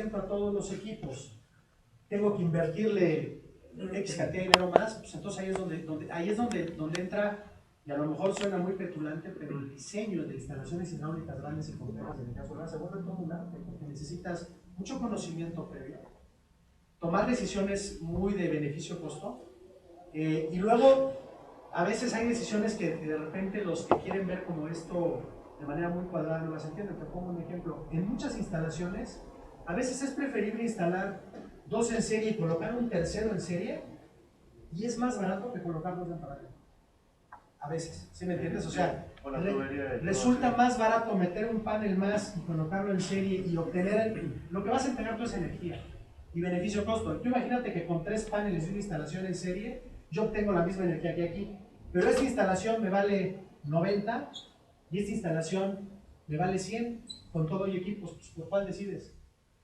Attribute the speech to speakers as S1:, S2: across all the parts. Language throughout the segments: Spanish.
S1: a todos los equipos, tengo que invertirle X cantidad de dinero más, pues entonces ahí es donde entra, y a lo mejor suena muy petulante, pero el diseño de instalaciones hidráulicas grandes y complejas de energía solar se vuelve todo un arte, porque necesitas mucho conocimiento previo, tomar decisiones muy de beneficio-costo, y luego a veces hay decisiones que de repente los que quieren ver como esto de manera muy cuadrada no las entienden. Te pongo un ejemplo. En muchas instalaciones, a veces es preferible instalar dos en serie y colocar un tercero en serie, y es más barato que colocar dos en paralelo. A veces, ¿sí me entiendes? O sea, resulta más barato meter un panel más y colocarlo en serie y obtener, lo que vas a entregar tú es energía y beneficio-costo. Tú imagínate que con 3 paneles y una instalación en serie, yo obtengo la misma energía que aquí, pero esta instalación me vale 90 y esta instalación me vale 100 con todo y equipos. Pues, ¿por cuál decides?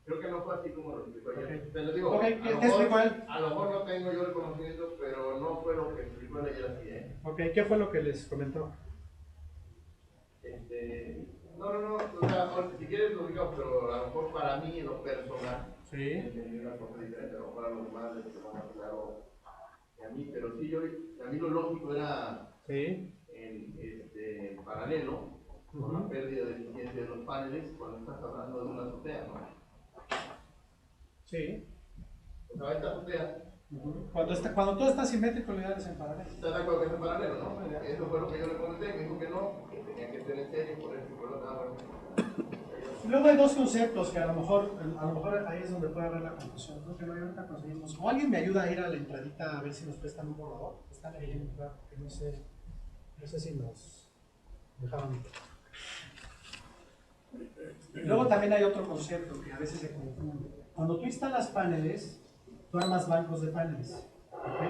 S2: Creo que no fue así como lo explicó ella.
S1: Okay.
S2: Te lo digo,
S1: Okay, ¿qué explicó él?
S2: A lo mejor no tengo yo el conocimiento, pero no fue lo que explicó él ayer así, ¿eh?
S1: Ok, ¿qué fue lo que les comentó?
S2: No, o sea, si quieres lo digo, pero a lo mejor para mí, en lo personal,
S1: sí,
S2: entendí una cosa diferente, a lo mejor a los demás les quedó más claro que a mí, pero sí, a mí lo lógico era en paralelo, con la pérdida de eficiencia de los paneles, cuando estás hablando de una azotea, ¿no?
S1: Sí.
S2: O sea, esta azotea.
S1: Cuando todo está simétrico, le das en paralelo.
S2: ¿Estás de acuerdo que es en paralelo, no? Eso fue lo que yo le comenté, me dijo que no, que tenía que ser en serio, por eso, por lo tanto.
S1: Luego hay dos conceptos que a lo mejor ahí es donde puede haber la confusión. Creo que no, ahorita conseguimos. O alguien me ayuda a ir a la entradita a ver si nos prestan un borrador. Están leyendo, porque no sé si nos dejaron. Luego también hay otro concepto que a veces se confunde. Cuando tú instalas paneles, tú armas bancos de paneles, ¿ok?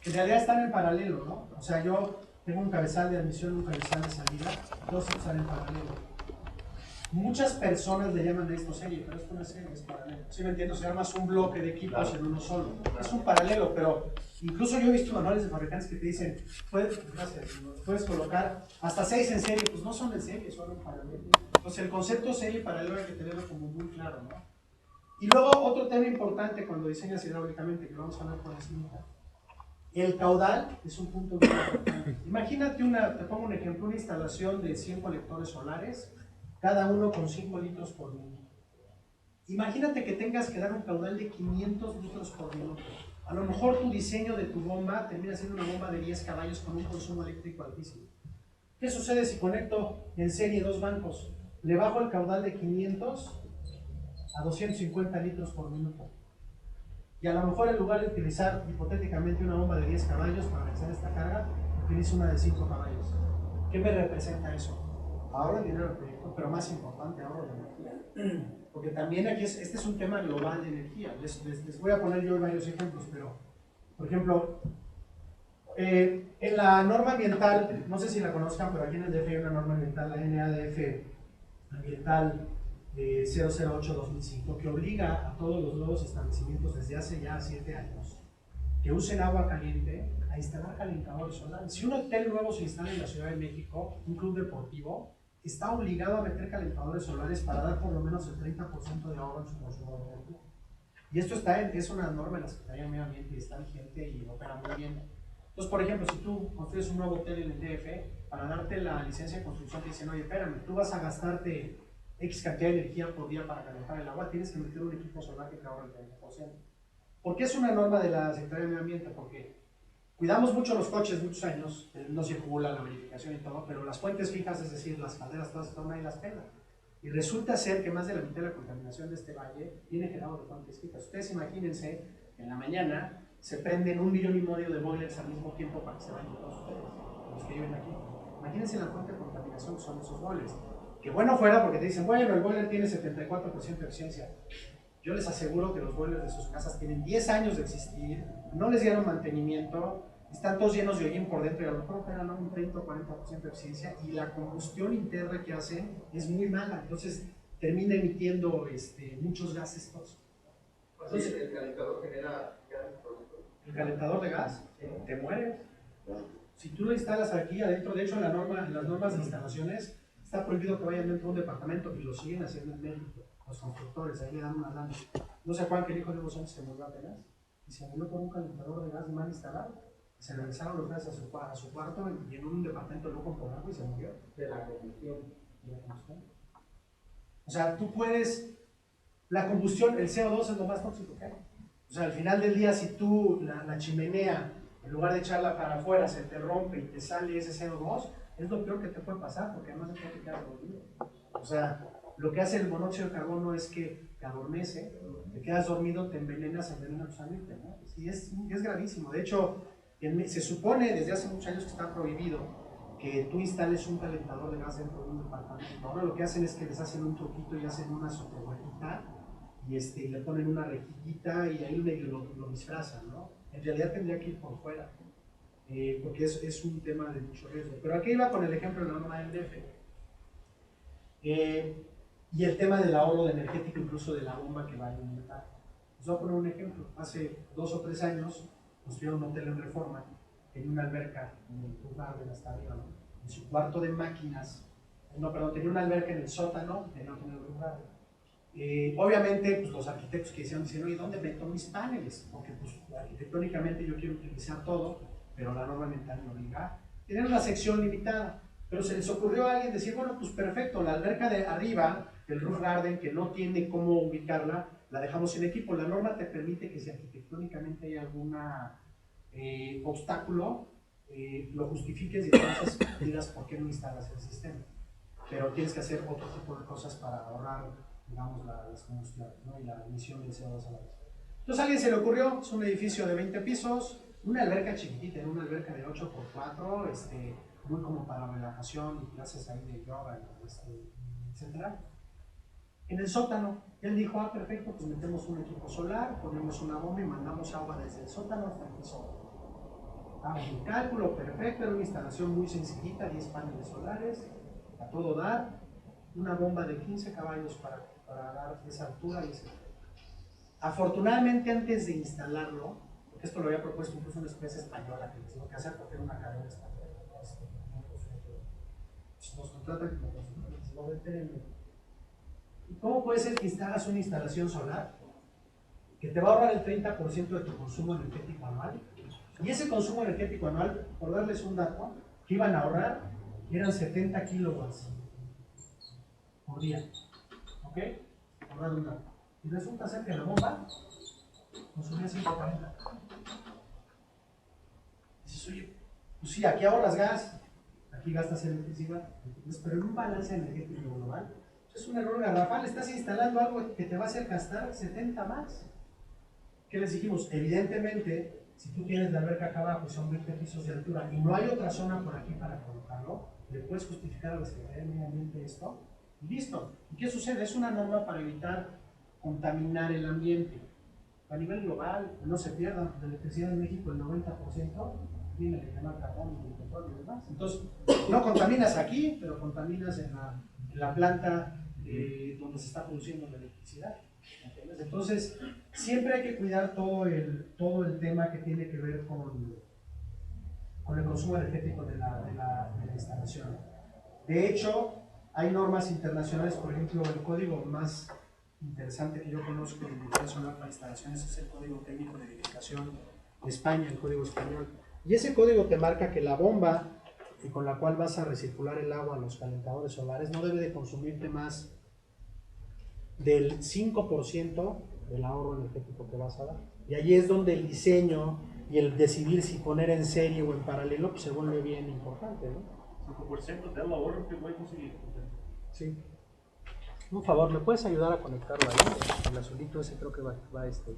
S1: Que en realidad están en paralelo, ¿no? O sea, yo tengo un cabezal de admisión y un cabezal de salida, dos están en paralelo. Muchas personas le llaman a esto serie, pero esto no es serie, es paralelo. ¿Sí me entiendes? O sea, armas un bloque de equipos en uno solo. Es un paralelo, pero incluso yo he visto manuales de fabricantes que te dicen, puedes colocar hasta 6 en serie, pues no son en serie, son en paralelo. Entonces el concepto serie y paralelo hay que tenerlo como muy claro, ¿no? Y luego otro tema importante cuando diseñas hidráulicamente, que vamos a ver por encima. El caudal es un punto muy importante. Imagínate te pongo un ejemplo, una instalación de 100 colectores solares, cada uno con 5 litros por minuto. Imagínate que tengas que dar un caudal de 500 litros por minuto. A lo mejor tu diseño de tu bomba termina siendo una bomba de 10 caballos con un consumo eléctrico altísimo. ¿Qué sucede si conecto en serie dos bancos? Le bajo el caudal de 500 a 250 litros por minuto. Y a lo mejor en lugar de utilizar hipotéticamente una bomba de 10 caballos para realizar esta carga, utilizo una de 5 caballos. ¿Qué me representa eso? Ahorro de dinero del proyecto, pero más importante, ahorro de energía. Porque también aquí este es un tema global de energía. Les voy a poner yo varios ejemplos, pero, por ejemplo, en la norma ambiental, no sé si la conozcan, pero aquí en el DF hay una norma ambiental, la NADF ambiental 008-2005, que obliga a todos los nuevos establecimientos desde hace ya 7 años que usen agua caliente a instalar calentadores solares. Si un hotel nuevo se instala en la Ciudad de México, un club deportivo, está obligado a meter calentadores solares para dar por lo menos el 30% de ahorro en su consumo de energía. Y esto es una norma de la Secretaría de Medio Ambiente y está vigente y opera muy bien. Entonces, por ejemplo, si tú construyes un nuevo hotel en el DF, para darte la licencia de construcción te dicen, oye, espérame, tú vas a gastarte X cantidad de energía por día para calentar el agua, tienes que meter un equipo solar que te ahorra el 30%. ¿Por qué es una norma de la Secretaría de Medio Ambiente? Porque cuidamos mucho los coches muchos años, no circula la verificación y todo, pero las fuentes fijas, es decir, las calderas, todas están ahí las pelas. Y resulta ser que más de la mitad de la contaminación de este valle viene generado de fuentes fijas. Ustedes imagínense, en la mañana se prenden 1,5 millones de boilers al mismo tiempo para que se bañen todos ustedes, los que viven aquí. Imagínense la fuente de contaminación que son esos boilers. Que bueno fuera porque te dicen, bueno, el boiler tiene 74% de eficiencia. Yo les aseguro que los boilers de sus casas tienen 10 años de existir, no les dieron mantenimiento, están todos llenos de hollín por dentro y a lo mejor operan un 30 o 40% de eficiencia y la combustión interna que hacen es muy mala, entonces termina emitiendo muchos gases tóxicos. Entonces,
S2: ¿el calentador genera gases tóxicos?
S1: El calentador de gas, te mueres. Si tú lo instalas aquí adentro, de hecho en las normas de instalaciones está prohibido que vayan dentro de un departamento y lo siguen haciendo en México. los constructores, ahí le dan una lana. No sé cuál que el hijo de 2 años se murió apenas, y se murió por un calentador de gas mal instalado. Se regresaron los gases a su cuarto y en un departamento de lujo por agua y se murió de la combustión. O sea, tú puedes, la combustión, el CO2 es lo más tóxico que hay. O sea, al final del día, si tú, la chimenea, en lugar de echarla para afuera, se te rompe y te sale ese CO2, es lo peor que te puede pasar, porque además te quedas dormido. O sea, lo que hace el monóxido de carbono es que te adormece, te quedas dormido, te envenenas, envenena tu sangre, ¿no? Y es gravísimo. De hecho, se supone desde hace muchos años que está prohibido que tú instales un calentador de gas dentro de un departamento. Ahora lo que hacen es que les hacen un truquito y hacen una soterrajita y le ponen una rejillita y ahí medio lo disfrazan, ¿no? En realidad tendría que ir por fuera, porque es un tema de mucho riesgo. Pero aquí iba con el ejemplo de la norma del DF. Y el tema del ahorro de energético, incluso de la bomba que va a alimentar. Les voy a poner un ejemplo. Hace 2 o 3 años construyeron un hotel en Reforma, en una alberca en el lugar de hasta arriba, ¿no? En su cuarto de máquinas, no, perdón, tenía una alberca en el sótano, de no tener lugar. Obviamente, pues, los arquitectos que decían, oye, ¿dónde meto mis paneles? Porque pues, arquitectónicamente yo quiero utilizar todo, pero la norma ambiental me obliga a tener una sección limitada. Pero se les ocurrió a alguien decir, bueno, pues perfecto, la alberca de arriba, el roof garden, que no tiene cómo ubicarla, la dejamos sin equipo. La norma te permite que si arquitectónicamente hay algún obstáculo, lo justifiques y entonces digas por qué no instalas el sistema. Pero tienes que hacer otro tipo de cosas para ahorrar, digamos, las combustiones, ¿no? Y la emisión del CO2 a la vez. Entonces a alguien se le ocurrió, es un edificio de 20 pisos, una alberca chiquitita, una alberca de 8x4, muy como para relajación y clases ahí de yoga, etc. En el sótano, él dijo, perfecto, pues metemos un equipo solar, ponemos una bomba y mandamos agua desde el sótano hasta el piso. Un cálculo perfecto, era una instalación muy sencillita, 10 paneles solares, a todo dar, una bomba de 15 caballos para dar esa altura y ese. Afortunadamente, antes de instalarlo, porque esto lo había propuesto incluso una empresa española que les digo que hacer porque era una cadena española, nos contratan como consultores, lo ven. ¿Y cómo puede ser que instalas una instalación solar que te va a ahorrar el 30% de tu consumo energético anual? Y ese consumo energético anual, por darles un dato, que iban a ahorrar, eran 70 kilowatts por día. ¿Ok? Por dar un dato. Y resulta ser que la bomba consumía 140. Dices, oye, pues sí, aquí ahorras gas, aquí gastas electricidad, pero en un balance energético global, es un error garrafal. Estás instalando algo que te va a hacer gastar 70 más. ¿Qué les dijimos? Evidentemente, si tú tienes la alberca acá abajo y son 20 pisos de altura y no hay otra zona por aquí para colocarlo, le puedes justificar a la Secretaría de Medio Ambiente esto y listo. ¿Y qué sucede? Es una norma para evitar contaminar el ambiente. A nivel global, no se pierda, de electricidad en México el 90% viene de quemar carbón y petróleo y demás. Entonces, no contaminas aquí, pero contaminas en la planta donde se está produciendo la electricidad. Entonces, siempre hay que cuidar todo el tema que tiene que ver con el consumo energético de la instalación. De hecho, hay normas internacionales, por ejemplo, el código más interesante que yo conozco de internacional para instalaciones es el Código Técnico de Edificación de España, el Código Español. Y ese código te marca que la bomba con la cual vas a recircular el agua a los calentadores solares no debe de consumirte más del 5% del ahorro energético que vas a dar. Y allí es donde el diseño y el decidir si poner en serie o en paralelo pues se vuelve bien importante, ¿no?
S3: 5% del ahorro que voy a conseguir.
S1: Sí. Un favor, ¿me puedes ayudar a conectarlo ahí? El azulito ese creo que va sí.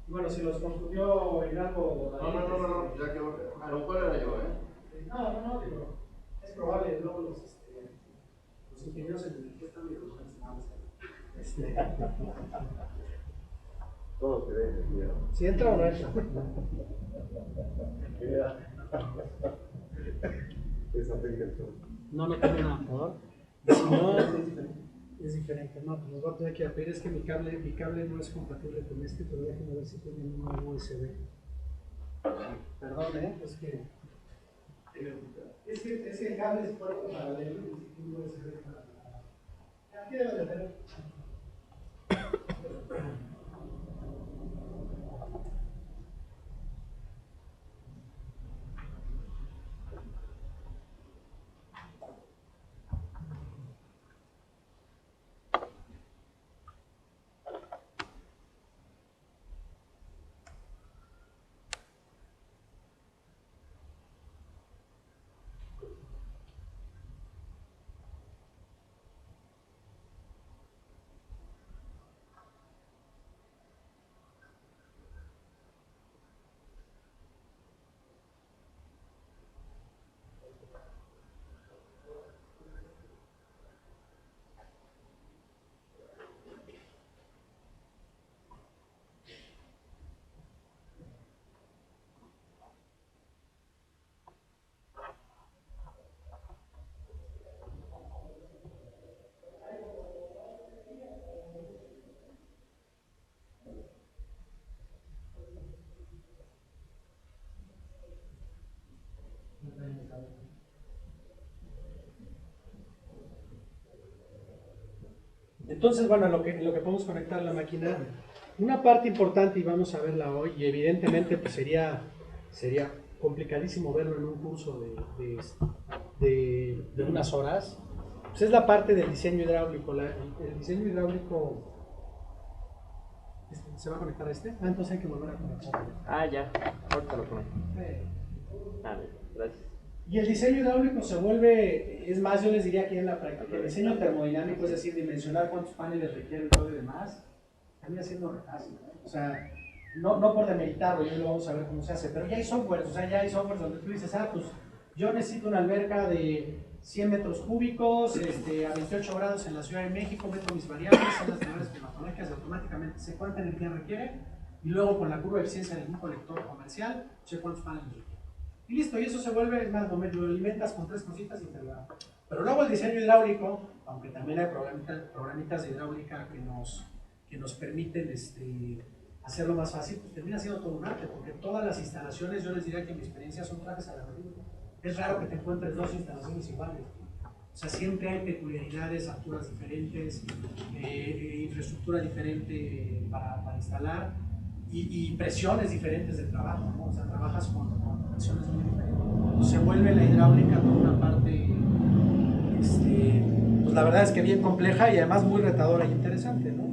S1: Bueno, si los confundió en algo...
S2: No, ya que a lo mejor era yo,
S1: No, digo, es probable, luego los ingenieros en energía están bien relacionados.
S2: Todo se ve,
S1: ¿Si entra o no entra? No tiene nada, ¿no? Si no, es diferente. No, pues nos va a tener que pedir, es que mi cable no es compatible con este, pero déjenme ver si tienen un USB. Perdón, es que Es que el cable es puerto paralelo y un USB para la... Aquí debe de tener. Entonces, bueno, lo que podemos conectar a la máquina, una parte importante, y vamos a verla hoy, y evidentemente pues sería complicadísimo verlo en un curso de unas horas, pues es la parte del diseño hidráulico. El diseño hidráulico, ¿se va a conectar a este? Ah, entonces hay que volver a conectar.
S4: Ah, ya, ahorita lo pongo. Vale, gracias.
S1: Y el diseño hidráulico se vuelve, es más, yo les diría que en la práctica, el diseño termodinámico, es decir, dimensionar cuántos paneles requiere todo y demás, termina siendo re fácil, ¿no? O sea, no por demeritarlo, ya lo vamos a ver cómo se hace, pero ya hay softwares, o sea, ya hay softwares donde tú dices, ah, pues yo necesito una alberca de 100 metros cúbicos, a 28 grados en la Ciudad de México, meto mis variables, son las variables climatológicas, automáticamente sé cuánta energía requiere, y luego con la curva de eficiencia de un colector comercial, sé cuántos paneles requiere. Y listo, y eso se vuelve, más lo alimentas con 3 cositas y te lo da. Pero luego el diseño hidráulico, aunque también hay programitas de hidráulica que nos permiten hacerlo más fácil, pues termina siendo todo un arte, porque todas las instalaciones, yo les diría que en mi experiencia son trajes a la medida. Es raro que te encuentres 2 instalaciones iguales. O sea, siempre hay peculiaridades, alturas diferentes, infraestructura diferente para instalar y presiones diferentes de trabajo, ¿no? O sea, trabajas con presiones muy diferentes. Entonces, se vuelve la hidráulica toda una parte, pues la verdad es que bien compleja y además muy retadora y interesante, ¿no?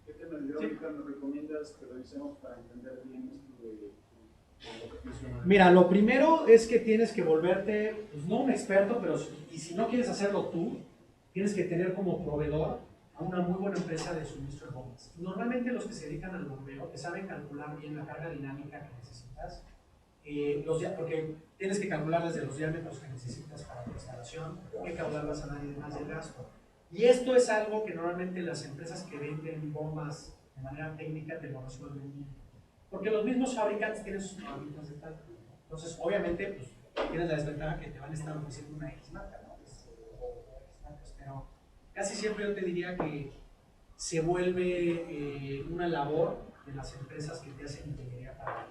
S5: ¿Qué tema de hidráulica nos recomiendas que revisemos para entender bien esto de lo que funciona?
S1: Mira, lo primero es que tienes que volverte, pues no un experto, pero y si no quieres hacerlo tú, tienes que tener como proveedor a una muy buena empresa de suministro de bombas. Normalmente los que se dedican al bombeo, que saben calcular bien la carga dinámica que necesitas, porque tienes que calcular desde los diámetros que necesitas para tu instalación, qué caudal vas a dar y demás del gasto. Y esto es algo que normalmente las empresas que venden bombas de manera técnica te lo resuelven bien. Porque los mismos fabricantes tienen sus herramientas de cálculo. Entonces, obviamente, pues, tienes la desventaja que te van a estar ofreciendo una X marca, ¿no? Pero casi siempre yo te diría que se vuelve una labor de las empresas que te hacen ingeniería para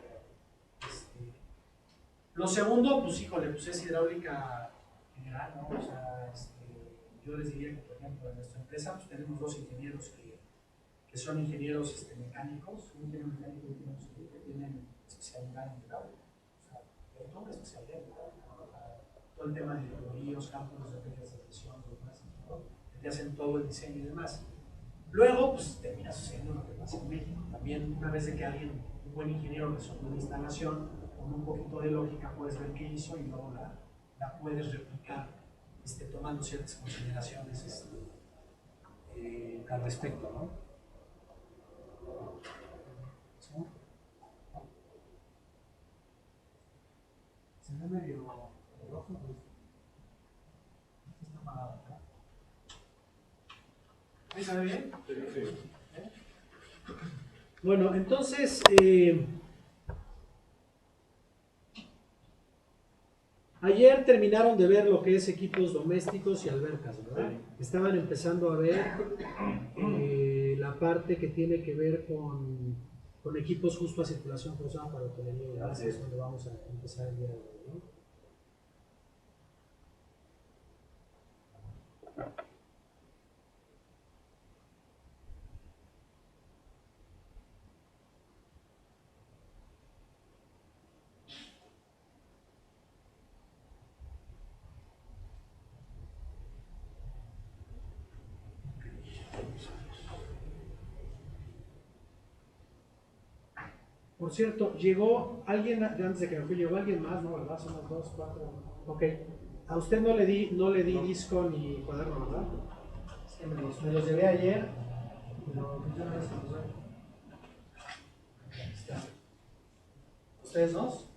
S1: lo segundo, pues híjole, pues es hidráulica general, ¿no? O sea, yo les diría que, por ejemplo, en nuestra empresa pues tenemos 2 ingenieros que son ingenieros mecánicos, un ingeniero mecánico que tienen especialidad en hidráulica, o sea, pero toda una especialidad en hidráulica, ¿no? Todo el tema de hidrovíos, cálculos de reglas de presión, que te hacen todo el diseño y demás. Luego, pues termina sucediendo lo que pasa en México. También, una vez de que alguien, un buen ingeniero, resolvió una instalación, con un poquito de lógica puedes ver qué hizo y luego la puedes replicar tomando ciertas consideraciones al respecto, ¿no? ¿Sí? Se ve medio rojo, pues. Está apagado, ¿verdad? ¿Ahí se ve bien? Sí. Bueno, entonces, ayer terminaron de ver lo que es equipos domésticos y albercas, ¿verdad? Estaban empezando a ver la parte que tiene que ver con con equipos justo a circulación cruzada para hotelería y demás, es donde vamos a empezar el día de hoy, ¿no? Por cierto, llegó alguien, antes de que me fui, llegó alguien más, ¿no? ¿Verdad? Son las 2, 4. Ok. A usted no le di disco ni cuaderno, ¿verdad? Es que me los llevé ayer. Pero yo no les usé. Ahí está. ¿Ustedes dos?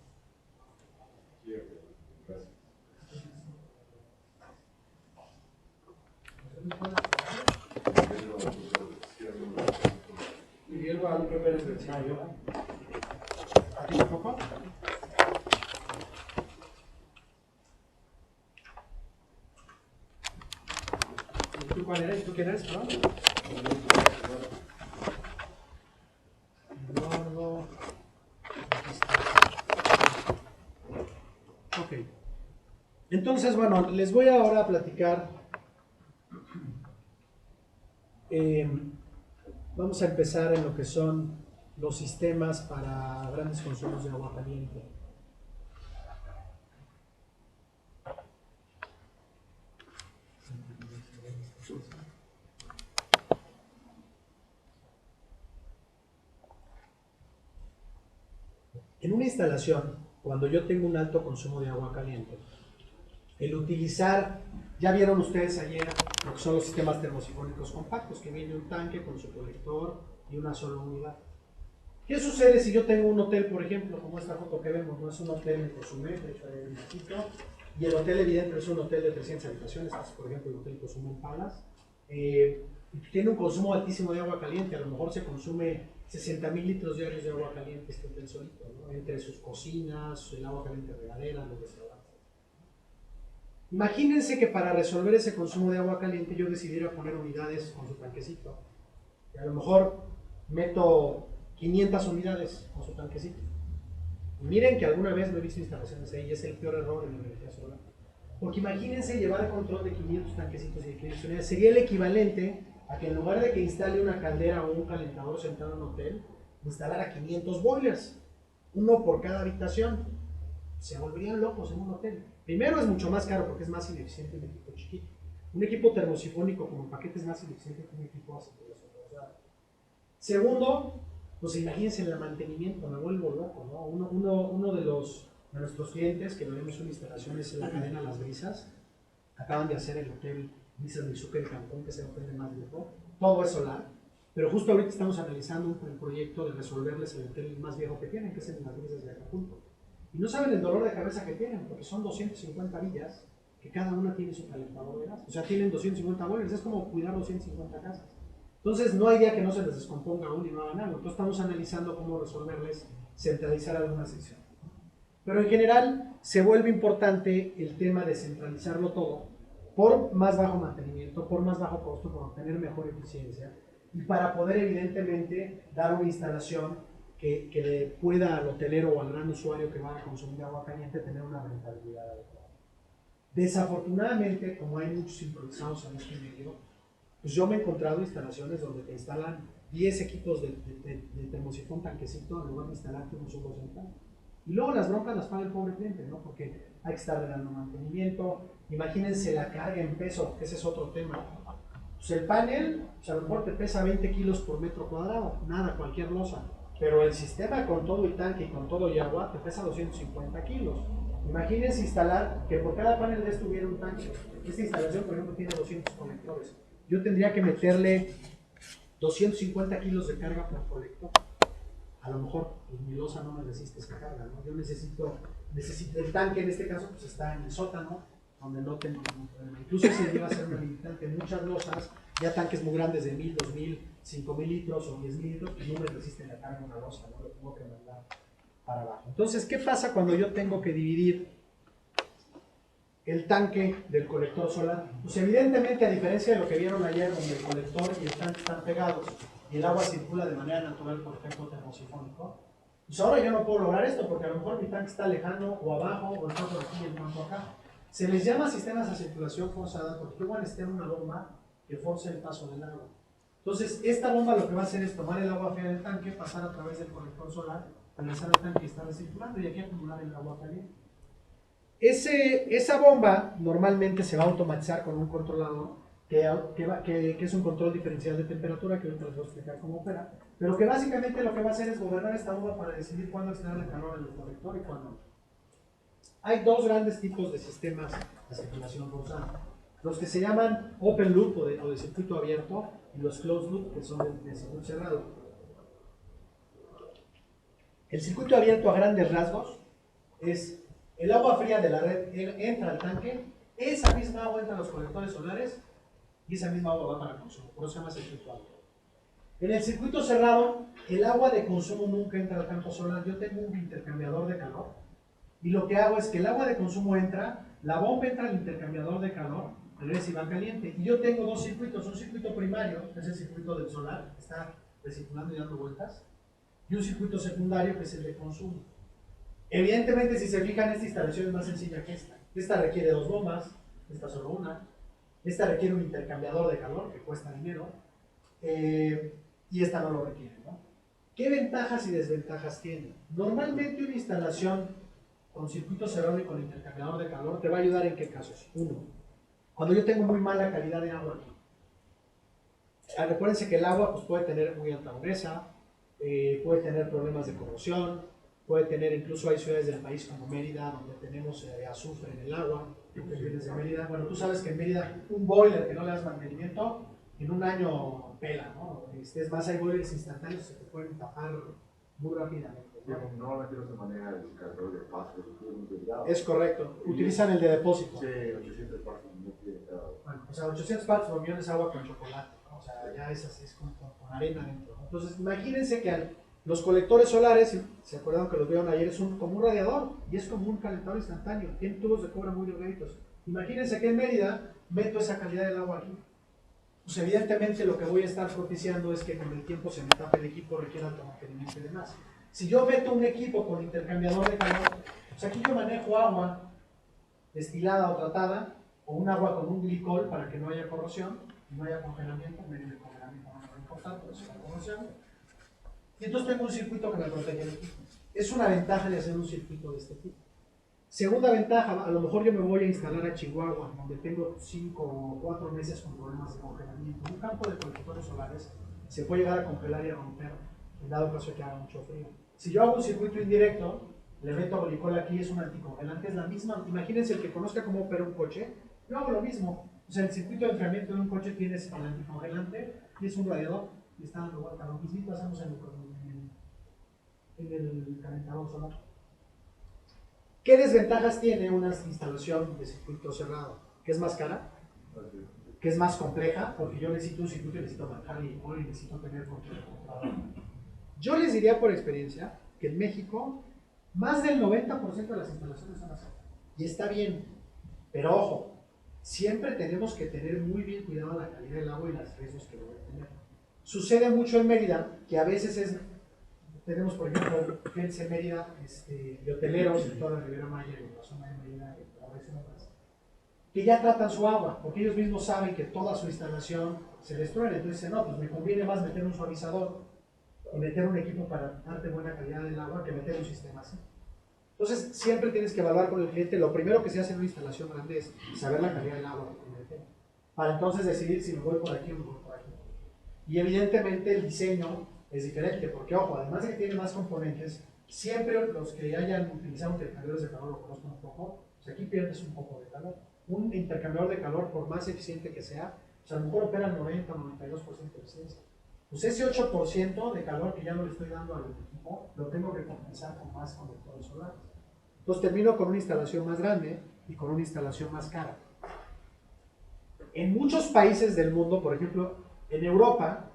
S2: Sí, gracias.
S1: Miguel Guadalupe Pérez del Chayo. ¿A ti tampoco? ¿Y tú cuál eres? ¿Tú quién eres? ¿No? Eduardo. Aquí está. Ok. Entonces, bueno, les voy ahora a platicar. Vamos a empezar en lo que son los sistemas para grandes consumos de agua caliente. En una instalación, cuando yo tengo un alto consumo de agua caliente, el utilizar, ya vieron ustedes ayer lo que son los sistemas termosifónicos compactos, que viene un tanque con su colector y una sola unidad. ¿Qué sucede si yo tengo un hotel, por ejemplo, como esta foto que vemos? No es un hotel en Cozumel, de hecho hay un poquito, y el hotel evidente es un hotel de 300 habitaciones, este es por ejemplo el Hotel Cozumel Palace, tiene un consumo altísimo de agua caliente, a lo mejor se consume 60,000 litros diarios de agua caliente este hotel solito, ¿no? Entre sus cocinas, el agua caliente regadera, los restaurantes. Imagínense que para resolver ese consumo de agua caliente yo decidiera poner unidades con su tanquecito. Y a lo mejor meto 500 unidades con su tanquecito. Y miren que alguna vez no he visto instalaciones ahí y es el peor error en la energía solar. Porque imagínense llevar el control de 500 tanquecitos y de 500 unidades. Sería el equivalente a que en lugar de que instale una caldera o un calentador sentado en un hotel, instalara 500 boilers, uno por cada habitación. Se volverían locos en un hotel. Primero es mucho más caro porque es más ineficiente un equipo chiquito. Un equipo termosifónico como el paquete es más ineficiente que un equipo así. Segundo, pues imagínense el mantenimiento, me vuelvo loco, ¿no? Uno de nuestros clientes que tenemos una instalación es la cadena Las Brisas. Acaban de hacer el hotel Brisas Mizuca en Cancún, que es el hotel de más viejo. Todo es solar. Pero justo ahorita estamos analizando un proyecto de resolverles el hotel más viejo que tienen, que es el Las Brisas de Acapulco. Y no saben el dolor de cabeza que tienen, porque son 250 villas, que cada una tiene su calentador de gas. O sea, tienen 250 boilers, es como cuidar 250 casas. Entonces, no hay día que no se les descomponga uno y no hagan algo. Entonces, estamos analizando cómo resolverles, centralizar alguna sección. Pero en general, se vuelve importante el tema de centralizarlo todo por más bajo mantenimiento, por más bajo costo, por obtener mejor eficiencia y para poder, evidentemente, dar una instalación que le pueda al hotelero o al gran usuario que va a consumir agua caliente tener una rentabilidad adecuada. Desafortunadamente, como hay muchos improvisados en este medio, pues yo me he encontrado instalaciones donde te instalan 10 equipos de termosifón tanquecito en lugar de instalarte un solo central. Y luego las broncas las paga el pobre cliente, ¿no? Porque hay que estar dando mantenimiento. Imagínense la carga en peso, que ese es otro tema. Pues el panel, pues a lo mejor te pesa 20 kilos por metro cuadrado, nada, cualquier losa. Pero el sistema con todo y tanque y con todo y agua te pesa 250 kilos. Imagínense instalar que por cada panel de esto hubiera un tanque. Esta instalación, por ejemplo, tiene 200 conectores. Yo tendría que meterle 250 kilos de carga por colector. A lo mejor pues, mi losa no me resiste esa carga, ¿no? Yo necesito el tanque, en este caso, pues está en el sótano, donde no tengo ningún problema. Incluso se llega a ser una limitante. Muchas losas, ya tanques muy grandes de 1000, 2000, 5000 litros o 10,000 litros, pues no me resisten la carga de una losa, ¿no? Lo tengo que mandar para abajo. Entonces, ¿qué pasa cuando yo tengo que dividir el tanque del colector solar? Pues evidentemente, a diferencia de lo que vieron ayer, donde el colector y el tanque están pegados, y el agua circula de manera natural por efecto termosifónico, pues ahora yo no puedo lograr esto porque a lo mejor mi tanque está lejano o abajo o está por aquí y el campo acá. Se les llama sistemas a circulación forzada porque van a estar una bomba que force el paso del agua. Entonces, esta bomba lo que va a hacer es tomar el agua fría del tanque, pasar a través del colector solar, regresar al tanque y estar recirculando y aquí acumular el agua caliente. Esa bomba normalmente se va a automatizar con un controlador que es un control diferencial de temperatura, que ahorita les voy a explicar cómo opera, pero que básicamente lo que va a hacer es gobernar esta bomba para decidir cuándo extraer el calor en el colector y cuándo no. Hay dos grandes tipos de sistemas de circulación forzada. Los que se llaman open loop o de circuito abierto y los closed loop, que son de circuito cerrado. El circuito abierto a grandes rasgos es el agua fría de la red entra al tanque, esa misma agua entra a los colectores solares y esa misma agua va para el consumo, por eso se llama circuito abierto. En el circuito cerrado, el agua de consumo nunca entra al campo solar. Yo tengo un intercambiador de calor y lo que hago es que el agua de consumo entra, la bomba entra al intercambiador de calor, regresa y va caliente. Y yo tengo dos circuitos, un circuito primario, que es el circuito del solar, que está recirculando y dando vueltas, y un circuito secundario, que es el de consumo. Evidentemente, si se fijan, esta instalación es más sencilla que esta. Esta requiere dos bombas, esta solo una. Esta requiere un intercambiador de calor, que cuesta dinero, y esta no lo requiere, ¿no? ¿Qué ventajas y desventajas tiene? Normalmente una instalación con circuito cerrado y con intercambiador de calor te va a ayudar en qué casos. Uno, cuando yo tengo muy mala calidad de agua aquí. Recuérdense que el agua pues, puede tener muy alta dureza, puede tener problemas de corrosión, puede tener, incluso hay ciudades del país como Mérida, donde tenemos azufre en el agua. De Mérida. Bueno, tú sabes que en Mérida un boiler que no le das mantenimiento, en un año pela, ¿no? Es más, hay boilers instantáneos que te pueden tapar muy rápidamente.
S6: Normalmente no se maneja el cargador de paso,
S1: es correcto, utilizan el de depósito.
S6: Sí, 800 partes por millón tiene cada.
S1: Bueno, o sea, 800 partes por millón es agua con chocolate, ¿no? O sea, ya es así, es como con arena dentro, ¿no? Entonces, imagínense que los colectores solares, se acuerdan que los vieron ayer, es como un radiador y es como un calentador instantáneo, tiene tubos de cobre muy delgaditos. Imagínense que en Mérida meto esa calidad del agua aquí. Pues evidentemente lo que voy a estar propiciando es que con el tiempo se me tape el equipo, requiera alto mantenimiento y demás. Si yo meto un equipo con intercambiador de calor, pues aquí yo manejo agua destilada o tratada, o un agua con un glicol para que no haya corrosión, y no haya congelamiento, medio de congelamiento no es importante, pero es la corrosión. Y entonces tengo un circuito que me protege el equipo. Es una ventaja de hacer un circuito de este tipo. Segunda ventaja, a lo mejor yo me voy a instalar a Chihuahua, donde tengo 5 o 4 meses con problemas de congelamiento. Un campo de colectores solares se puede llegar a congelar y a romper, en dado caso que haga mucho frío. Si yo hago un circuito indirecto, le meto glicol aquí, es un anticongelante, es la misma. Imagínense el que conozca cómo opera un coche, yo hago lo mismo. O sea, el circuito de enfriamiento de un coche tienes el anticongelante y es un radiador y está dando vuelta. Lo mismo hacemos en el calentador solar. ¿Qué desventajas tiene una instalación de circuito cerrado? ¿Que es más cara? ¿Que es más compleja? Porque yo necesito un circuito y necesito manejar y necesito tener control de computadora. Yo les diría por experiencia que en México más del 90% de las instalaciones son así. Y está bien, pero ojo, siempre tenemos que tener muy bien cuidado la calidad del agua y los riesgos que voy a tener. Sucede mucho en Mérida que a veces tenemos por ejemplo hoteles en Mérida de hoteleros en toda la Riviera Maya y en la zona de Mérida que ya tratan su agua, porque ellos mismos saben que toda su instalación se destruye. Entonces dicen, no, pues me conviene más meter un suavizador y meter un equipo para darte buena calidad del agua que meter un sistema así. Entonces siempre tienes que evaluar con el cliente. Lo primero que se hace en una instalación grande es saber la calidad del agua para entonces decidir si me voy por aquí o me voy por aquí. Y evidentemente el diseño es diferente, porque ojo, además de que tiene más componentes, siempre los que hayan utilizado intercambiadores de calor lo conozcan un poco, pues aquí pierdes un poco de calor. Un intercambiador de calor, por más eficiente que sea, pues a lo mejor opera el 90 o 92% de eficiencia. Pues ese 8% de calor que ya no le estoy dando al equipo, lo tengo que compensar con más conectores solares. Entonces termino con una instalación más grande y con una instalación más cara. En muchos países del mundo, por ejemplo, en Europa,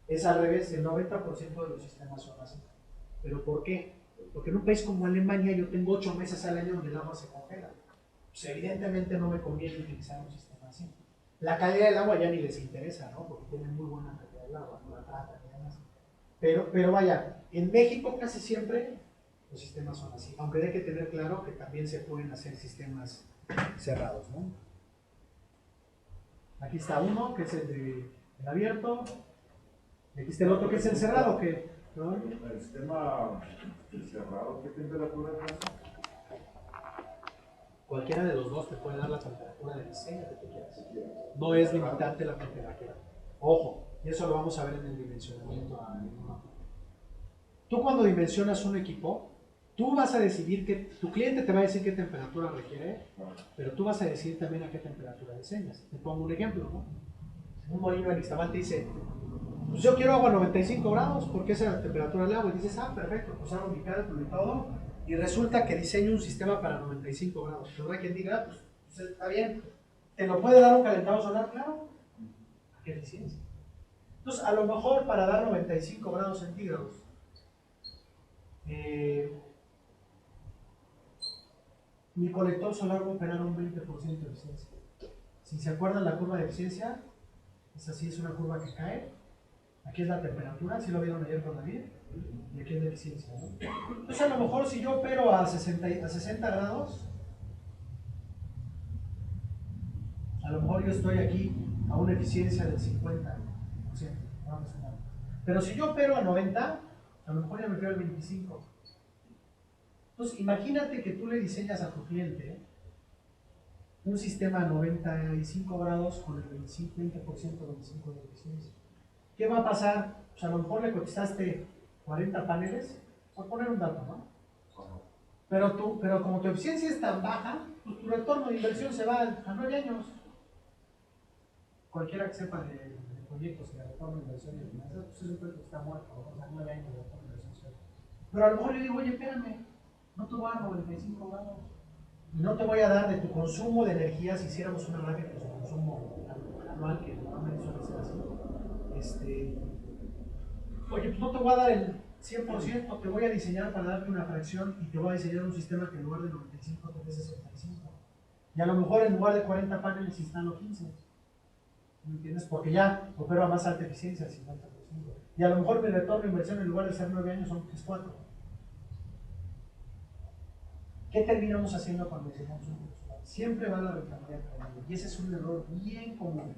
S1: es al revés, el 90% de los sistemas son así. ¿Pero por qué? Porque en un país como Alemania yo tengo 8 meses al año donde el agua se congela. Pues evidentemente no me conviene utilizar un sistema así. La calidad del agua ya ni les interesa, ¿no? Porque tienen muy buena calidad del agua, ¿no? La trata y demás. Pero vaya, en México casi siempre los sistemas son así, aunque hay que tener claro que también se pueden hacer sistemas cerrados, ¿no? Aquí está uno, que es el abierto, y aquí está el otro, que es el cerrado, que, ¿no?
S6: El sistema cerrado, ¿qué temperatura es?
S1: Cualquiera de los dos te puede dar la temperatura de diseño que tú quieras. No es limitante la temperatura. Ojo, y eso lo vamos a ver en el dimensionamiento. Tú cuando dimensionas un equipo, tú vas a decidir que tu cliente te va a decir qué temperatura requiere, pero tú vas a decidir también a qué temperatura diseñas. Te pongo un ejemplo, ¿no? Un molino en Ixtamal te dice, pues yo quiero agua a 95 grados porque esa es la temperatura del agua. Y dices, ah, perfecto, pues hago mi cálculo y todo. Y resulta que diseño un sistema para 95 grados. Pero habrá quien diga, pues está bien, ¿te lo puede dar un calentador solar? Claro. ¿A qué eficiencia? Entonces, a lo mejor para dar 95 grados centígrados, mi colector solar va a operar un 20% de eficiencia. Si se acuerdan la curva de eficiencia, es así, es una curva que cae. Aquí es la temperatura, si lo vieron ayer con David, y aquí es la eficiencia, ¿no? Entonces a lo mejor si yo opero a 60 grados, a lo mejor yo estoy aquí a una eficiencia del 50%. Pero si yo opero a 90, a lo mejor ya me quedo al 25%. Entonces imagínate que tú le diseñas a tu cliente un sistema a 95 grados con el 20% de eficiencia. ¿Qué va a pasar? Pues a lo mejor le cotizaste 40 paneles, por poner un dato, ¿no? Pero como tu eficiencia es tan baja, pues tu retorno de inversión se va a 9 años. Cualquiera que sepa de proyectos que de retorno de inversión y de finanzas, pues es un proyecto que está muerto, ¿no? O sea, 9 años de retorno de inversión. Pero a lo mejor yo digo, oye, espérame, no te voy a dar 95 grados. Y no te voy a dar de tu consumo de energía, si hiciéramos una gráfica de tu consumo anual, que normalmente suele ser así. Oye, pues no te voy a dar el 100%, te voy a diseñar para darte una fracción y te voy a diseñar un sistema que en lugar de 95 te dé 65. Y a lo mejor en lugar de 40 paneles instalo 15. ¿Me entiendes? Porque ya opero a más alta eficiencia, el 50%. Y a lo mejor mi retorno de inversión en lugar de ser 9 años es 4. ¿Qué terminamos haciendo cuando diseñamos un equipo solar? Siempre va a la rentabilidad previa. Y ese es un error bien común.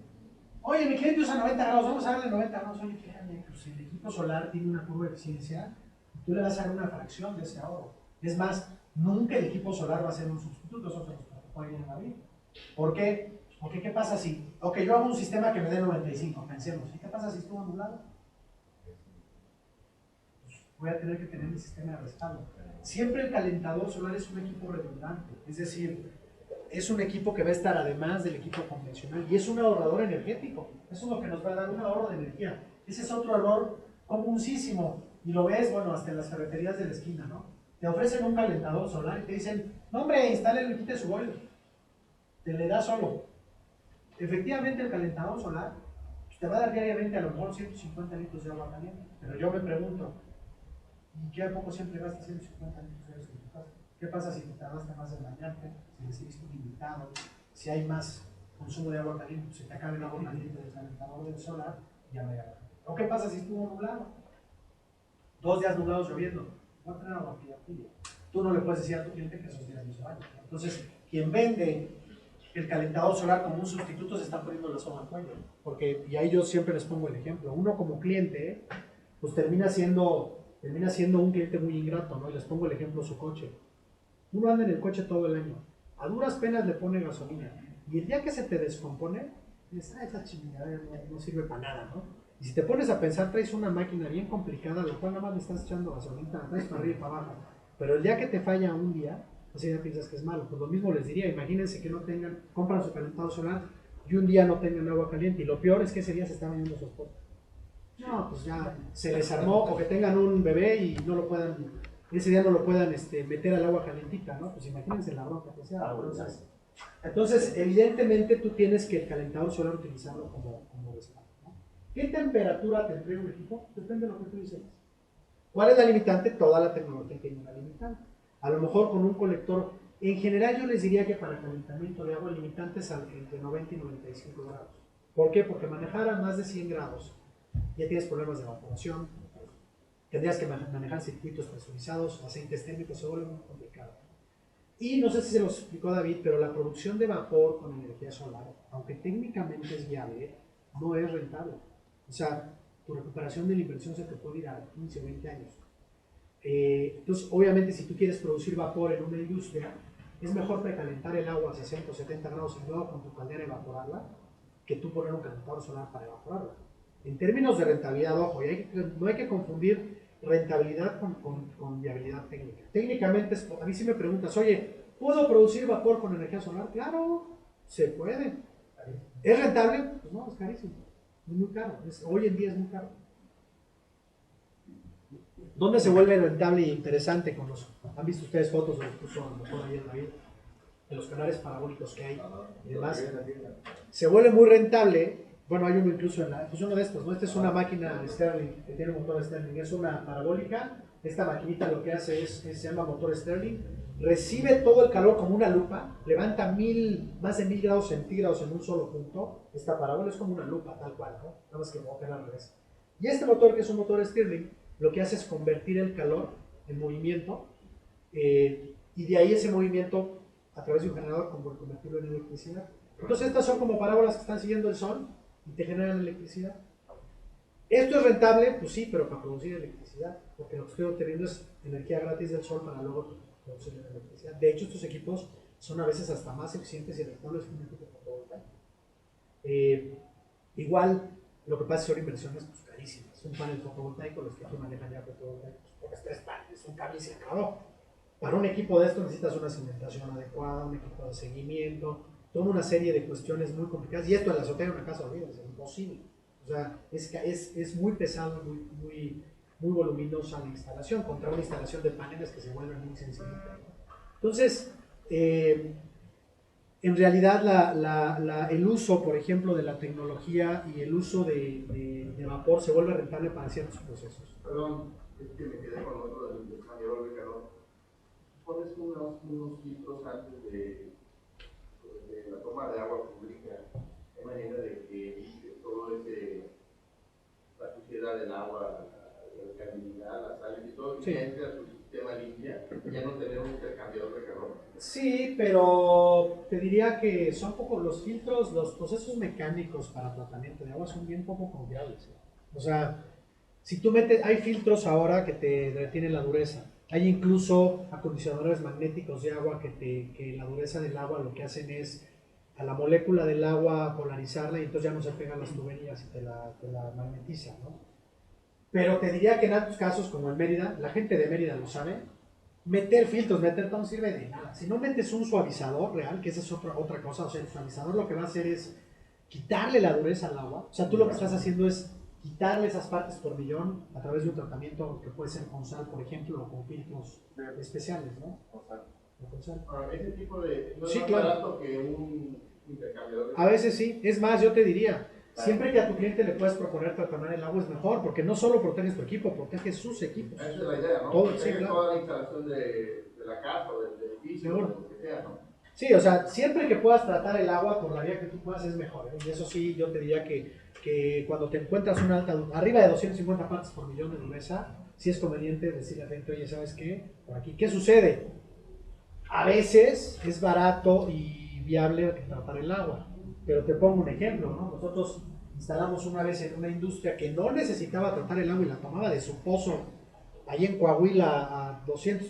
S1: Oye, mi cliente usa 90 grados, vamos a darle 90 grados. Oye, fíjate, pues el equipo solar tiene una curva de eficiencia, tú le vas a dar una fracción de ese ahorro. Es más, nunca el equipo solar va a ser un sustituto, eso se nos puede ir en la vida. ¿Por qué? Porque ¿qué pasa si, ok, yo hago un sistema que me dé 95, pensemos, ¿y qué pasa si estuvo anulado? Pues voy a tener que tener mi sistema de respaldo. Siempre el calentador solar es un equipo redundante, es decir, es un equipo que va a estar además del equipo convencional y es un ahorrador energético. Eso es lo que nos va a dar un ahorro de energía. Ese es otro error comunísimo y lo ves, bueno, hasta en las ferreterías de la esquina, ¿no? Te ofrecen un calentador solar y te dicen, no hombre, instálelo y quite su boiler. Te le da solo. Efectivamente el calentador solar pues, te va a dar diariamente a lo mejor 150 litros de agua caliente. Pero yo me pregunto, ¿y qué a poco siempre gastas 150 litros de agua en tu casa? ¿Qué pasa si te tardaste más en bañarte, si decidiste limitado, si hay más consumo de agua caliente, se te acaba el agua caliente del calentador del solar, ya no hay agua? ¿O qué pasa si estuvo nublado? 2 días nublados lloviendo, va a tener agua fría. Tú no le puedes decir a tu cliente que esos días no se bañan. Entonces, quien vende el calentador solar como un sustituto se está poniendo la soga al cuello. Porque, y ahí yo siempre les pongo el ejemplo, uno como cliente, pues termina siendo un cliente muy ingrato, ¿no? Y les pongo el ejemplo su coche. Uno anda en el coche todo el año, a duras penas le pone gasolina, y el día que se te descompone, dices, esa chingadera no sirve para nada, ¿no? Y si te pones a pensar, traes una máquina bien complicada, lo cual nada más le estás echando gasolina, la traes para arriba y para abajo, pero el día que te falla un día, así ya piensas que es malo. Pues lo mismo les diría, imagínense que no tengan, compran su calentador solar y un día no tengan agua caliente, y lo peor es que ese día se está bañando su esposa. No, pues ya se les armó, o que tengan un bebé y no lo puedan, ese día no lo puedan meter al agua calentita, ¿no? Pues imagínense la bronca que sea. Entonces, evidentemente tú tienes que el calentador solar utilizarlo como respaldo, ¿no? ¿Qué temperatura te entrega un equipo? Depende de lo que tú diseñes. ¿Cuál es la limitante? Toda la tecnología tiene una limitante. A lo mejor con un colector, en general yo les diría que para calentamiento de agua limitantes entre 90 y 95 grados. ¿Por qué? Porque manejar a más de 100 grados ya tienes problemas de evaporación, tendrías que manejar circuitos presurizados, aceites térmicos, se vuelve muy complicado. Y no sé si se los explicó David, pero la producción de vapor con energía solar, aunque técnicamente es viable, no es rentable. O sea, tu recuperación de la inversión se te puede ir a 15 o 20 años. Entonces, obviamente, si tú quieres producir vapor en una industria, es mejor precalentar el agua a 60 o 70 grados y luego con tu caldera evaporarla, que tú poner un calentador solar para evaporarla. En términos de rentabilidad, ojo, no hay que confundir rentabilidad con viabilidad técnica. Técnicamente, a mí si me preguntas, oye, ¿puedo producir vapor con energía solar? Claro, se puede. ¿Es rentable? Pues no, es carísimo. Es muy caro. Hoy en día es muy caro. ¿Dónde se vuelve rentable e interesante con los... ¿Han visto ustedes fotos de los puso a lo mejor ahí en David? De los canales parabólicos que hay y demás. Se vuelve muy rentable. Bueno, hay uno incluso pues uno de estos, ¿no? Esta es una máquina Stirling que tiene motor Stirling. Es una parabólica. Esta maquinita lo que hace se llama motor Stirling. Recibe todo el calor como una lupa. Levanta más de 1000 grados centígrados en un solo punto. Esta parábola es como una lupa, tal cual, ¿no? Nada más que opera al revés. Y este motor, que es un motor Stirling, lo que hace es convertir el calor en movimiento. Y de ahí ese movimiento, a través de un generador, convertirlo en electricidad. Entonces estas son como parábolas que están siguiendo el sol y te generan electricidad. ¿Esto es rentable? Pues sí, pero para producir electricidad, porque lo que estoy obteniendo es energía gratis del sol para luego producir electricidad. De hecho, estos equipos son a veces hasta más eficientes y rentables que un equipo fotovoltaico. Igual, lo que pasa es que son inversiones pues, carísimas. Un panel fotovoltaico, los que aquí manejan ya fotovoltaicos, porque 3 paneles, un cable y se acabó. Para un equipo de esto necesitas una cimentación adecuada, un equipo de seguimiento, toda una serie de cuestiones muy complicadas. Y esto en la azotea de una casa olvida, es imposible. O sea, es muy pesado, muy voluminosa la instalación, contra una instalación de paneles que se vuelven muy sencillitas. Entonces, en realidad el uso, por ejemplo, de la tecnología y el uso de vapor se vuelve rentable para ciertos procesos.
S2: Perdón, es que me quedé con otro del desmayador de calor. Pones unos filtros antes de la toma de agua pública, de manera de que evite todo la suciedad del agua, la alcalinidad, las sales y todo, y ya entre a su sistema limpia, ya no tener un intercambiador de calor.
S1: Sí, pero te diría que son poco los filtros, los procesos mecánicos para tratamiento de agua son bien poco confiables. O sea, si tú metes, hay filtros ahora que te retienen la dureza. Hay incluso acondicionadores magnéticos de agua que la dureza del agua lo que hacen es a la molécula del agua polarizarla y entonces ya no se pegan las tuberías y te la magnetizan, ¿no? Pero te diría que en otros casos como en Mérida, la gente de Mérida lo sabe, meter filtros, meter todo no sirve de nada. Si no metes un suavizador real, que esa es otra cosa, o sea, el suavizador lo que va a hacer es quitarle la dureza al agua. O sea, tú lo que estás haciendo es quitarle esas partes por millón a través de un tratamiento que puede ser con sal, por ejemplo, o con filtros especiales, ¿no? O con sal.
S2: Ese tipo de... ¿No es
S1: Sí,
S2: más
S1: claro.
S2: barato que un intercambiador?
S1: A veces sí. Es más, yo te diría, siempre que a tu cliente le puedes proponer tratar el agua es mejor, porque no solo proteges tu equipo, proteges sus equipos.
S2: Esa es la idea, ¿no?
S1: Todo,
S2: Porque
S1: sí, claro.
S2: toda la instalación de la casa o del edificio,
S1: Seguro.
S2: o lo que sea, ¿no?
S1: Sí, o sea, siempre que puedas tratar el agua por la vía que tú puedas es mejor, ¿eh? Y eso sí, yo te diría que cuando te encuentras una arriba de 250 partes por millón de dureza, sí es conveniente decirle a la gente, oye, ¿sabes qué? Por aquí, ¿qué sucede? A veces es barato y viable tratar el agua, pero te pongo un ejemplo, ¿no? Nosotros instalamos una vez en una industria que no necesitaba tratar el agua y la tomaba de su pozo, ahí en Coahuila a 200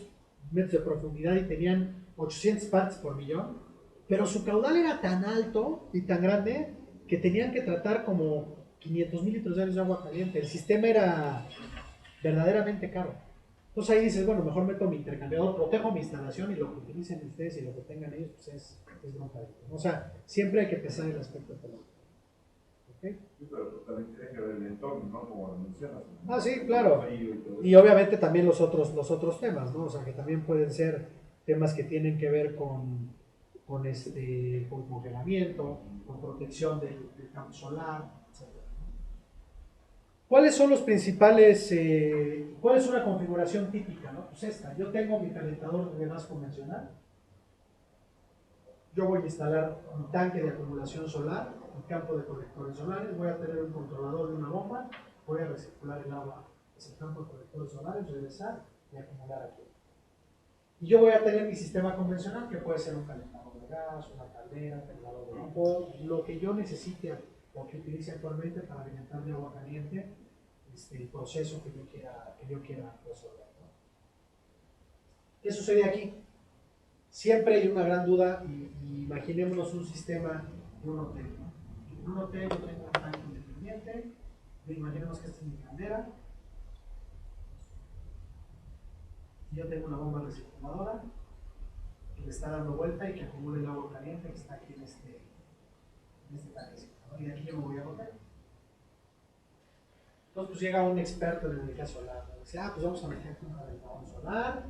S1: metros de profundidad y tenían 800 partes por millón, pero su caudal era tan alto y tan grande que tenían que tratar como 500,000 litros diarios de agua caliente. El sistema era verdaderamente caro. Entonces ahí dices, bueno, mejor meto mi intercambiador, protejo mi instalación y lo que utilicen ustedes y lo que tengan ellos, pues es bronca. O sea, siempre hay que pensar el aspecto económico. ¿Okay?
S6: Sí, pero pues también tiene que ver el entorno, ¿no? Como lo mencionas.
S1: Ah, sí, claro.
S6: Y
S1: Y obviamente también los otros temas, ¿no? O sea, que también pueden ser temas que tienen que ver con congelamiento, con protección del campo solar, etc. ¿Cuáles son los principales, cuál es una configuración típica, ¿no? Pues esta, yo tengo mi calentador de gas convencional, yo voy a instalar un tanque de acumulación solar, un campo de colectores solares, voy a tener un controlador de una bomba voy a recircular el agua hacia el campo de colectores solares, regresar y acumular aquí. Y yo voy a tener mi sistema convencional, que puede ser un calentador de gas, una caldera, generador de vapor, lo que yo necesite o que utilice actualmente para alimentar de agua caliente el proceso que yo quiera resolver, ¿no? ¿Qué sucede aquí? Siempre hay una gran duda, y imaginémonos un sistema de un hotel, ¿no? En un hotel yo tengo un tanque independiente, imaginemos que esta es mi caldera, y yo tengo una bomba recirculadora que le está dando vuelta y que acumula el agua caliente que está aquí en este tanque, ¿no? Y de aquí yo me voy a hotel. Entonces pues llega un experto en energía solar, ¿no? Dice, pues vamos a meter un calentador solar,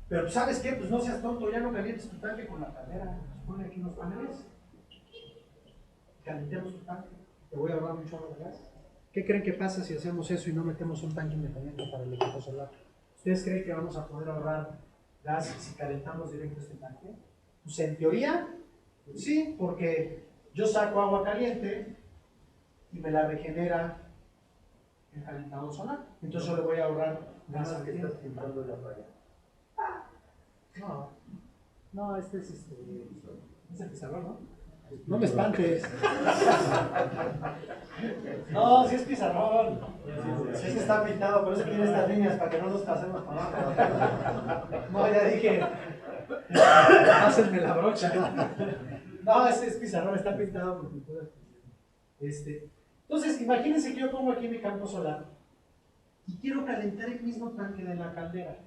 S1: pero pues, ¿sabes qué? Pues no seas tonto, ya no calientes tu tanque con la caldera, nos pone aquí unos paneles, calentemos tu tanque, te voy a ahorrar mucho agua de gas. ¿Qué creen que pasa si hacemos eso y no metemos un tanque independiente para el equipo solar? ¿Ustedes creen que vamos a poder ahorrar gas si calentamos directo este tanque? Pues en teoría, pues sí, porque yo saco agua caliente y me la regenera el calentador solar. Entonces yo le voy a ahorrar gas al cliente.
S4: Estás pintando la raya.
S1: No, este es el pizarrón, ¿no? No me espantes. No, sí es pizarrón. Sí está pintado, por eso tiene estas líneas, para que no nos pasemos para abajo. No, ya dije, pásenme la brocha. No, ese es pizarrón, está pintado por pintura. Entonces, imagínense que yo pongo aquí mi campo solar y quiero calentar el mismo tanque de la caldera.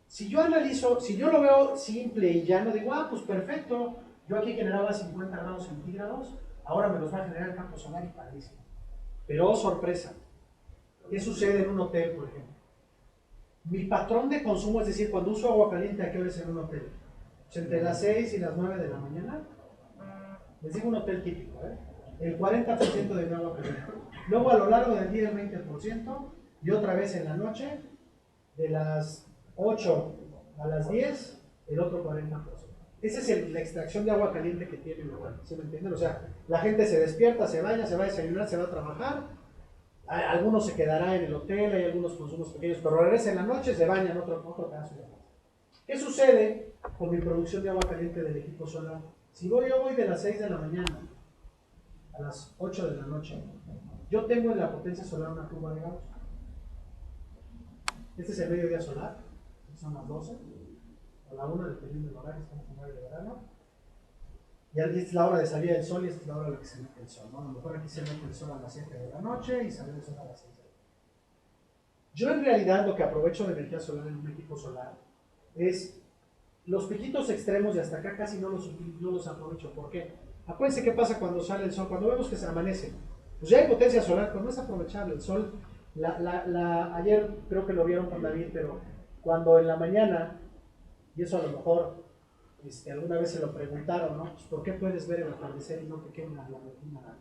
S1: Si yo analizo, si yo lo veo simple y llano, digo, pues perfecto, yo aquí generaba 50 grados centígrados, ahora me los va a generar el campo solar y padrísimo. Pero, sorpresa, ¿qué sucede en un hotel, por ejemplo? Mi patrón de consumo, es decir, cuando uso agua caliente, ¿a qué hora es en un hotel? Pues entre las 6 y las 9 de la mañana. Les digo un hotel típico, el 40% de mi agua caliente. Luego a lo largo del día el 20% y otra vez en la noche, de las 8 a las 10, el otro 40%. Esa es la extracción de agua caliente que tiene el lugar, ¿sí me entienden? O sea, la gente se despierta, se baña, se va a desayunar, se va a trabajar, algunos se quedará en el hotel, hay algunos consumos pequeños, pero regresa en la noche, se bañan otro pedazo de agua. ¿Qué sucede con mi producción de agua caliente del equipo solar? Si yo voy de las 6 de la mañana a las 8 de la noche, yo tengo en la potencia solar una curva de Gauss. Este es el mediodía solar, son las 12, a la 1, dependiendo del horario, estamos en horario de verano. Y esta es la hora de salida del sol y esta es la hora en la que se mete el sol, ¿no? A lo mejor aquí se mete el sol a las 7 de la noche y sale el sol a las 6 de la noche. Yo en realidad lo que aprovecho de energía solar en un equipo solar es los piquitos extremos y hasta acá casi no los aprovecho. ¿Por qué? Acuérdense qué pasa cuando sale el sol, cuando vemos que se amanece. Pues ya hay potencia solar, pero no es aprovechable. El sol, ayer creo que lo vieron con David, pero cuando en la mañana, y eso a lo mejor alguna vez se lo preguntaron, ¿no? Pues, ¿por qué puedes ver el atardecer y no te quema la retina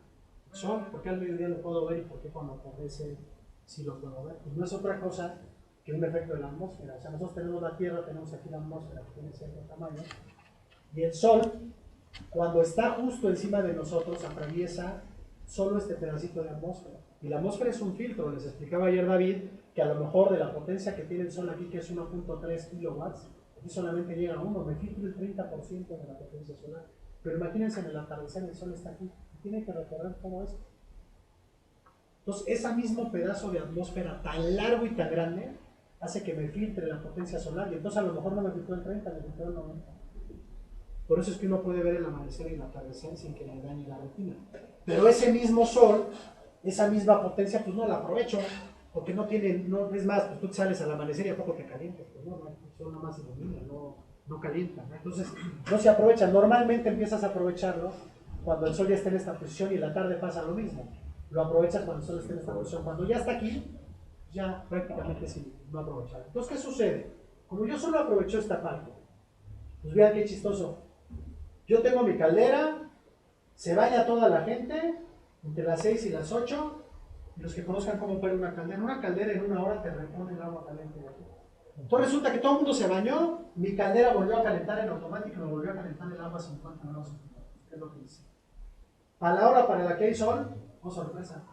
S1: el sol? ¿Por qué al mediodía lo puedo ver y por qué cuando atardece sí lo puedo ver? Pues no es otra cosa que un efecto de la atmósfera. O sea, nosotros tenemos la Tierra, tenemos aquí la atmósfera que tiene cierto tamaño, y el sol, cuando está justo encima de nosotros, atraviesa solo este pedacito de atmósfera. Y la atmósfera es un filtro. Les explicaba ayer David que a lo mejor de la potencia que tiene el sol aquí, que es 1.3 kilowatts, aquí solamente llega a 1, me filtro el 30% de la potencia solar. Pero imagínense, en el atardecer el sol está aquí y tiene que recorrer todo esto. Entonces, ese mismo pedazo de atmósfera tan largo y tan grande hace que me filtre la potencia solar, y entonces a lo mejor no me filtró el 30, me filtró el 90. Por eso es que uno puede ver el amanecer y el atardecer sin que le dañe la retina. Pero ese mismo sol, esa misma potencia, pues no la aprovecho, porque no tiene, es más, pues tú sales al amanecer y a poco te calientas, pues no, el sol nada más ilumina, no calienta, ¿no? Entonces no se aprovecha. Normalmente empiezas a aprovecharlo cuando el sol ya está en esta posición y en la tarde pasa lo mismo. Lo aprovechas cuando el sol está en esta posición. Cuando ya está aquí, ya prácticamente sí, no aprovechar. Entonces, ¿qué sucede? Como yo solo aprovecho esta parte, pues vean qué chistoso. Yo tengo mi caldera, se baña toda la gente entre las 6 y las 8, y los que conozcan cómo opera una caldera en una hora te repone el agua caliente de aquí. Entonces resulta que todo el mundo se bañó, mi caldera volvió a calentar en automático, me volvió a calentar el agua a 50 grados centígrados. ¿Qué es lo que dice? A la hora para la que hay sol, oh sorpresa,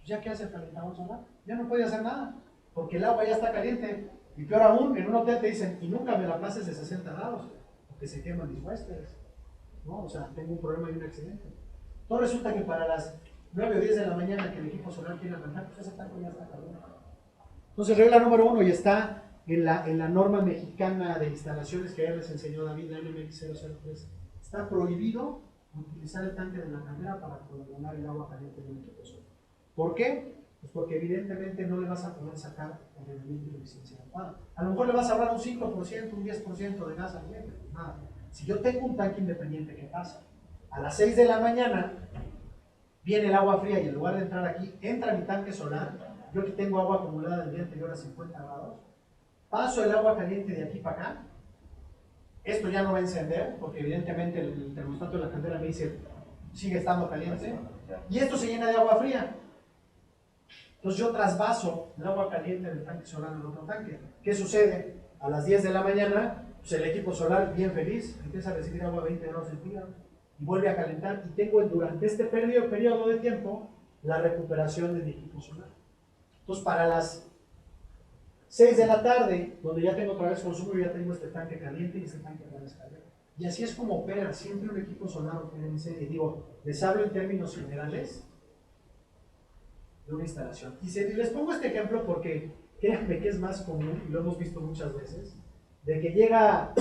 S1: ¿Ya qué hace el calentador solar? Ya no puede hacer nada, porque el agua ya está caliente. Y peor aún, en un hotel te dicen, y nunca me la pases de 60 grados, porque se queman mis huéspedes. ¿No? O sea, tengo un problema y un accidente. Entonces resulta que para las 9 o 10 de la mañana que el equipo solar quiere arrancar, pues ese tanque ya está caliente. Entonces, regla número 1, y está en la norma mexicana de instalaciones que ya les enseñó David, la NMX 003, está prohibido utilizar el tanque de la caldera para congelar el agua caliente de un equipo solar. ¿Por qué? Pues porque evidentemente no le vas a poder sacar el rendimiento de eficiencia adecuada. A lo mejor le vas a ahorrar un 5%, un 10% de gas al día, pero nada. Si yo tengo un tanque independiente, ¿qué pasa? A las 6 de la mañana viene el agua fría y en lugar de entrar aquí, entra mi tanque solar. Yo aquí tengo agua acumulada del día anterior a 50 grados. Paso el agua caliente de aquí para acá. Esto ya no va a encender, porque evidentemente el termostato de la caldera me dice, sigue estando caliente. Y esto se llena de agua fría. Entonces yo trasvaso el agua caliente del tanque solar en otro tanque. ¿Qué sucede? A las 10 de la mañana, pues el equipo solar, bien feliz, empieza a recibir agua a 20 grados centígrados y vuelve a calentar. Y tengo durante este periodo de tiempo la recuperación de mi equipo solar. Entonces, para las 6 de la tarde, donde ya tengo otra vez consumo, yo ya tengo este tanque caliente y este tanque otra vez caliente. Y así es como opera siempre un equipo solar opera en serie. Digo, les hablo en términos generales de una instalación. Y les pongo este ejemplo porque créanme que es más común, y lo hemos visto muchas veces, de que llega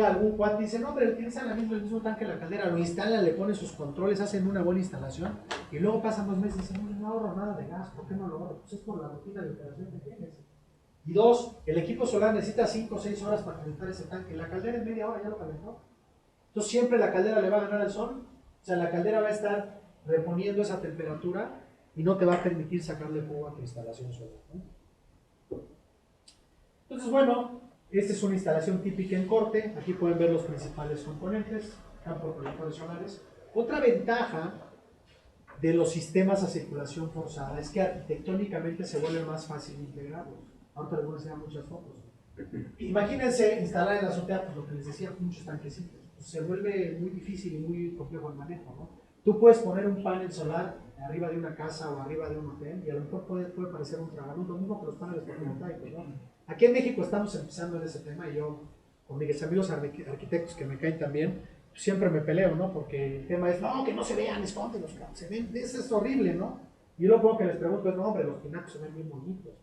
S1: algún cuate y dice, no, pero utilizan el mismo tanque de la caldera, lo instalan, le ponen sus controles, hacen una buena instalación, y luego pasan 2 meses y dicen, no ahorro nada de gas, ¿por qué no lo ahorro? Pues es por la rutina de operación que tienes. Y 2, el equipo solar necesita 5 o 6 horas para calentar ese tanque, la caldera en media hora ya lo calentó. Entonces siempre la caldera le va a ganar al sol, o sea, la caldera va a estar reponiendo esa temperatura y no te va a permitir sacarle fuego a tu instalación solar, ¿no? Entonces, bueno, esta es una instalación típica en corte. Aquí pueden ver los principales componentes, campos colectores solares. Otra ventaja de los sistemas a circulación forzada es que arquitectónicamente se vuelve más fácil integrarlos. Ahorita les voy a enseñar muchas fotos. Imagínense instalar en la azotea, pues lo que les decía, muchos tanquecitos. Pues se vuelve muy difícil y muy complejo el manejo, ¿no? Tú puedes poner un panel solar arriba de una casa o arriba de un hotel y a lo mejor puede parecer un tragaluz, lo mismo que los paneles fotovoltaicos, ¿no? Aquí en México estamos empezando en ese tema y yo, con mis amigos arquitectos que me caen también, siempre me peleo, ¿no? Porque el tema es, no, que no se vean, escóndelos, se ven, eso es horrible, ¿no? Y yo lo primero que les pregunto es, no, hombre, los tinacos se ven bien bonitos.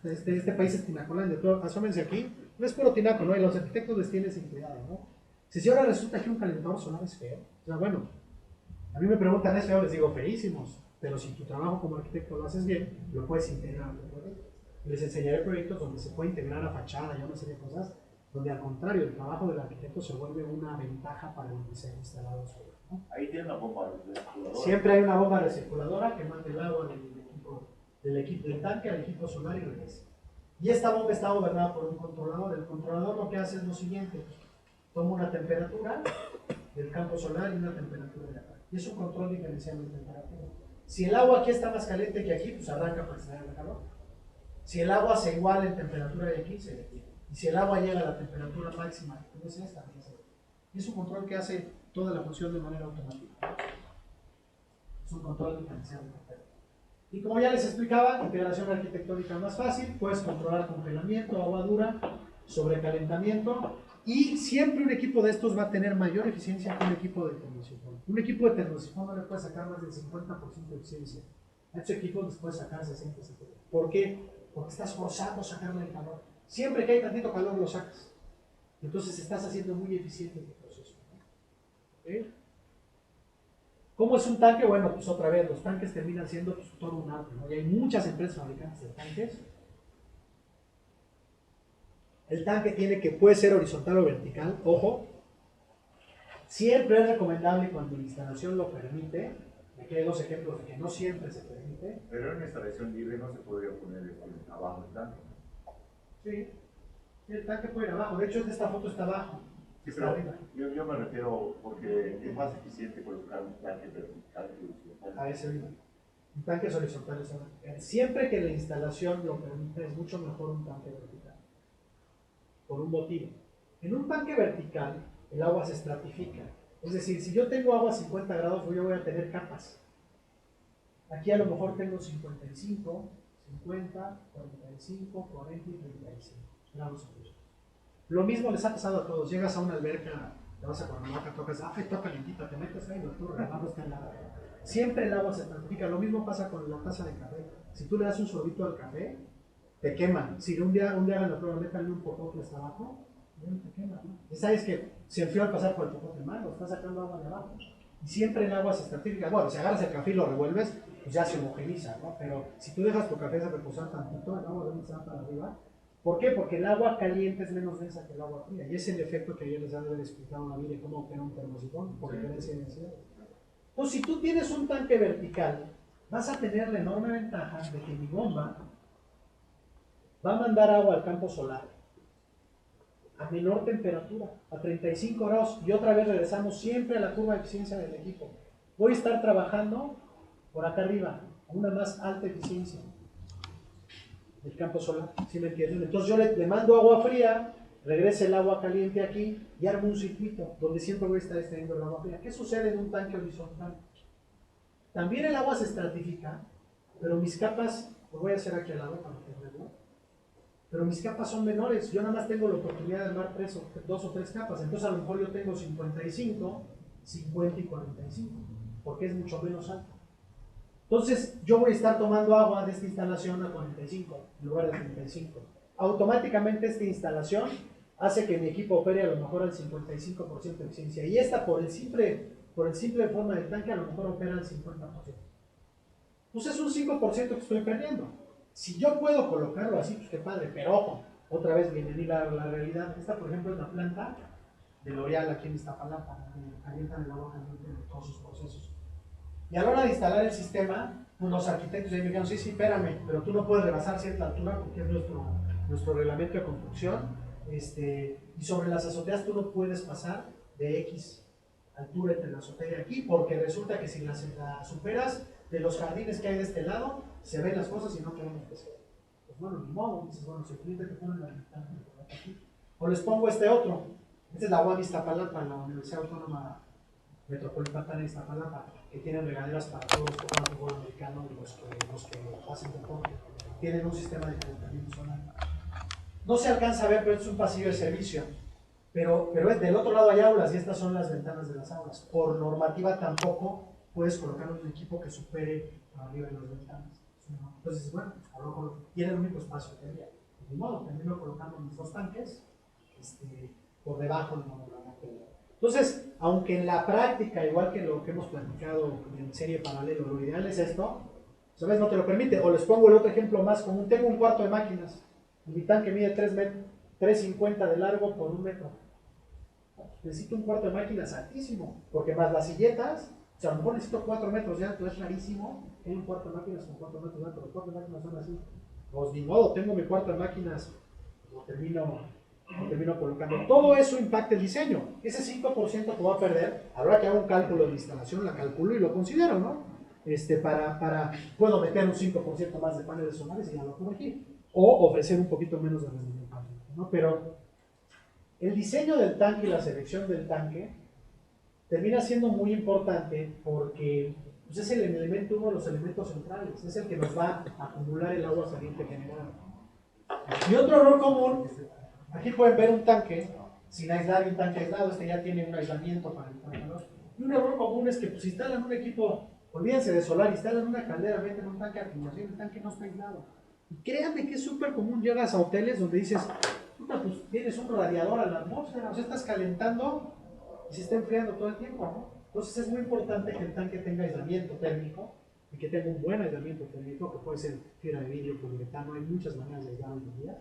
S1: Este país es tinacolandia, asómense aquí, no es puro tinaco, ¿no? Y los arquitectos les tienen sin cuidado, ¿no? Si ahora resulta que un calentador solar es feo, o sea, bueno, a mí me preguntan, ¿es feo? Les digo, feísimos, pero si tu trabajo como arquitecto lo haces bien, lo puedes integrar. Les enseñaré proyectos donde se puede integrar a fachada y una serie de cosas, donde al contrario, el trabajo del arquitecto se vuelve una ventaja para el diseño instalado solar, ¿no?
S3: Ahí tiene una bomba recirculadora.
S1: Siempre hay una bomba recirculadora que manda el agua del tanque al equipo solar y regresa. Y esta bomba está gobernada por un controlador. El controlador lo que hace es lo siguiente: toma una temperatura del campo solar y una temperatura de acá. Y es un control diferencial de temperatura. Si el agua aquí está más caliente que aquí, pues arranca para extraer el calor. Si el agua se iguala en temperatura de aquí, se detiene. Y si el agua llega a la temperatura máxima, que es esta, se detiene. Y es un control que hace toda la función de manera automática. Es un control diferencial de temperatura. Y como ya les explicaba, integración arquitectónica más fácil, puedes controlar congelamiento, agua dura, sobrecalentamiento, y siempre un equipo de estos va a tener mayor eficiencia que un equipo de termosifón. Un equipo de termosifón no le puede sacar más del 50% de eficiencia. A estos equipos les puede sacar 60%. ¿Por qué? Porque estás forzando a sacarle el calor. Siempre que hay tantito calor lo sacas. Entonces estás haciendo muy eficiente el proceso, ¿no? ¿Okay? ¿Cómo es un tanque? Bueno, pues otra vez, los tanques terminan siendo pues, todo un arte, ¿no? Y hay muchas empresas fabricantes de tanques. El tanque puede ser horizontal o vertical, ojo. Siempre es recomendable cuando la instalación lo permite. Aquí hay 2 ejemplos de que no siempre se permite.
S6: Pero en una instalación libre no se podría poner abajo el tanque.
S1: Sí, el tanque puede ir abajo. De hecho, esta foto está abajo.
S6: Sí,
S1: Está
S6: pero
S1: arriba.
S6: yo me refiero porque es más eficiente colocar un tanque vertical que horizontal.
S1: A ese mismo. Un tanque horizontal es vertical. Siempre que la instalación lo permita, es mucho mejor un tanque vertical. Por un motivo. En un tanque vertical, el agua se estratifica. Es decir, si yo tengo agua a 50 grados, yo voy a tener capas. Aquí a lo mejor tengo 55, 50, 45, 40 y 35 grados centígrados. Lo mismo les ha pasado a todos. Llegas a una alberca, te vas a Cuernavaca, tocas, está calientita, te metes ahí, tú abajo está helada. Siempre el agua se estratifica. Lo mismo pasa con la taza de café. Si tú le das un sorbito al café, te quema. Si un día hagan la prueba, métanle un popote hasta abajo, te quema, ¿no? Y sabes que se enfrió al pasar por el popote malo, está sacando agua de abajo. Y siempre el agua se estratifica. Bueno, si agarras el café y lo revuelves, pues ya se homogeniza, ¿no? Pero si tú dejas tu café a reposar tantito, el agua de se va para arriba. ¿Por qué? Porque el agua caliente es menos densa que el agua fría. Y es el efecto que ayer les había explicado a David de cómo opera un termosifón por diferencia de densidad. Entonces, si tú tienes un tanque vertical, vas a tener la enorme ventaja de que mi bomba va a mandar agua al campo solar a menor temperatura, a 35 grados, y otra vez regresamos siempre a la curva de eficiencia del equipo. Voy a estar trabajando por acá arriba, a una más alta eficiencia del campo solar, ¿sí me entienden? Entonces yo le mando agua fría, regresa el agua caliente aquí y armo un circuito donde siempre voy a estar extrayendo el agua fría. ¿Qué sucede en un tanque horizontal? También el agua se estratifica, pero mis capas, lo voy a hacer aquí al lado para entenderlo, pero mis capas son menores. Yo nada más tengo la oportunidad de armar 2 o 3 capas, entonces a lo mejor yo tengo 55, 50 y 45, porque es mucho menos alto. Entonces yo voy a estar tomando agua de esta instalación a 45 en lugar de 35. Automáticamente esta instalación hace que mi equipo opere a lo mejor al 55% de eficiencia, y esta por el simple forma del tanque a lo mejor opera al 50%. Entonces es un 5% que estoy perdiendo. Si yo puedo colocarlo así, pues qué padre, pero ojo, otra vez viene la realidad. Esta, por ejemplo, es la planta de L'Oreal aquí en Iztapalapa, donde calientan el agua caliente de todos sus procesos. Y a la hora de instalar el sistema, los arquitectos me dijeron, sí, espérame, pero tú no puedes rebasar cierta altura porque es nuestro reglamento de construcción, y sobre las azoteas tú no puedes pasar de X altura entre la azotea y aquí, porque resulta que si la superas, de los jardines que hay de este lado, se ven las cosas y no queremos que se vean. Pues bueno, ni modo, dices, bueno, se cliente que ponen la ventana aquí. O les pongo este otro. Esta es la UAM Iztapalapa, la Universidad Autónoma Metropolitana de Iztapalapa, que tienen regaderas para todos los que juegan fútbol americano y los que hacen deporte. Tienen un sistema de calentamiento solar. No se alcanza a ver, pero es un pasillo de servicio. Pero del otro lado hay aulas y estas son las ventanas de las aulas. Por normativa tampoco puedes colocar un equipo que supere arriba de las ventanas. Entonces, bueno, a lo mejor tiene el único espacio que había. De modo, termino colocando mis 2 tanques por debajo del monograma. Entonces, aunque en la práctica, igual que lo que hemos platicado en serie paralelo, lo ideal es esto, ¿sabes? No te lo permite. O les pongo el otro ejemplo más común. Tengo un cuarto de máquinas. Mi tanque mide 3.50 de largo por 1 metro. Necesito un cuarto de máquinas altísimo, porque más las silletas, o sea, a lo mejor necesito 4 metros de alto, es rarísimo que hay un cuarto de máquinas con 4 metros de alto, los cuartos de máquinas son así. Pues ni modo, tengo mi cuarto de máquinas, lo termino colocando. Todo eso impacta el diseño. Ese 5% que voy a perder, ahora que hago un cálculo de instalación, la calculo y lo considero, ¿no? Puedo meter un 5% más de paneles solares y ya lo pongo aquí. O ofrecer un poquito menos de rendimiento, ¿no? Pero el diseño del tanque y la selección del tanque termina siendo muy importante porque pues, es uno de los elementos centrales, es el que nos va a acumular el agua caliente generada. Y otro error común, aquí pueden ver un tanque sin aislar y un tanque aislado, ya tiene un aislamiento para el calor. Y un error común es que pues, si instalan un equipo, olvídense de solar, instalan una caldera, meten un tanque de acumulación, el tanque no está aislado. Y créanme que es súper común, llegas a hoteles donde dices, pues tienes un radiador a la atmósfera, o sea, estás calentando y se está enfriando todo el tiempo, ¿no? Entonces es muy importante que el tanque tenga aislamiento térmico y que tenga un buen aislamiento térmico, que puede ser fibra de vidrio, poliuretano, hay muchas maneras de aislar hoy en día.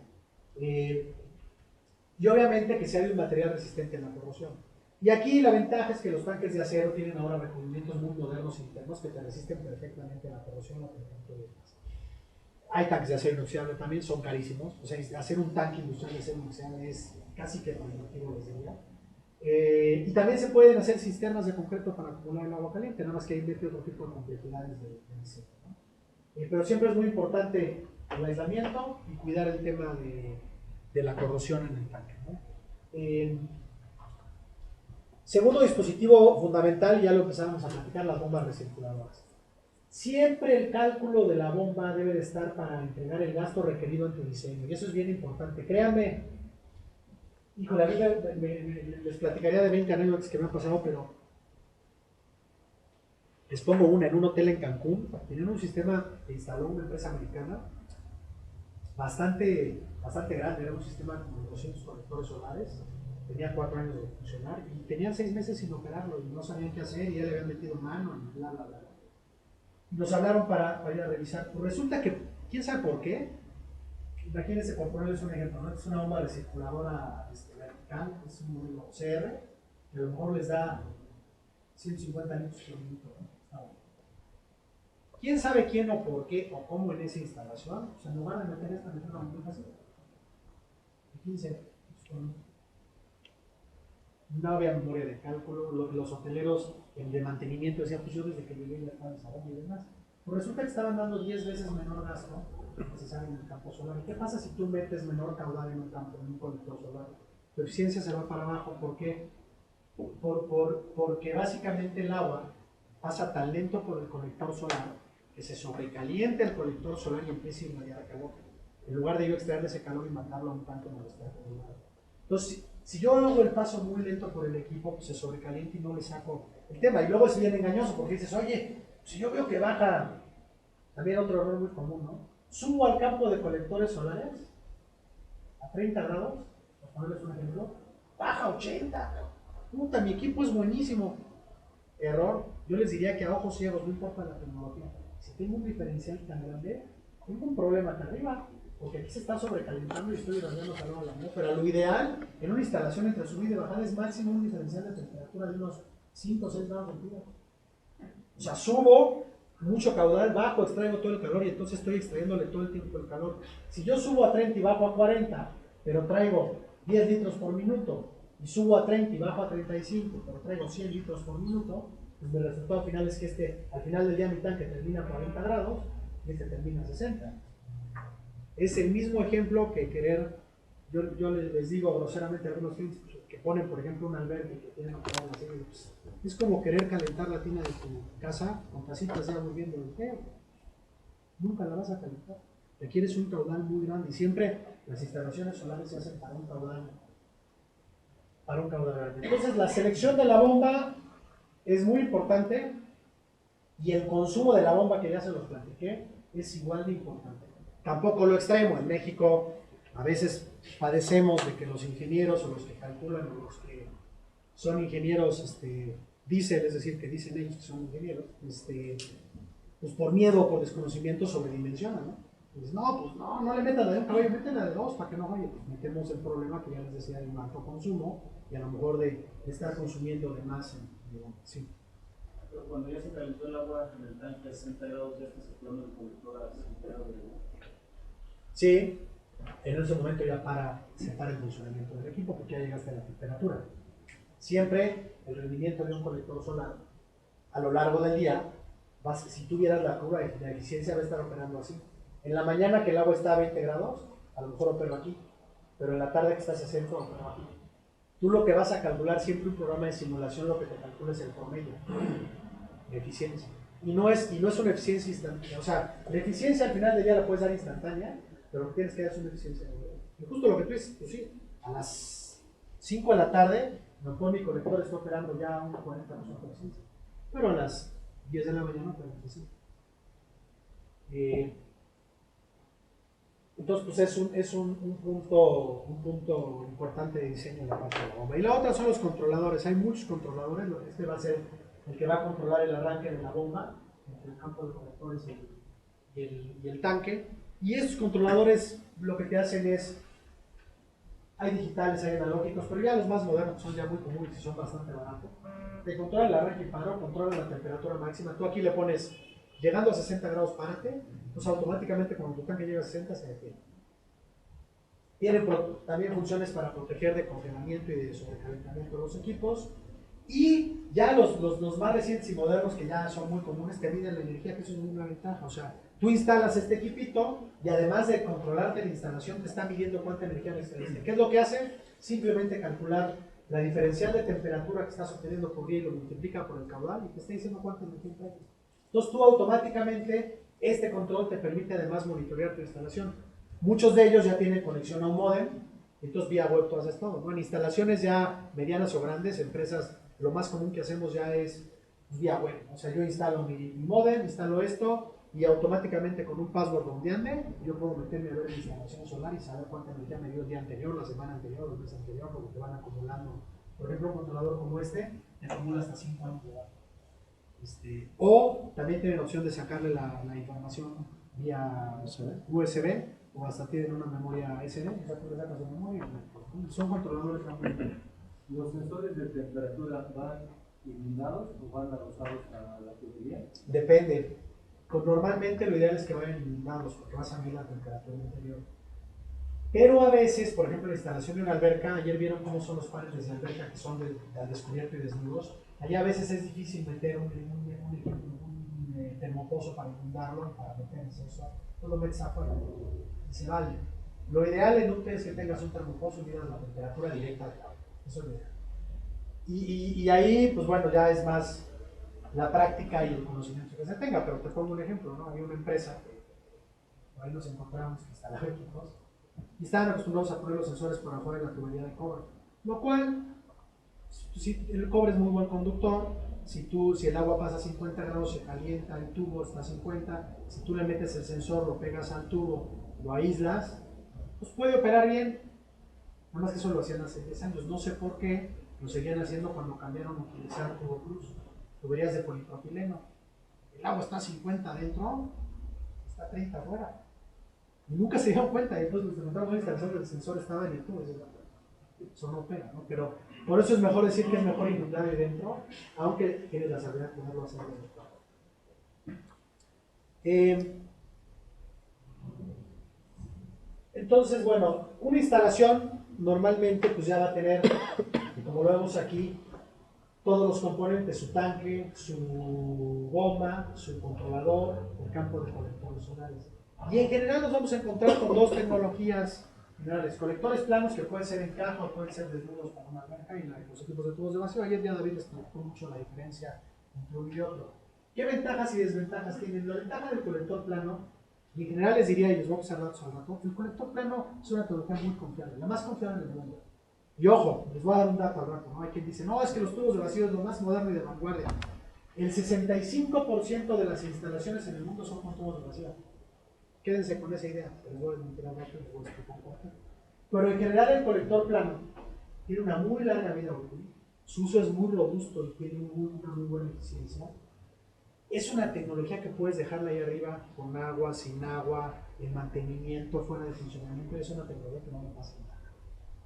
S1: Y obviamente que sea de un material resistente a la corrosión. Y aquí la ventaja es que los tanques de acero tienen ahora recubrimientos muy modernos internos que te resisten perfectamente a la corrosión, a la temperatura y demás. Hay tanques de acero inoxidable también, son carísimos. O sea, hacer un tanque industrial de acero inoxidable es casi que prohibitivo, les diría. Y también se pueden hacer cisternas de concreto para acumular el agua caliente, nada más que invierte otro tipo de complejidades de diseño, ¿no? Pero siempre es muy importante el aislamiento y cuidar el tema de la corrosión en el tanque, ¿no? Segundo dispositivo fundamental, ya lo empezamos a platicar, las bombas recirculadoras. Siempre el cálculo de la bomba debe de estar para entregar el gasto requerido en tu diseño. Y eso es bien importante. Créanme, híjole, a mí les platicaría de 20 anécdotas que me han pasado, pero les pongo una. En un hotel en Cancún, tenían un sistema que instaló una empresa americana bastante grande. Era un sistema con 200 colectores solares. Tenía 4 años de funcionar y tenían 6 meses sin operarlo y no sabían qué hacer y ya le habían metido mano y bla, bla, bla. Y nos hablaron para ir a revisar. Pues resulta que, ¿quién sabe por qué? Imagínense, por ponerles un ejemplo, ¿no? Es una bomba recirculadora vertical, es un modelo CR, que a lo mejor les da 150 litros por minuto, ¿no? Está bueno. ¿Quién sabe quién o por qué o cómo en esa instalación? Pues en lugar de meter esta, meter una muy fácil. 15 litros por minuto. No había memoria de cálculo, los hoteleros de mantenimiento decían, pues yo desde que llegué ya estaba ensayando y demás. Pues resulta que estaban dando 10 veces menor gasto necesario en el campo solar. ¿Y qué pasa si tú metes menor caudal en un campo, en un colector solar? Tu eficiencia se va para abajo. ¿Por qué? Porque básicamente el agua pasa tan lento por el colector solar que se sobrecalienta el colector solar y empieza a irradiar calor. En lugar de yo extraer ese calor y mandarlo a un tanque donde está acumulado. Entonces, si yo hago el paso muy lento por el equipo, pues se sobrecalienta y no le saco el tema. Y luego es bien engañoso porque dices, oye, si yo veo que baja, también otro error muy común, ¿no? Subo al campo de colectores solares a 30 grados, por ponerles un ejemplo, baja 80. Puta, mi equipo es buenísimo. Error. Yo les diría que a ojos ciegos, no importa la tecnología. Si tengo un diferencial tan grande, tengo un problema acá arriba. Porque aquí se está sobrecalentando y estoy irradiando calor a la atmósfera. Lo ideal en una instalación entre subida y bajada es máximo un diferencial de temperatura de unos 5 o 6 grados centígrados. O sea, subo mucho caudal, bajo, extraigo todo el calor y entonces estoy extrayéndole todo el tiempo el calor. Si yo subo a 30 y bajo a 40, pero traigo 10 litros por minuto, y subo a 30 y bajo a 35, pero traigo 100 litros por minuto, pues el resultado final es que al final del día mi tanque termina a 40 grados y este termina a 60. Es el mismo ejemplo que querer, yo les digo groseramente a algunos clientes que ponen, por ejemplo, un albergue que tienen que poner así, pues, es como querer calentar la tina de tu casa con tacitas de agua hirviendo del té. Nunca la vas a calentar. Requieres un caudal muy grande y siempre las instalaciones solares se hacen para un caudal grande. Entonces, la selección de la bomba es muy importante y el consumo de la bomba, que ya se los platiqué, es igual de importante. Tampoco lo extremo. En México a veces padecemos de que los ingenieros o los que calculan o los que son ingenieros dicen, es decir, que dicen ellos que son ingenieros, pues por miedo o por desconocimiento sobredimensionan, ¿no? Pues no le metan la de un caballo, métela de 2 para que no vaya. Pues metemos el problema que ya les decía de un alto consumo y a lo mejor de estar consumiendo de más. Sí.
S5: Pero cuando ya se calentó el agua en el tanque a 60 grados, ya está soplando el colector a 60 grados.
S1: Sí, en ese momento ya se para el funcionamiento del equipo porque ya llegaste a la temperatura. Siempre el rendimiento de un colector solar a lo largo del día, si tuvieras la curva de eficiencia, va a estar operando así. En la mañana que el agua está a 20 grados, a lo mejor opero aquí, pero en la tarde que está a 60, opero aquí. Tú lo que vas a calcular siempre un programa de simulación, lo que te calcula es el promedio de eficiencia. Y no es una eficiencia instantánea. O sea, la eficiencia al final del día la puedes dar instantánea, pero lo que tienes que dar es una eficiencia. Y justo lo que tú dices, pues sí, a las 5 de la tarde, no por mi colector está operando ya un 40% de eficiencia. Pero a las 10 de la mañana, pero sí. Entonces, pues es un punto importante de diseño de la parte de la bomba. Y la otra son los controladores. Hay muchos controladores. Este va a ser el que va a controlar el arranque de la bomba entre el campo de colectores y el tanque. Y estos controladores lo que te hacen es, hay digitales, hay analógicos, pero ya los más modernos son ya muy comunes y son bastante baratos. Te controla el arranque y paro, controla la temperatura máxima. Tú aquí le pones, llegando a 60 grados, párate. Entonces automáticamente cuando tu tanque llega a 60 se detiene. Tiene también funciones para proteger de congelamiento y de sobrecalentamiento de los equipos. Y ya los más recientes y modernos, que ya son muy comunes, te miden la energía, que eso es una ventaja. O sea, tú instalas este equipito y además de controlarte la instalación, te está midiendo cuánta energía necesitas. ¿Qué es lo que hace? Simplemente calcular la diferencial de temperatura que estás obteniendo por día y lo multiplica por el caudal y te está diciendo cuánta energía traes. Entonces tú automáticamente, este control te permite además monitorear tu instalación. Muchos de ellos ya tienen conexión a un módem, entonces vía web tú haces todo, ¿no? En instalaciones ya medianas o grandes, empresas, lo más común que hacemos ya es vía web. O sea, yo instalo mi módem, instalo esto, y automáticamente con un password donde ande, yo puedo meterme a ver mi instalación solar y saber cuánta energía me dio el día anterior, la semana anterior, el mes anterior, lo que van acumulando. Por ejemplo, un controlador como este, te acumula hasta 5 años de datos. O también tienen opción de sacarle la información vía USB o hasta tienen una memoria SD, o sea, tú le sacas de memoria. Son controladores también.
S7: ¿Los sensores de temperatura van iluminados o van adosados a la tubería?
S1: Depende. Normalmente lo ideal es que vayan iluminados porque vas a medir la temperatura interior. Pero a veces, por ejemplo, la instalación de una alberca, ayer vieron cómo son los paneles de alberca que son de descubierto y desnudos. Allá a veces es difícil meter un termopozo para inundarlo, para meter el sensor. Tú lo metes afuera y se vale. Lo ideal en un test es que tengas un termopozo y miras la temperatura directa del agua. Eso es lo ideal. Y ahí, pues bueno, ya es más la práctica y el conocimiento que se tenga, pero te pongo un ejemplo, ¿no? Había una empresa, por ahí nos encontramos que instalaba equipos, y estaban acostumbrados a poner los sensores por afuera de la tubería de cobre, lo cual, si el cobre es muy buen conductor, si el agua pasa a 50 grados se calienta el tubo, está a 50, si tú le metes el sensor, lo pegas al tubo, lo aíslas, pues puede operar bien, nada más que eso lo hacían hace 10 años, no sé por qué lo seguían haciendo cuando cambiaron a utilizar tubo plus, tuberías de polipropileno, el agua está a 50 adentro, está a 30 afuera. Y nunca se dieron cuenta, y después nos encontramos una instalación del sensor estaba en el tubo, eso no opera, ¿no? Pero por eso es mejor decir que es mejor inundar ahí dentro, aunque tienes la seguridad de poderlo hacer de otra. Entonces, bueno, una instalación normalmente pues ya va a tener, como lo vemos aquí, todos los componentes, su tanque, su bomba, su controlador, el campo de colectores solares. Y en general nos vamos a encontrar con dos tecnologías generales, colectores planos que pueden ser en caja o pueden ser desnudos para una alberca y los equipos de tubos de vacío. Ayer ya David explicó mucho la diferencia entre uno y otro. ¿Qué ventajas y desventajas tienen? La ventaja del colector plano, y en general les diría, y les voy a pasar datos al rato, el colector plano es una tecnología muy confiable, la más confiable del mundo. Y ojo, les voy a dar un dato al rato, ¿no? Hay quien dice, no, es que los tubos de vacío es lo más moderno y de vanguardia. El 65% de las instalaciones en el mundo son con tubos de vacío. Quédense con esa idea, les voy a desmentir al rato y les voy a explicar por qué. Pero en general el colector plano tiene una muy larga vida útil, su uso es muy robusto y tiene una muy buena eficiencia. Es una tecnología que puedes dejarla ahí arriba con agua, sin agua, en mantenimiento, fuera de funcionamiento, es una tecnología que no me pasa nada.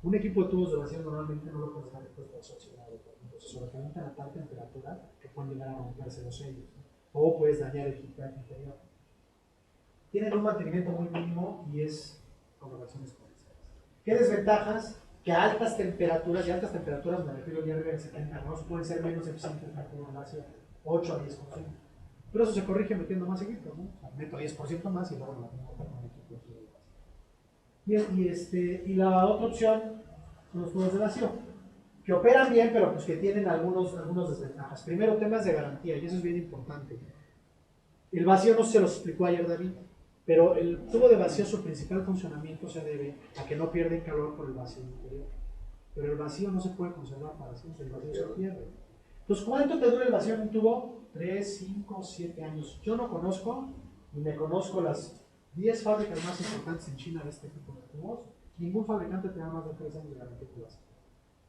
S1: Un equipo de tubos de vacío normalmente no lo puedes dejar expuesto al sol sin agua, entonces sobre todo a tal temperatura que pueden llegar a romperse los sellos, ¿no? O puedes dañar el heatcrack interior. Tienen un mantenimiento muy mínimo y es con relaciones comerciales. ¿Qué desventajas? Que a altas temperaturas, y altas temperaturas me refiero ya arriba de 70 grados, pueden ser menos eficientes para el tubo de vacío, 8 a 10%. Pero eso se corrige metiendo más equipos, ¿no? O sea, meto 10% más y luego lo tengo con equipos de vacío. Y la otra opción son los tubos de vacío, que operan bien, pero pues que tienen algunos desventajas. Primero, temas de garantía, y eso es bien importante. El vacío no se los explicó ayer David, pero el tubo de vacío, su principal funcionamiento se debe a que no pierden calor por el vacío interior. Pero el vacío no se puede conservar para siempre, el vacío se pierde. Entonces, ¿cuánto te dura el vacío en un tubo? 3, 5, 7 años. Yo no conozco, y me conozco las 10 fábricas más importantes en China de este tipo de tubos. Ningún fabricante te da más de 3 años de garantía de vacío.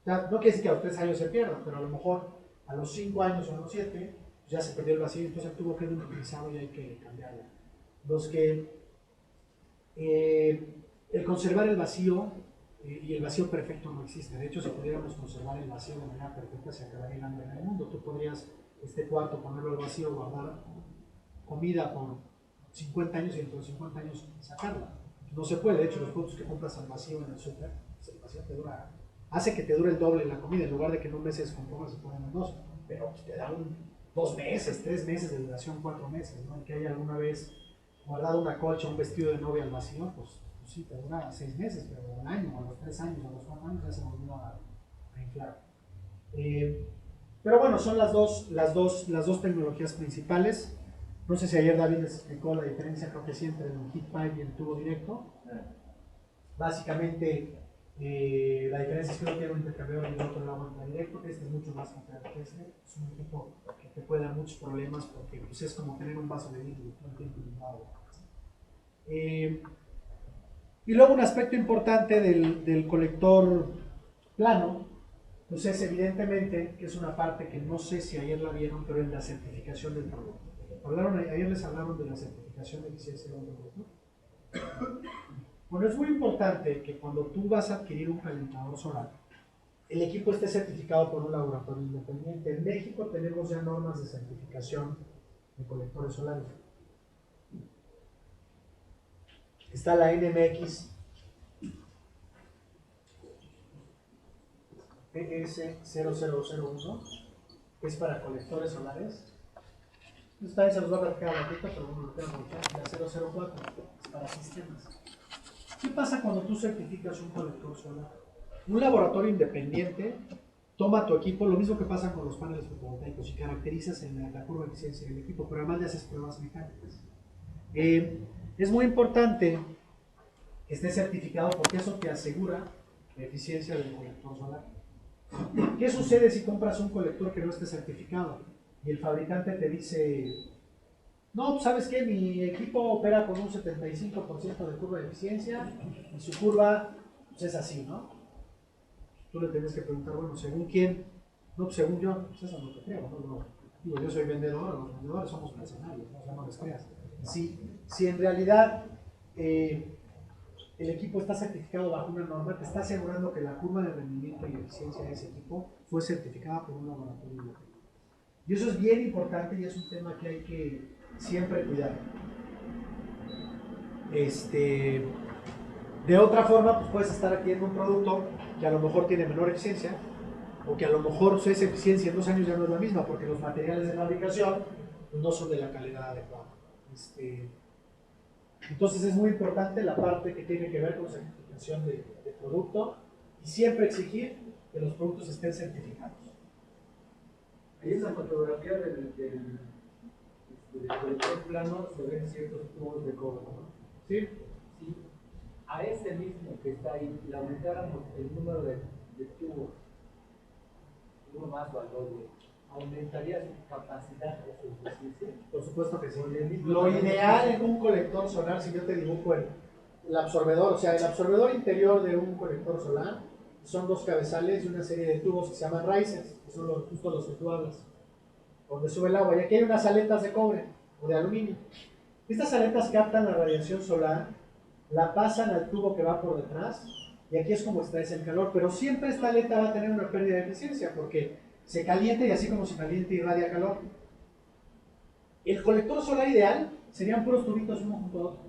S1: O sea, no quiere decir que a los 3 años se pierda, pero a lo mejor a los 5 años o a los 7 ya se perdió el vacío, entonces el tubo queda inutilizado y hay que cambiarlo. El conservar el vacío y el vacío perfecto no existe. De hecho, si pudiéramos conservar el vacío de manera perfecta, se acabaría el hambre en el mundo. Tú podrías este cuarto ponerlo al vacío, guardar comida por 50 años y dentro de 50 años sacarla. No se puede. De hecho, los productos que compras al vacío en el súper, el vacío te dura, hace que te dure el doble la comida. En lugar de que en un mes se descomponga, se ponen en 2. Pero te da 2 meses, 3 meses de duración, 4 meses, ¿no? El que haya alguna vez guardado una colcha, un vestido de novia al vacío, pues sí, te dura 6 meses, pero un año, a los 3 años, a los 4 años ya se volvió a inflar. Pero bueno, son las dos tecnologías principales. No sé si ayer David les explicó la diferencia, creo que sí, entre el heat pipe y el tubo directo. Básicamente, la diferencia es que uno tiene un intercambiador y el otro el agua entra directo, que este es mucho más confiable que este. Es un equipo que te puede dar muchos problemas porque pues, es como tener un vaso de vidrio todo el tiempo inundado. Y luego un aspecto importante del colector plano, pues es evidentemente que es una parte que no sé si ayer la vieron, pero es la certificación del producto. Ayer les hablaron de la certificación de eficiencia de un producto. Bueno, es muy importante que cuando tú vas a adquirir un calentador solar, el equipo esté certificado por un laboratorio independiente. En México tenemos ya normas de certificación de colectores solares. Está la NMX ES0001, que es para colectores solares. Esta vez se los va a platicar un ratito, pero bueno, lo tengo que buscar. La 004 es para sistemas. ¿Qué pasa cuando tú certificas un colector solar? Un laboratorio independiente toma tu equipo, lo mismo que pasa con los paneles fotovoltaicos, y caracterizas en la curva de eficiencia del equipo, pero además le haces pruebas mecánicas. Es muy importante que esté certificado porque eso te asegura la eficiencia del colector solar. ¿Qué sucede si compras un colector que no esté certificado y el fabricante te dice, no, pues, ¿sabes qué? Mi equipo opera con un 75% de curva de eficiencia y su curva pues, es así, ¿no? Tú le tienes que preguntar, bueno, ¿según quién? No, pues según yo, pues eso no te creo, ¿no? Digo, yo soy vendedor, los vendedores somos mercenarios, ¿no? O sea, no les creas. Si en realidad el equipo está certificado bajo una norma, te está asegurando que la curva de rendimiento y eficiencia de ese equipo fue certificada por un laboratorio independiente. Y eso es bien importante y es un tema que hay que siempre cuidar. De otra forma, pues puedes estar adquiriendo un producto que a lo mejor tiene menor eficiencia o que a lo mejor esa eficiencia en 2 años ya no es la misma porque los materiales de fabricación pues, no son de la calidad adecuada. Entonces es muy importante la parte que tiene que ver con certificación de producto y siempre exigir que los productos estén certificados.
S7: Ahí en la fotografía del colector plano se ven ciertos tubos de cobre, ¿no?
S1: ¿Sí?
S7: Si a ese mismo que está ahí le aumentáramos el número de tubos, uno más o al doble, ¿aumentaría su capacidad o su eficiencia?
S1: Por supuesto que sí. Lo ideal en un colector solar, si yo te dibujo el absorbedor, o sea, el absorbedor interior de un colector solar, son 2 cabezales y una serie de tubos que se llaman risers, que son justo los que tú hablas, donde sube el agua. Y aquí hay unas aletas de cobre o de aluminio. Estas aletas captan la radiación solar, la pasan al tubo que va por detrás, y aquí es como extraes el calor. Pero siempre esta aleta va a tener una pérdida de eficiencia, porque se calienta y así como se calienta irradia calor. El colector solar ideal serían puros tubitos uno junto a otro.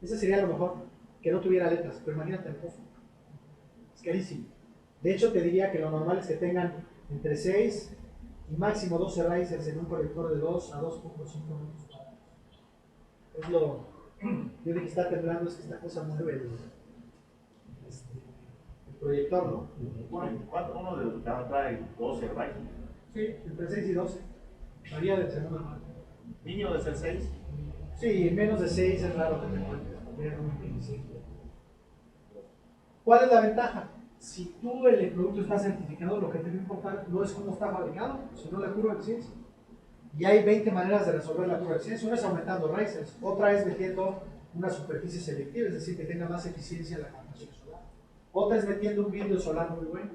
S1: Ese sería lo mejor, que no tuviera aletas, pero imagínate el costo. Es carísimo. De hecho, te diría que lo normal es que tengan entre 6 y máximo 12 risers en un colector de 2 a 2.5 metros cuadrados. Es lo. Yo dije que está temblando, es que esta cosa mueve el proyector, ¿no?
S6: Bueno, uno de los que trae 12 rayos.
S1: Sí, entre 6 y 12. Varía de segunda marca.
S6: Niño de ser 6.
S1: Sí, menos de 6 es raro que te encuentres. ¿Cuál es la ventaja? Si el producto está certificado, lo que te va a importar no es cómo está fabricado, sino la curva de eficiencia. Y hay 20 maneras de resolver la curva de eficiencia. Una es aumentando risers, otra es metiendo una superficie selectiva, es decir, que tenga más eficiencia la captación solar. Otra es metiendo un vidrio solar muy bueno.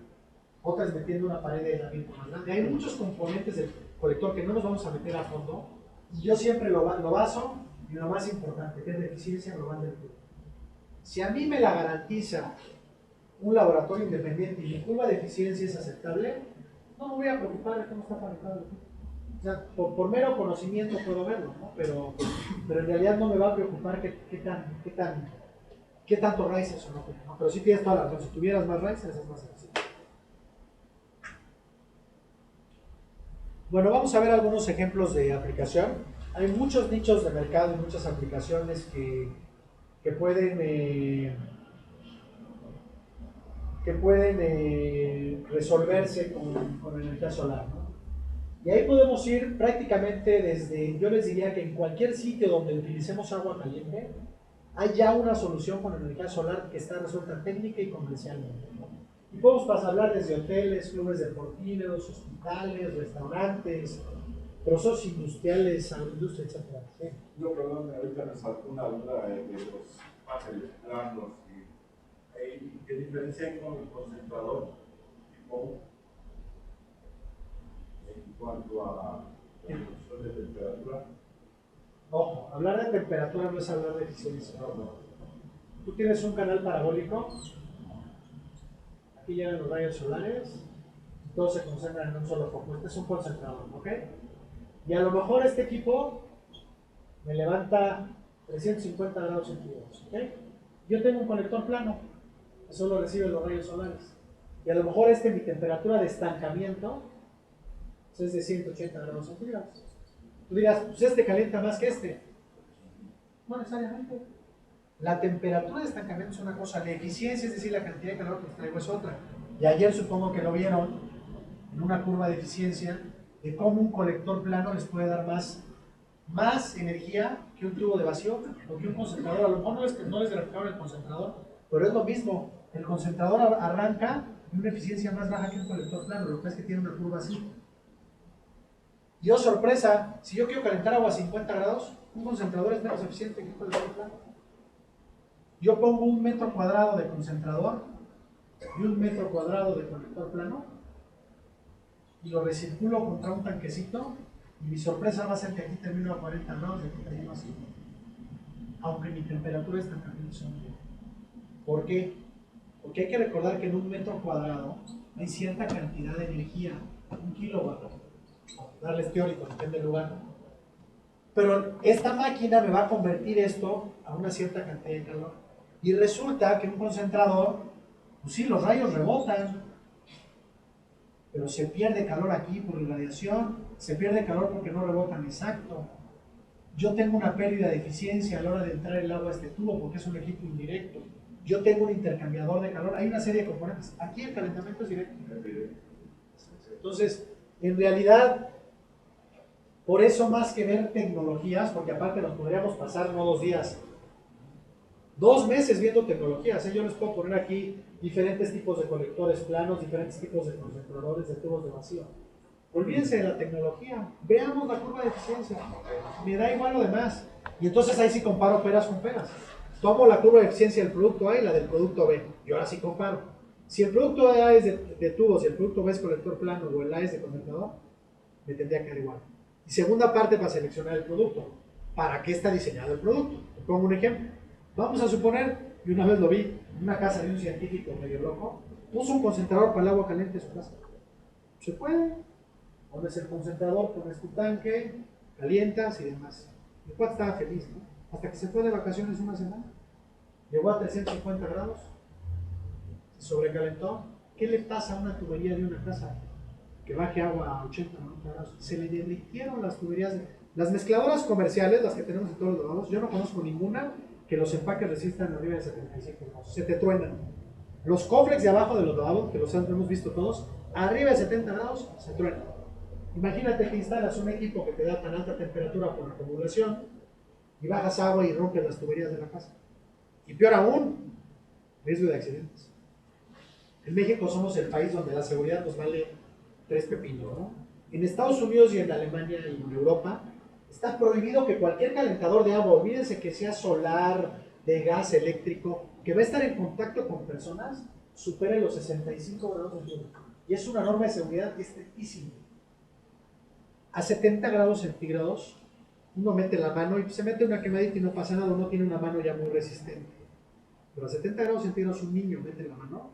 S1: Otra es metiendo una pared de aislamiento más grande. Hay muchos componentes del colector que no nos vamos a meter a fondo. Y yo siempre lo baso en lo más importante, que es la eficiencia global del producto. Si a mí me la garantiza un laboratorio independiente y mi curva de eficiencia es aceptable, no me voy a preocupar de cómo está fabricado el equipo. O sea, por mero conocimiento puedo verlo, ¿no? Pero en realidad no me va a preocupar qué tanto risers o no. Pero sí tienes toda la razón, si tuvieras más risers es más sencillo. Bueno, vamos a ver algunos ejemplos de aplicación. Hay muchos nichos de mercado y muchas aplicaciones que pueden resolverse con energía solar, ¿no? Y ahí podemos ir prácticamente desde, yo les diría que en cualquier sitio donde utilicemos agua caliente, hay ya una solución con energía solar que está resuelta técnica y comercialmente, ¿no? Y podemos pasar a hablar desde hoteles, clubes deportivos, hospitales, restaurantes, procesos industriales, agroindustria, etc. ¿Sí?
S8: No, perdón, ahorita me saltó una duda de los paneles planos. ¿Qué diferencia hay con el concentrador tipo en cuanto a la reducción de temperatura?
S1: Ojo, hablar de temperatura no es hablar de eficiencia. Tú tienes un canal parabólico, aquí llegan los rayos solares, todos se concentran en un solo foco. Este es un concentrador, ¿ok? Y a lo mejor este equipo me levanta 350 grados centígrados, ¿ok? Yo tengo un conector plano, que solo recibe los rayos solares. Y a lo mejor mi temperatura de estancamiento es de 180 grados centígrados. Tú dirás, pues este calienta más que este. No necesariamente. La temperatura de estancamiento es una cosa, la eficiencia, es decir, la cantidad de calor que les traigo es otra. Y ayer supongo que lo vieron en una curva de eficiencia de cómo un colector plano les puede dar más energía que un tubo de vacío o que un concentrador. A lo mejor no les graficaron el concentrador, pero es lo mismo. El concentrador arranca en una eficiencia más baja que un colector plano, lo que es que tiene una curva así. Y oh sorpresa, si yo quiero calentar agua a 50 grados, un concentrador es menos eficiente que un colector plano. Yo pongo 1 metro cuadrado de concentrador y 1 metro cuadrado de colector plano y lo recirculo contra un tanquecito y mi sorpresa va a ser que aquí termino a 40 grados y aquí termino a 50. Aunque mi temperatura está cambiando. ¿Por qué? Porque hay que recordar que en 1 metro cuadrado hay cierta cantidad de energía, 1 kilowatt. Darles teórico, depende del lugar. Pero esta máquina me va a convertir esto a una cierta cantidad de calor. Y resulta que un concentrador, pues sí, los rayos rebotan, pero se pierde calor aquí por irradiación, se pierde calor porque no rebotan exacto. Yo tengo una pérdida de eficiencia a la hora de entrar el agua a este tubo porque es un equipo indirecto. Yo tengo un intercambiador de calor, hay una serie de componentes. Aquí el calentamiento es directo. Entonces, en realidad, por eso más que ver tecnologías, porque aparte nos podríamos pasar no 2 días, 2 meses viendo tecnologías, ¿eh? Yo les puedo poner aquí diferentes tipos de colectores planos, diferentes tipos de concentradores de tubos de vacío. Olvídense de la tecnología, veamos la curva de eficiencia, me da igual lo demás. Y entonces ahí sí comparo peras con peras. Tomo la curva de eficiencia del producto A y la del producto B, y ahora sí comparo. Si el producto A es de tubos y el producto B es colector plano o el A es de concentrador, me tendría que dar igual. Y segunda parte para seleccionar el producto. ¿Para qué está diseñado el producto? Te pongo un ejemplo. Vamos a suponer, y una vez lo vi, en una casa de un científico medio loco, puso un concentrador para el agua caliente en su casa. Se puede. Pones el concentrador, pones tu tanque, calientas y demás. El cuate estaba feliz, ¿no? Hasta que se fue de vacaciones una semana. Llegó a 350 grados, se sobrecalentó. ¿Qué le pasa a una tubería de una casa que baje agua a 80 o 90 grados? Se le derritieron las tuberías. Las mezcladoras comerciales, las que tenemos en todos los lavados, yo no conozco ninguna que los empaques resistan arriba de 75 grados. Se te truenan. Los coflex de abajo de los lavabos, que los hemos visto todos, arriba de 70 grados se truenan. Imagínate que instalas un equipo que te da tan alta temperatura por acumulación y bajas agua y rompes las tuberías de la casa. Y peor aún, riesgo de accidentes. En México somos el país donde la seguridad nos vale 3 pepinos, ¿no? En Estados Unidos y en Alemania y en Europa está prohibido que cualquier calentador de agua, olvídense que sea solar, de gas eléctrico, que va a estar en contacto con personas, supere los 65 grados centígrados. Y es una norma de seguridad que es estrictísima. A 70 grados centígrados, uno mete la mano y se mete una quemadita y no pasa nada, uno tiene una mano ya muy resistente. Pero a 70 grados centígrados un niño mete la mano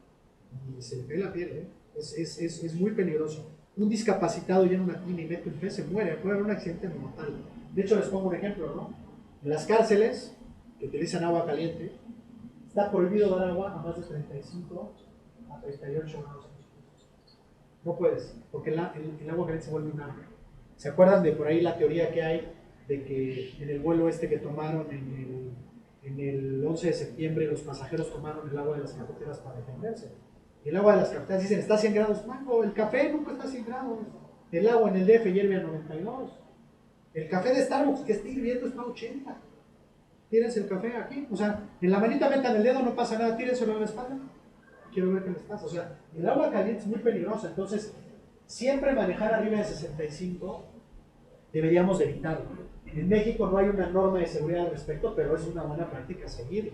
S1: y se le cae la piel, ¿eh? Es muy peligroso. Un discapacitado llena una tina y mete un pez, se muere, puede haber un accidente mortal. De hecho, les pongo un ejemplo, ¿no? En las cárceles que utilizan agua caliente, está prohibido dar agua a más de 35 a 38 grados centígrados. No puedes, porque el agua caliente se vuelve un arma. ¿Se acuerdan de por ahí la teoría que hay de que en el vuelo que tomaron en el 11 de septiembre los pasajeros tomaron el agua de las cafeteras para defenderse? Y el agua de las cafeteras dicen, está a 100 grados. Mango, el café nunca está a 100 grados. El agua en el DF hierve a 92. El café de Starbucks que está hirviendo está a 80. Tírense el café aquí. O sea, en la manita metan el dedo, no pasa nada, tírenselo en la espalda. Quiero ver qué les pasa. O sea, el agua caliente es muy peligrosa. Entonces, siempre manejar arriba de 65 deberíamos evitarlo. En México no hay una norma de seguridad al respecto, pero es una buena práctica a seguir.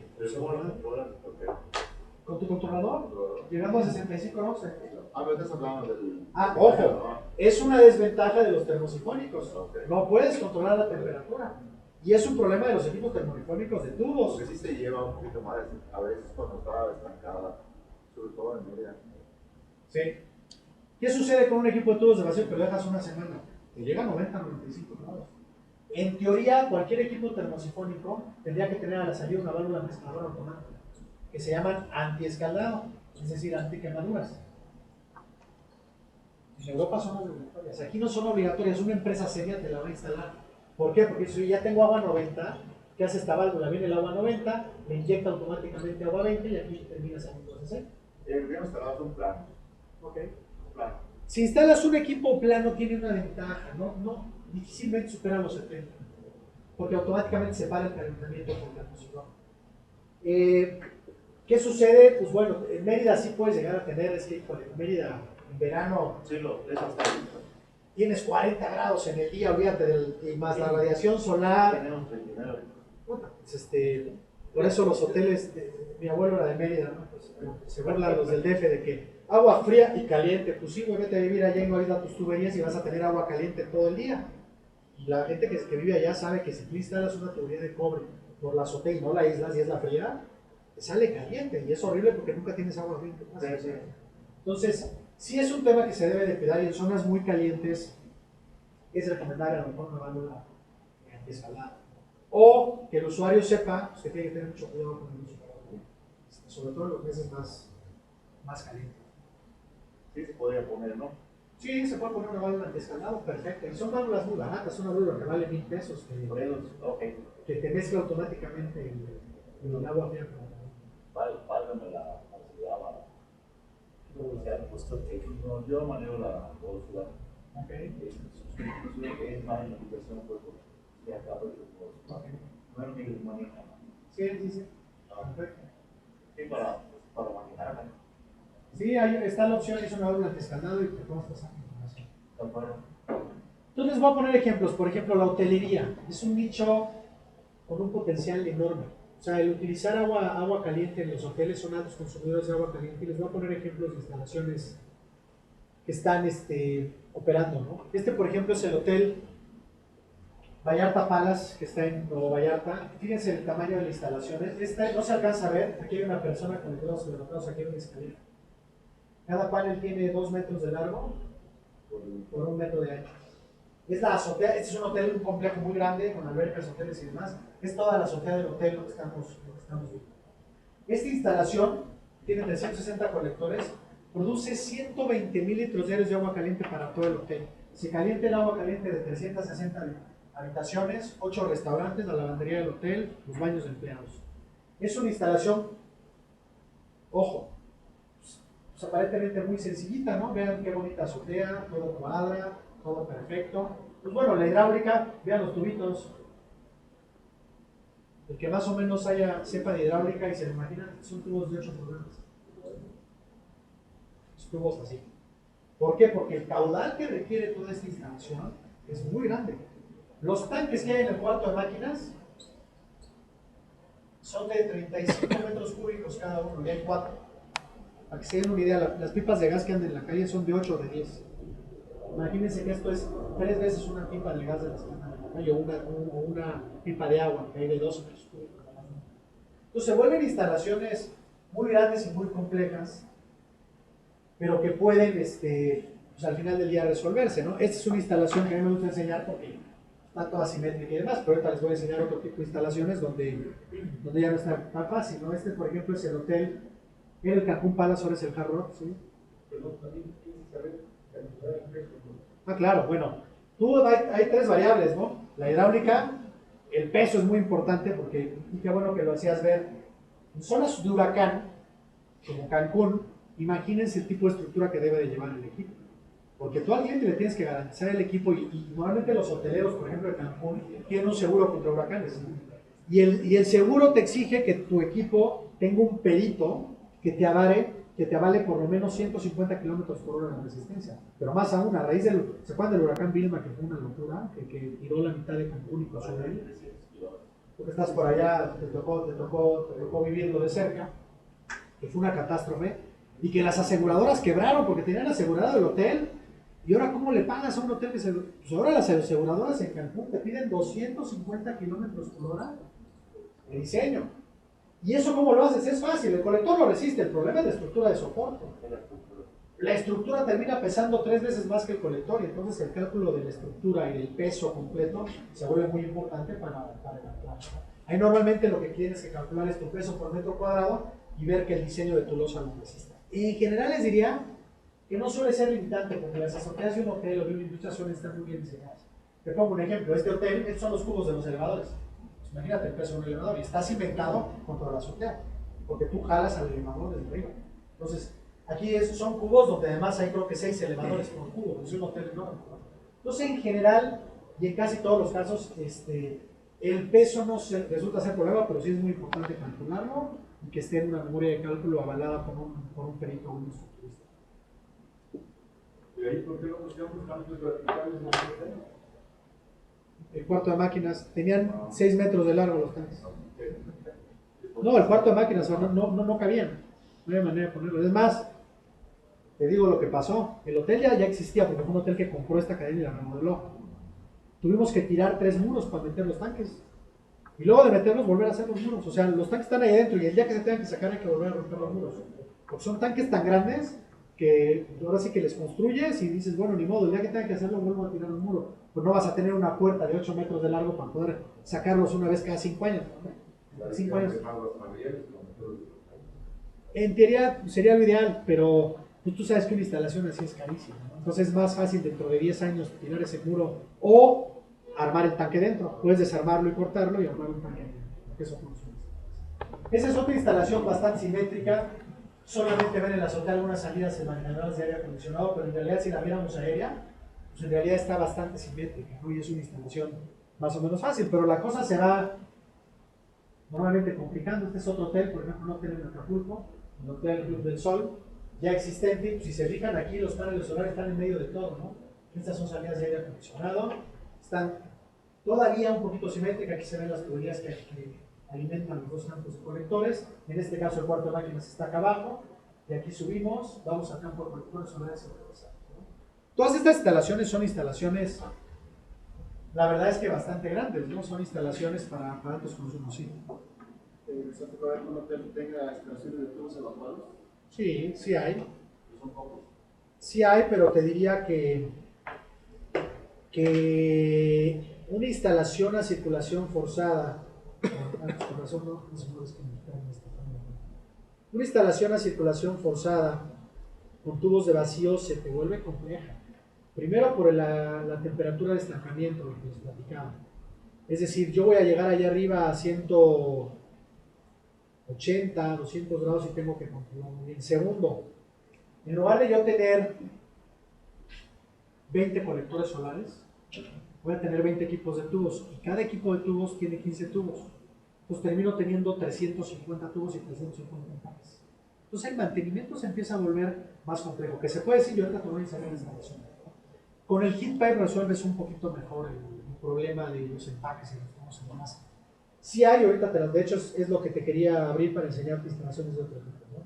S1: ¿Con tu controlador? Llegando a 65 grados.
S6: Pero estás hablando del...
S1: Ojo, es una desventaja de los termosifónicos. No puedes controlar la temperatura. Y es un problema de los equipos termosifónicos de tubos.
S6: Porque sí se lleva un poquito más, a veces cuando está estancada, sobre todo en Mérida.
S1: Sí. ¿Qué sucede con un equipo de tubos de vacío que lo dejas una semana? Te llega a 90, 95 grados. En teoría, cualquier equipo termosifónico tendría que tener a la salida una válvula mezcladora automática, que se llaman antiescaldado, es decir, antiquemaduras. En Europa son obligatorias. Aquí no son obligatorias, una empresa seria te la va a instalar. ¿Por qué? Porque si ya tengo agua 90, ¿qué hace esta válvula? Viene el agua 90, me inyecta automáticamente agua 20 y aquí termina saliendo ese.
S6: El gobierno instalado es un plan.
S1: Ok.
S6: Plan.
S1: Si instalas un equipo plano, tiene una ventaja, difícilmente supera los 70, porque automáticamente se para el calentamiento por la posición. ¿Qué sucede? Pues bueno, en Mérida sí puedes llegar a tener, es que en Mérida en verano
S6: Sí, eso está listo.
S1: tienes 40 grados en el día, olvídate, y más la radiación solar.
S6: Tenemos 39.
S1: Pues, por eso los hoteles, mi abuelo era de Mérida, ¿no? Pues, se burlan los del DF de que agua fría y caliente, pues sí, güey, vete a vivir allá y no aísla tus tuberías y vas a tener agua caliente todo el día. Y la gente que vive allá sabe que si tú instalas una tubería de cobre por la azotea y no la aíslas y es la fría, te sale caliente y es horrible porque nunca tienes agua fría en tu casa.
S6: Sí.
S1: Entonces, sí es un tema que se debe de cuidar y en zonas muy calientes es recomendable a lo mejor una válvula antiescalada. O que el usuario sepa que tiene que tener mucho cuidado con el uso, sobre todo en los meses más calientes.
S6: Sí, se podría poner, ¿no?
S1: Sí, se puede poner una válvula antiescalado, perfecto. Y son válvulas muy baratas, son una válvula que vale 1,000 pesos, que te mezcla automáticamente el agua fría.
S3: Válgame la ciudad, no, yo manejo la velocidad.
S1: Ok.
S3: Es más en la aplicación, pues, y acá, pues, bueno, que les manejan.
S1: Sí. Perfecto.
S3: Sí, para manejar.
S1: Sí, ahí está la opción, es una válvula antiescalado y te consta esa información. Entonces les voy a poner ejemplos. Por ejemplo, la hotelería es un nicho con un potencial enorme. O sea, el utilizar agua caliente en los hoteles, son altos consumidores de agua caliente, y les voy a poner ejemplos de instalaciones que están operando, ¿no? Por ejemplo, es el hotel Vallarta Palace, que está en Nuevo Vallarta. Fíjense el tamaño de la instalación. No se alcanza a ver. Aquí hay una persona con los brazos levantados, aquí hay una escalera. Cada panel tiene 2 metros de largo por 1 metro de ancho. Es la azotea, este es un hotel, un complejo muy grande, con albercas, hoteles y demás. Es toda la azotea del hotel lo que estamos viendo. Esta instalación tiene 360 colectores, produce 120,000 litros diarios de agua caliente para todo el hotel. Se calienta el agua caliente de 360 habitaciones, 8 restaurantes, la lavandería del hotel, los baños de empleados. Es una instalación, ojo, pues aparentemente muy sencillita, ¿no? Vean qué bonita azotea, todo cuadra, todo perfecto. Pues bueno, la hidráulica, vean los tubitos. El que más o menos sepa de hidráulica y se lo imagina, son tubos de 8 pulgadas. Tubos así. ¿Por qué? Porque el caudal que requiere toda esta instalación es muy grande. Los tanques que hay en el cuarto de máquinas son de 35 metros cúbicos cada uno, y hay 4. Para que se den una idea, las pipas de gas que andan en la calle son de 8 o de 10. Imagínense que esto es 3 veces una pipa de gas de las que andan en la calle, o una pipa de agua que hay de 12 metros cúbicos. Entonces se vuelven instalaciones muy grandes y muy complejas, pero que pueden pues al final del día resolverse, ¿no? Esta es una instalación que a mí me gusta enseñar porque está toda simétrica y demás, pero ahorita les voy a enseñar otro tipo de instalaciones donde ya no está tan fácil, ¿no? Por ejemplo, es el hotel, el Cancún Palace, ahora es el Hard Rock, ¿sí? Claro, bueno, hay 3 variables, ¿no? La hidráulica, el peso es muy importante porque, qué bueno que lo hacías ver, en zonas de huracán, como Cancún, imagínense el tipo de estructura que debe de llevar el equipo. Porque tú al cliente le tienes que garantizar el equipo y normalmente los hoteleros, por ejemplo, de Cancún, tienen un seguro contra huracanes. Y el seguro te exige que tu equipo tenga un perito que te avale por lo menos 150 kilómetros por hora de resistencia. Pero más aún, a raíz ¿se acuerdan del huracán Vilma, que fue una locura, que tiró la mitad de Cancún y pasó de él? Tú que estás por allá, te tocó vivirlo de cerca, que fue una catástrofe, y que las aseguradoras quebraron porque tenían asegurado el hotel. ¿Y ahora cómo le pagas a un hotel que se...? Pues ahora las aseguradoras en Cancún te piden 250 kilómetros por hora de diseño. ¿Y eso cómo lo haces? Es fácil, el colector lo resiste, el problema es la estructura de soporte. La estructura termina pesando 3 veces más que el colector y entonces el cálculo de la estructura y del peso completo se vuelve muy importante para calcular. Ahí normalmente lo que tienes que calcular es tu peso por metro cuadrado y ver que el diseño de tu losa lo resista. En general les diría que no suele ser limitante porque las azoteas de un hotel o de una industria suelen estar muy bien diseñadas. Te pongo un ejemplo, este hotel, estos son los cubos de los elevadores. Pues imagínate el peso de un elevador y está cimentado contra la azotea, porque tú jalas al elevador desde arriba. Entonces, aquí son cubos donde además hay creo que 6 elevadores por cubo, es un hotel enorme. Entonces, en general, y en casi todos los casos, el peso no resulta ser problema, pero sí es muy importante calcularlo y que esté en una memoria de cálculo avalada por un perito o un estructurista.
S8: ¿Y ahí por qué no buscamos cambios verticales en el sistema?
S1: El cuarto de máquinas, tenían 6 metros de largo los tanques. No, el cuarto de máquinas no cabían, no había manera de ponerlo. Es más, te digo lo que pasó, el hotel ya existía porque fue un hotel que compró esta cadena y la remodeló. Tuvimos que tirar 3 muros para meter los tanques. Y luego de meterlos, volver a hacer los muros. O sea, los tanques están ahí adentro y el día que se tengan que sacar hay que volver a romper los muros. Porque son tanques tan grandes que ahora sí que les construyes y dices, bueno, ni modo, el día que tengan que hacerlo, vuelvo a tirar un muro. Pues no vas a tener una puerta de 8 metros de largo para poder sacarlos una vez cada 5 años. 5 años. En teoría sería lo ideal, pero pues, tú sabes que una instalación así es carísima, ¿no? Entonces es más fácil dentro de 10 años tirar ese muro o armar el tanque dentro. Puedes desarmarlo y cortarlo y armar un tanque dentro. Eso funciona. Esa es otra instalación bastante simétrica. Solamente ven en la azotea algunas salidas manejadoras de aire acondicionado, pero en realidad si la viéramos aérea, pues en realidad está bastante simétrica, ¿no? Y es una instalación más o menos fácil, pero la cosa se va normalmente complicando. Este es otro hotel, por ejemplo, un hotel en Acapulco, el Hotel Club del Sol, ya existente. Si se fijan aquí, los paneles solares están en medio de todo, ¿no? Estas son salidas de aire acondicionado, están todavía un poquito simétricas. Aquí se ven las tuberías que alimentan los dos campos de colectores. En este caso, el cuarto de máquinas está acá abajo, y aquí subimos, vamos al campo de colectores solares y regresamos, ¿no? Todas estas instalaciones son instalaciones, la verdad es que bastante grandes, ¿no? Son instalaciones para altos consumos, sí.
S5: ¿Se te puede que un hotel tenga instalaciones de tubos evacuados?
S1: Sí, sí hay.
S5: Son pocos.
S1: Sí hay, pero te diría que una instalación a circulación forzada, una instalación a circulación forzada con tubos de vacío se te vuelve compleja. Primero por la temperatura de estancamiento, lo que les platicaba. Es decir, yo voy a llegar allá arriba a 180, 200 grados y tengo que controlar muy bien. Segundo, en lugar de yo tener 20 colectores solares, voy a tener 20 equipos de tubos y cada equipo de tubos tiene 15 tubos. Entonces termino teniendo 350 tubos y 350 empaques. Entonces el mantenimiento se empieza a volver más complejo, que se puede decir, yo ahorita te voy a enseñar esa instalación. Con el heat pipe resuelves un poquito mejor el problema de los empaques y los tubos y demás. Sí hay, ahorita de hecho es lo que te quería abrir para enseñarte instalaciones de otro tipo, ¿no?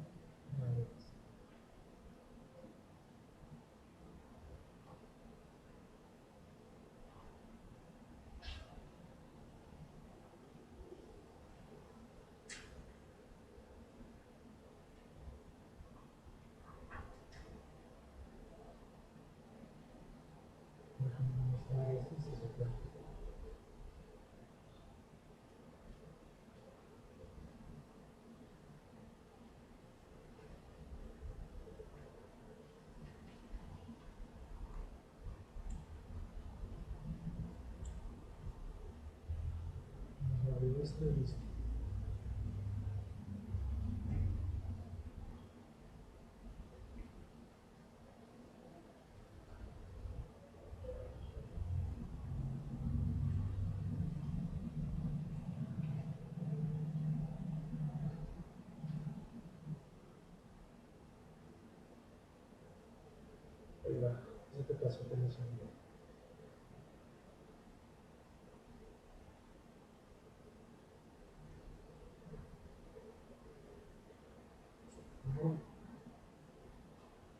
S1: ¿Qué pasó con eso?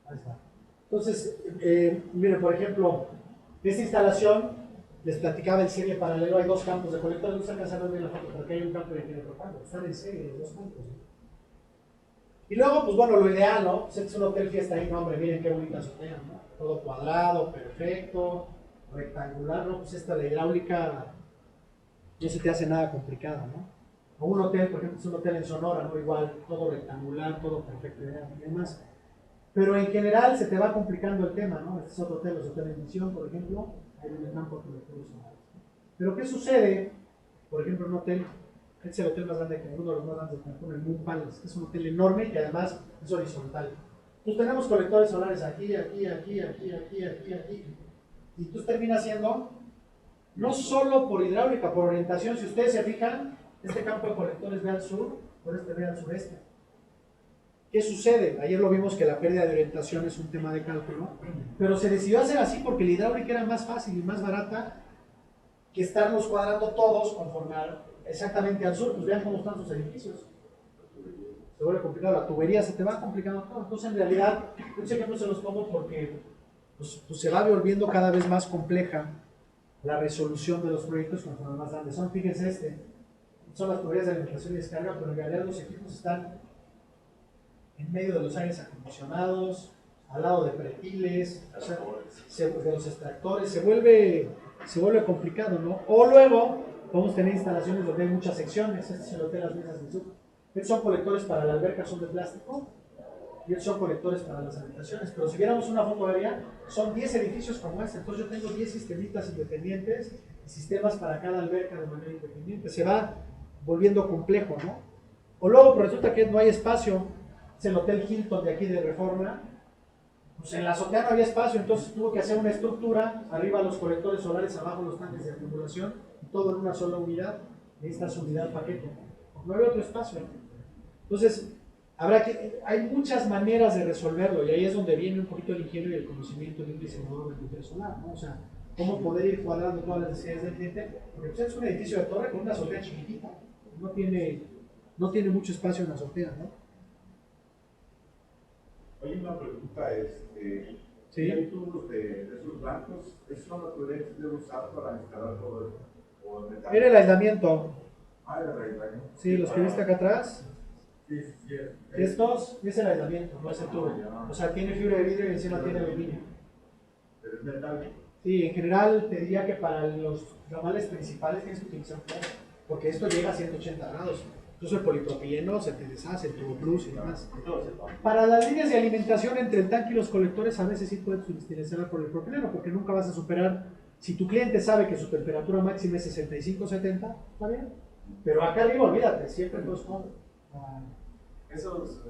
S1: Ahí está. Entonces, miren, por ejemplo, esta instalación, les platicaba en serie paralelo, hay dos campos de colectores, no se alcanza a ver bien la foto, porque hay un campo y tiene otro campo, están en serie los dos campos, ¿no? Y luego, pues bueno, lo ideal, ¿no? Pues este es un hotel fiesta ahí, no, hombre, miren qué bonita azotea, ¿no? Todo cuadrado, perfecto, rectangular, ¿no? Pues esta de hidráulica no se te hace nada complicado, ¿no? O un hotel, por ejemplo, es un hotel en Sonora, ¿no? Igual, todo rectangular, todo perfecto y demás. Pero en general se te va complicando el tema, ¿no? Este es otro hotel, los hoteles de Misión, por ejemplo, ahí en el campo de colectores solares. Pero ¿qué sucede? Por ejemplo, un hotel, este es el hotel más grande que uno de los más grandes de Cancún, el Moon Palace, que es un hotel enorme y además es horizontal. Entonces tenemos colectores solares aquí, aquí, aquí, aquí, aquí, aquí, aquí. Y entonces termina siendo, no solo por hidráulica, por orientación, si ustedes se fijan, este campo de colectores ve al sur, por este ve al sureste. ¿Qué sucede? Ayer lo vimos que la pérdida de orientación es un tema de cálculo, pero se decidió hacer así porque la hidráulica era más fácil y más barata que estarnos cuadrando todos conforme exactamente al sur. Pues vean cómo están sus edificios. Se vuelve complicado, la tubería se te va complicando todo. Entonces, en realidad, yo sé que no se los pongo porque pues se va volviendo cada vez más compleja la resolución de los proyectos conforme más grandes son. Fíjense, son las tuberías de alimentación y descarga, pero en realidad los equipos están en medio de los aires acondicionados, al lado de pretiles, o sea, de los extractores, se vuelve complicado, ¿no? O luego podemos tener instalaciones donde hay muchas secciones. Este es el hotel Las Mesas del Sur. Estos son colectores para la alberca, son de plástico, y estos son colectores para las habitaciones. Pero si viéramos una foto aérea, son 10 edificios como este. Entonces yo tengo 10 sistemitas independientes y sistemas para cada alberca de manera independiente. Se va volviendo complejo, ¿no? O luego pues resulta que no hay espacio. Es el Hotel Hilton de aquí de Reforma. Pues en la azotea no había espacio, entonces tuvo que hacer una estructura, arriba los colectores solares, abajo los tanques de acumulación, todo en una sola unidad. Esta es unidad paquete. No había otro espacio. Entonces, hay muchas maneras de resolverlo, y ahí es donde viene un poquito el ingenio y el conocimiento de un diseñador de hotel solar, ¿no? O sea, cómo poder ir cuadrando todas las necesidades del cliente, porque pues, es un edificio de torre con una azotea chiquitita, no tiene mucho espacio en la azotea, ¿no?
S8: Oye, una pregunta,
S1: ¿sí?
S8: ¿Hay tubos de esos blancos? ¿Eso no lo podrías usar para instalar todo eso?
S1: Era el aislamiento.
S8: Ah, era el aislamiento.
S1: Sí, los que viste acá atrás.
S8: Sí.
S1: Estos es el aislamiento, no es el tubo. O sea, tiene fibra de vidrio y encima tiene aluminio.
S8: Pero es metal.
S1: Sí, en general te diría que para los ramales principales tienes que utilizar plomo, porque esto llega a 180 grados. Incluso el polipropileno se te deshace, el turbo plus y demás. Para las líneas de alimentación entre el tanque y los colectores a veces sí puedes utilizar polipropileno, porque nunca vas a superar. Si tu cliente sabe que su temperatura máxima es 65-70, está bien. Pero acá arriba olvídate, siempre los con.
S5: Esos,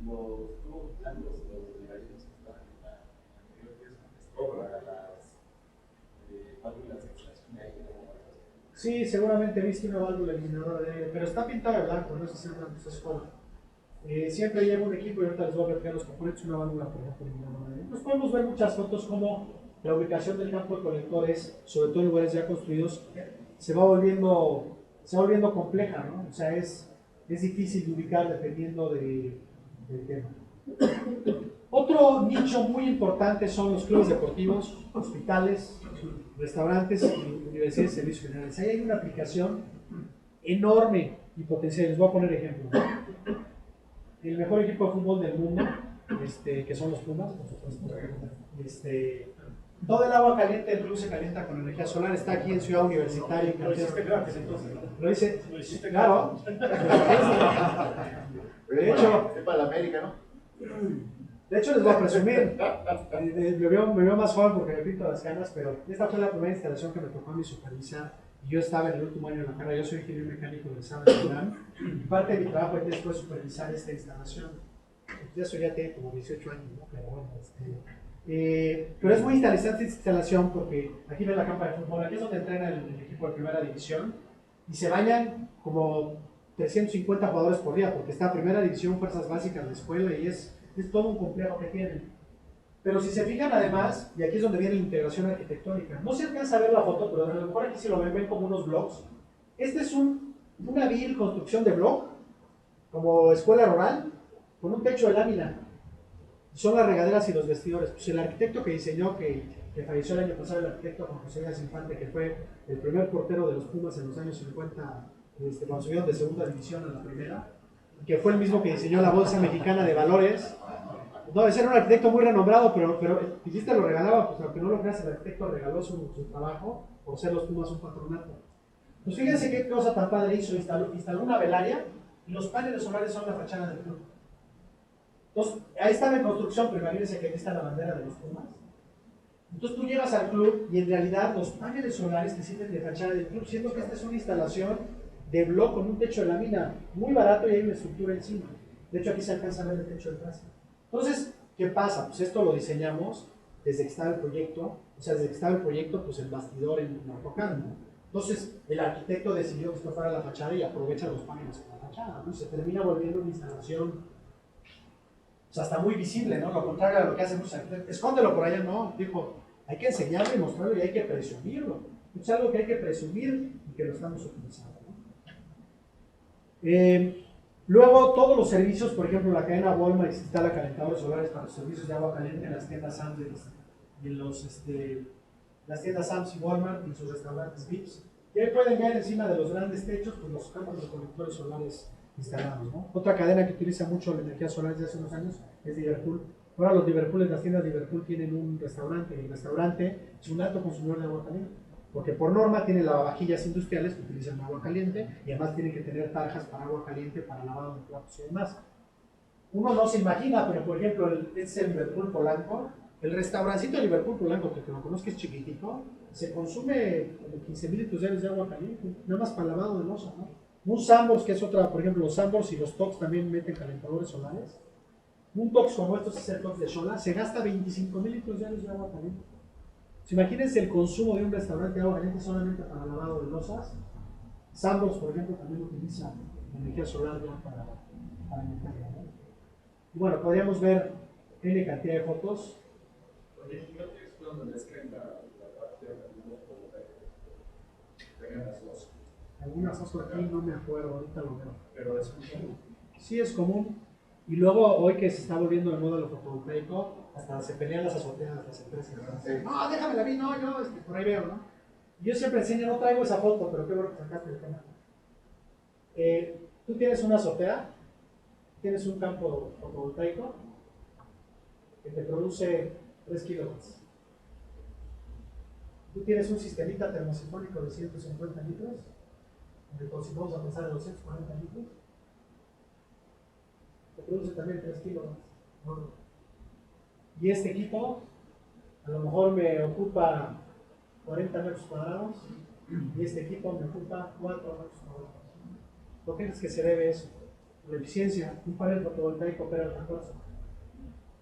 S5: los tubos blancos, los delgaditos que están en la anterior pieza, para las válvulas de extracción de aire.
S1: Sí, seguramente viste una válvula eliminadora de aire, pero está pintada de blanco, no sé si es una escuela. Siempre lleva un equipo y ahorita les voy a platicar los componentes, una válvula por ejemplo eliminadora de aire. Entonces podemos ver muchas fotos como la ubicación del campo de colectores, sobre todo en lugares ya construidos, se va volviendo compleja, ¿no? O sea, es difícil de ubicar dependiendo del tema. Otro nicho muy importante son los clubes deportivos, hospitales, restaurantes y universidades de servicios generales. Ahí hay una aplicación enorme y potencial. Les voy a poner ejemplo. El mejor equipo de fútbol del mundo, que son los Pumas, por supuesto. Todo el agua caliente del club se calienta con energía solar. Está aquí en Ciudad Universitaria.
S5: Lo hiciste gratis, entonces.
S1: Lo hice, claro. De hecho,
S6: es para la América, ¿no?
S1: De hecho, les voy a presumir. Me veo más joven porque me pinto las canas, pero esta fue la primera instalación que me tocó a mí supervisar. Y yo estaba en el último año de la carrera. Yo soy ingeniero mecánico de Saba Nacional. Y parte de mi trabajo fue supervisar esta instalación. Ya eso ya tiene como 18 años, ¿no? Pero bueno, pero es muy interesante esta instalación porque aquí ven la campa de fútbol. Aquí es donde entrena el equipo de primera división. Y se bañan como 350 jugadores por día porque está primera división, fuerzas básicas de escuela y es todo un complejo que tienen. Pero si se fijan además, y aquí es donde viene la integración arquitectónica, no se alcanza a ver la foto, pero a lo mejor aquí si lo ven como unos blocks. Este es una vil construcción de block, como escuela rural, con un techo de lámina. Son las regaderas y los vestidores. Pues el arquitecto que diseñó, que falleció el año pasado, el arquitecto Juan José Díaz Infante, que fue el primer portero de los Pumas en los años 50, cuando subieron de segunda división a la primera, que fue el mismo que diseñó la Bolsa Mexicana de Valores. No, ese era un arquitecto muy renombrado, pero Pillista lo regalaba, pues aunque no lo creas, el arquitecto regaló su trabajo por ser los Pumas un patronato. Pues fíjense qué cosa tan padre hizo, instaló una velaria y los paneles solares son la fachada del club. Entonces, ahí estaba en construcción, pero imagínense que aquí está la bandera de los Pumas. Entonces tú llegas al club y en realidad los paneles solares te sirven de fachada del club, siendo que esta es una instalación de bloc con un techo de lámina muy barato y hay una estructura encima. De hecho aquí se alcanza a ver el techo detrás. Entonces, ¿qué pasa? Pues esto lo diseñamos desde que estaba el proyecto, pues el bastidor en AutoCAD, ¿no? Entonces, el arquitecto decidió que esto fuera la fachada y aprovecha los paneles con la fachada, ¿no? Se termina volviendo una instalación, pues hasta muy visible, ¿no? Lo contrario a lo que hacen los arquitectos. Escóndelo por allá, no, dijo, hay que enseñarlo y mostrarlo y hay que presumirlo. Es algo que hay que presumir y que lo estamos utilizando, ¿no? Luego, todos los servicios, por ejemplo, la cadena Walmart instala calentadores solares para los servicios de agua caliente en las tiendas Sam's y en las tiendas Sam's y Walmart y en sus restaurantes VIPs. Y ahí pueden ver encima de los grandes techos pues, los campos de colectores solares instalados, ¿no? Otra cadena que utiliza mucho la energía solar desde hace unos años es Liverpool. Ahora los Liverpool, las tiendas Liverpool tienen un restaurante y el restaurante es un alto consumidor de agua caliente. Porque por norma tienen lavavajillas industriales que utilizan agua caliente y además tienen que tener tarjas para agua caliente, para lavado de platos y demás. Uno no se imagina, pero por ejemplo, es el Liverpool Polanco. El restaurancito de Liverpool Polanco, que lo conozco, es chiquitico, se consume como 15,000 litros diarios de agua caliente, nada más para lavado de loza, ¿no? Un Sambors, que es otra, por ejemplo, los Sambors y los Tox también meten calentadores solares. Un Tox como estos es el Tox de Xola, se gasta 25,000 litros diarios de agua caliente. Imagínense el consumo de un restaurante de agua caliente solamente para lavado de losas. Sambors, por ejemplo, también utiliza energía solar ya para alimentarla, ¿no? Y bueno, podríamos ver N cantidad de fotos.
S5: Oye, ¿no tienes donde mezclen la parte de algunos que tengan las dos?
S1: Algunas fotos aquí no me acuerdo, ahorita lo veo.
S5: Pero es común.
S1: Sí, es común. Y luego, hoy que se está volviendo de moda lo fotovoltaico, hasta se pelean las azoteas, las empresas. No, déjamela a mí, no, yo por ahí veo, ¿no? Yo siempre enseño, no traigo esa foto, pero qué bueno que sacaste el tema. Tú tienes una azotea, tienes un campo fotovoltaico que te produce 3 kilowatts. Tú tienes un sistemita termosifónico de 150 litros, donde vamos a pensar en 240 litros, te produce también 3 kilowatts. Y este equipo a lo mejor me ocupa 40 metros cuadrados y este equipo me ocupa 4 metros cuadrados. ¿Por qué es que se debe eso? La eficiencia. Un panel fotovoltaico opera al 14.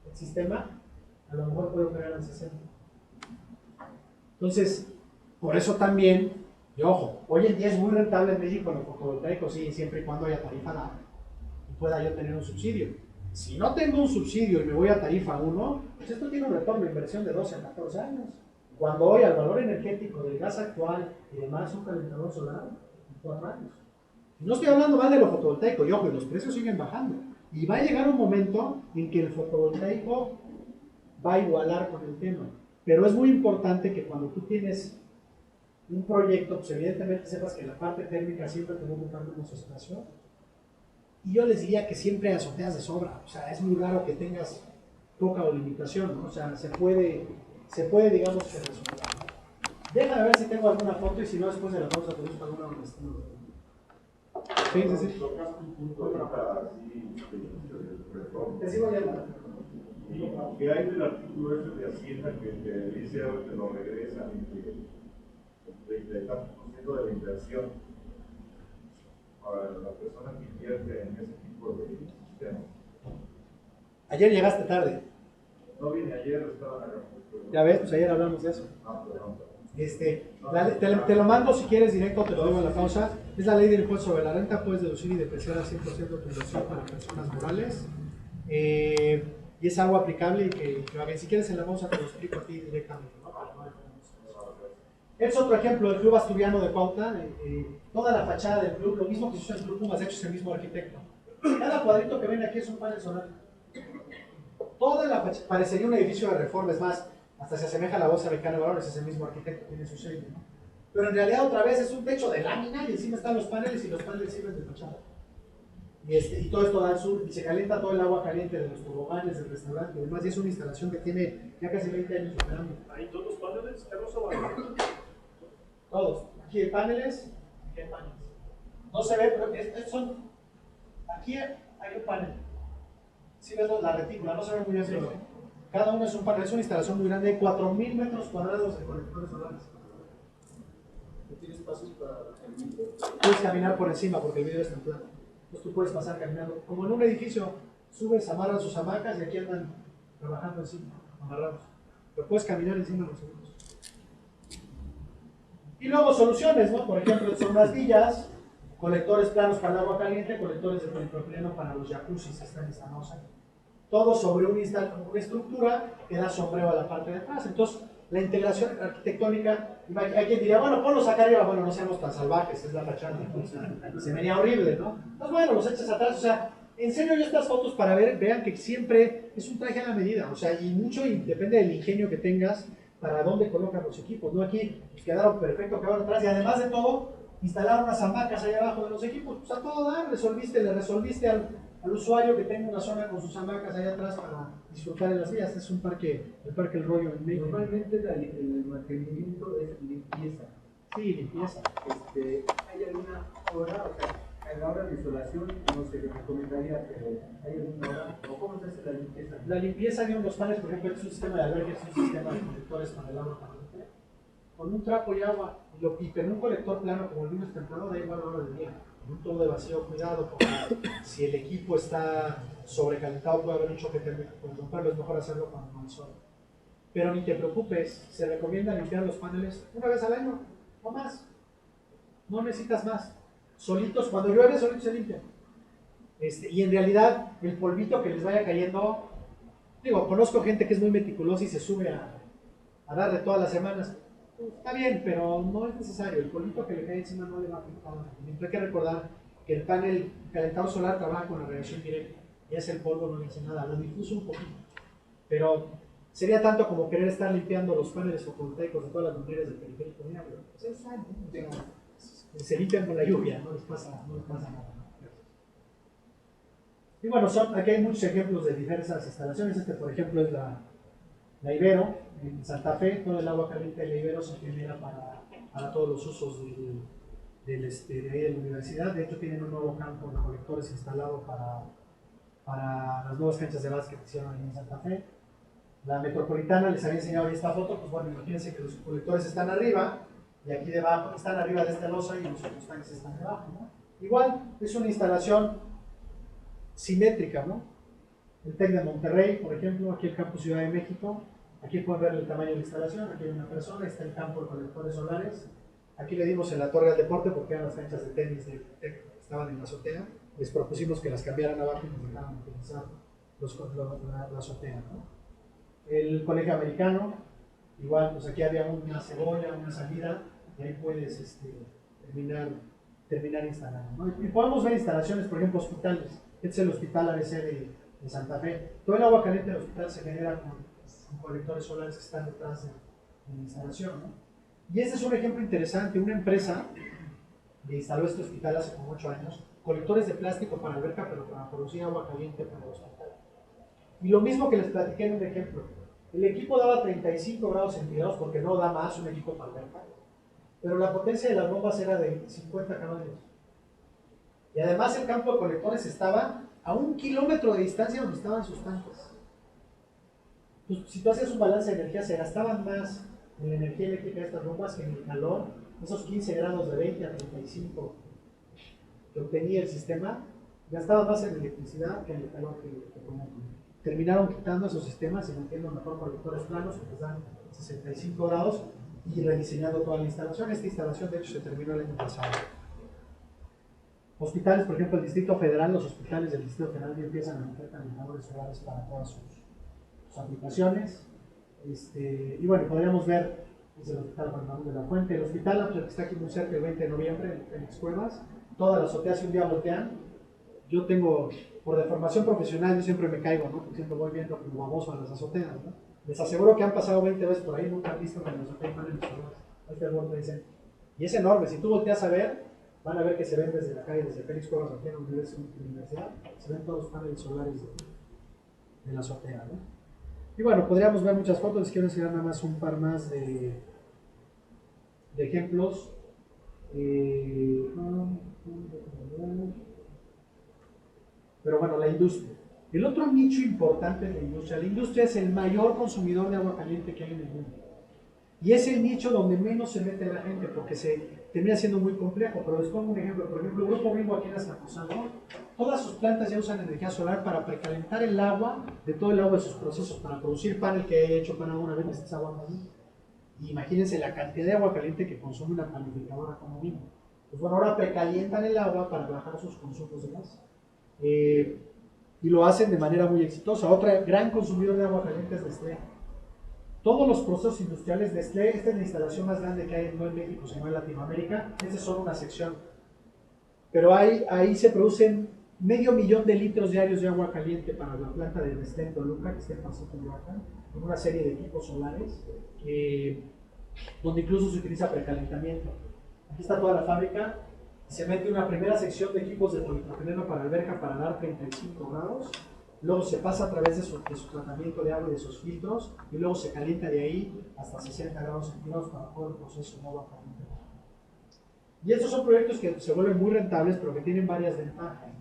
S1: El sistema a lo mejor puede operar al 60. Entonces, por eso también, y ojo, hoy en día es muy rentable en México los fotovoltaicos, sí, siempre y cuando haya tarifa nada y pueda yo tener un subsidio. Si no tengo un subsidio y me voy a tarifa 1, pues esto tiene un retorno de inversión de 12 a 14 años. Cuando hoy al valor energético del gas actual y demás un calentador solar, en 4 años. No estoy hablando mal de lo fotovoltaico, y ojo, los precios siguen bajando. Y va a llegar un momento en que el fotovoltaico va a igualar con el tema. Pero es muy importante que cuando tú tienes un proyecto, pues evidentemente sepas que la parte térmica siempre te va a ocupar menos espacio. Y yo les diría que siempre hay azoteas de sobra. O sea, es muy raro que tengas poca o limitación, ¿no? O sea, se puede digamos, que resolver. Déjame ver si tengo alguna foto y si no, después de la pausa te busco alguna donde estemos. Sí, sí, sí.
S8: Tocaste un punto ahorita así de retorno.
S1: Te sigo ya.
S8: Y que hay del artículo ese de Hacienda que dice que lo regresan el 30% de la inversión para la persona que invierte en ese tipo de sistemas.
S1: Ayer llegaste tarde.
S8: No vine ayer, estaba acá.
S1: Ya ves, pues ayer hablamos de eso.
S8: Ah, perdón.
S1: Te lo mando si quieres directo, te lo digo en la pausa. Es la ley del impuesto sobre la renta, puedes deducir y depreciar al 100% tu inversión para personas morales. Y y es algo aplicable y que a ver, si quieres en la pausa te lo explico a ti directamente, ¿no? Es otro ejemplo del Club Asturiano de Cuautla, toda la fachada del club, lo mismo que se hizo en el Club Pumas, de hecho es el mismo arquitecto. Cada cuadrito que ven aquí es un panel solar. Toda la fachada, parecería un edificio de Reforma, es más, hasta se asemeja a la Bolsa Mexicana de Valores, es el mismo arquitecto, tiene su sello, ¿no? Pero en realidad otra vez es un techo de lámina y encima están los paneles y los paneles sirven de fachada. Y todo esto da al sur y se calienta todo el agua caliente de los toboganes, del restaurante y demás, y es una instalación que tiene ya casi 20 años operando.
S8: ¿Ahí todos los paneles? ¿Carlos o Valor?
S1: Todos. Aquí hay paneles, aquí hay paneles. No se ve, pero son. Aquí hay un panel. Si ves la retícula, no se ve muy bien, pero cada uno es un panel, es una instalación muy grande, 4.000 metros cuadrados de colectores solares.
S5: ¿Tienes pasos para el vídeo?
S1: Puedes caminar por encima porque el video es templado. Entonces tú puedes pasar caminando. Como en un edificio, subes, amarran sus hamacas y aquí andan trabajando encima, amarrados. Pero puedes caminar encima de los segundos. Y luego soluciones, ¿no? Por ejemplo, son unas villas, colectores planos para el agua caliente, colectores de polipropileno para los jacuzzis, están instalados ahí. Todo sobre una estructura que da sombrero a la parte de atrás. Entonces, la integración arquitectónica, hay quien diría, bueno, ponlos acá arriba, bueno, no seamos tan salvajes, es la fachada, ¿no? O sea, se venía horrible, ¿no? Entonces, bueno, los echas atrás, o sea, enseño yo estas fotos para vean que siempre es un traje a la medida, o sea, y mucho y depende del ingenio que tengas para dónde colocan los equipos, ¿no? Aquí pues, quedaron perfectos, quedaron atrás, y además de todo, instalaron unas hamacas ahí abajo de los equipos, pues a todo dar, le resolviste al usuario que tenga una zona con sus hamacas ahí atrás para disfrutar de las vías. Este es un parque, el Parque El Rollo en México.
S7: Normalmente el mantenimiento es limpieza.
S1: Sí, limpieza.
S7: ¿Hay alguna hora, o sea, a la hora de insolación, no sé, le recomendaría, pero hay alguna hora, o cómo se hace la limpieza?
S1: La limpieza de los paneles, por ejemplo, es un sistema de albergue, es un sistema de colectores para el agua caliente. Con un trapo y agua, y en un colector plano como el vino es templado, da igual la hora del día. En un tubo de vacío, cuidado, porque si el equipo está sobrecalentado puede haber un choque térmico, puede romperlo, es mejor hacerlo cuando no hay sol. Pero ni te preocupes, se recomienda limpiar los paneles una vez al año, no más. No necesitas más. Solitos, cuando llueve, solitos se limpian. Y en realidad, el polvito que les vaya cayendo, digo, conozco gente que es muy meticulosa y se sube a darle todas las semanas. Está bien, pero no es necesario. El polvito que le cae encima no le va a afectar. Hay que recordar que el panel calentador solar trabaja con la radiación directa. Y ese el polvo no le hace nada, lo difuso un poquito. Pero sería tanto como querer estar limpiando los paneles fotovoltaicos de todas las luminarias del periférico. Mira, pero pues es sano, ¿no? O sea, se limpian con la lluvia, no les pasa nada. ¿No? Y bueno, aquí hay muchos ejemplos de diversas instalaciones. Por ejemplo, es la Ibero, en Santa Fe. Todo el agua caliente de la Ibero se genera para todos los usos de ahí de la universidad. De hecho, tienen un nuevo campo de colectores instalado para las nuevas canchas de básquet que hicieron en Santa Fe. La Metropolitana, les había enseñado ahí esta foto, pues bueno, imagínense que los colectores están arriba, y aquí debajo, están arriba de esta losa y los otros tanques están debajo, ¿no? Igual, es una instalación simétrica, ¿no? El TEC de Monterrey, por ejemplo, aquí el campus Ciudad de México, aquí pueden ver el tamaño de la instalación, aquí hay una persona, está el campo de colectores solares, aquí le dimos en la torre al deporte porque eran las canchas de tenis del TEC, estaban en la azotea, les propusimos que las cambiaran abajo y nos dejaron utilizar la azotea, ¿no? El colegio americano, igual, pues aquí había una cebolla, una salida, y ahí puedes terminar instalando, ¿no? Y podemos ver instalaciones, por ejemplo, hospitales. Este es el hospital ABC de Santa Fe. Todo el agua caliente del hospital se genera con colectores solares que están detrás de la instalación, ¿no? Y este es un ejemplo interesante. Una empresa que instaló este hospital hace como 8 años, colectores de plástico para alberca, pero para producir agua caliente para el hospital. Y lo mismo que les platiqué en un ejemplo. El equipo daba 35 grados centígrados porque no da más un equipo para alberca, pero la potencia de las bombas era de 50 caballos. Y además el campo de colectores estaba a 1 kilómetro de distancia donde estaban sus tanques. Pues, si tú hacías un balance de energía, se gastaban más en la energía eléctrica de estas bombas que en el calor, esos 15 grados de 20 a 35 que obtenía el sistema, gastaba más en electricidad que en el calor que ponían. Terminaron quitando esos sistemas y metiendo mejor colectores planos que les dan 65 grados y rediseñando toda la instalación. Esta instalación de hecho se terminó el año pasado. Hospitales, por ejemplo, el Distrito Federal, los hospitales del Distrito Federal ya empiezan a meter calentadores solares para todas sus aplicaciones. Y bueno, podríamos ver es el Hospital Juan Manuel de la Fuente, el hospital que está aquí muy cerca el 20 de noviembre en Félix Cuevas. Todas las azoteas si un día voltean. Yo tengo, por deformación profesional, yo siempre me caigo, ¿no? Porque siempre voy viendo como baboso a las azoteas, ¿no? Les aseguro que han pasado 20 veces por ahí, nunca han visto que en la azotea hay paneles solares. Ahí está el World Trade Center. Y es enorme, si tú volteas a ver, van a ver que se ven desde la calle, desde Félix Cuevas aquí en la universidad, se ven todos los paneles solares de la azotea, ¿no? Y bueno, podríamos ver muchas fotos, les quiero enseñar nada más un par más de ejemplos. Pero bueno, la industria. El otro nicho importante es la industria. La industria es el mayor consumidor de agua caliente que hay en el mundo. Y es el nicho donde menos se mete la gente porque se termina siendo muy complejo. Pero les pongo un ejemplo. Por ejemplo, el Grupo Bimbo aquí en Azcapotzalco, todas sus plantas ya usan energía solar para precalentar el agua de todo el agua de sus procesos, para producir panel que he hecho para una vez esta agua ahí. Y imagínense la cantidad de agua caliente que consume una panificadora como Bimbo. Pues bueno, ahora precalientan el agua para bajar sus consumos de gas. Y lo hacen de manera muy exitosa. Otra gran consumidor de agua caliente es Nestlé. Todos los procesos industriales, Nestlé, esta es la instalación más grande que hay no en México, sino en Latinoamérica. Esta es solo una sección. Pero ahí se producen 500,000 de litros diarios de agua caliente para la planta de Nestlé en Toluca, que está en Pasito de Oaxaca, con una serie de equipos solares, donde incluso se utiliza precalentamiento. Aquí está toda la fábrica. Se mete una primera sección de equipos de polipropileno para alberca para dar 35 grados, luego se pasa a través de su tratamiento de agua y de sus filtros, y luego se calienta de ahí hasta 60 grados centígrados para todo el proceso de agua caliente. Y estos son proyectos que se vuelven muy rentables, pero que tienen varias ventajas.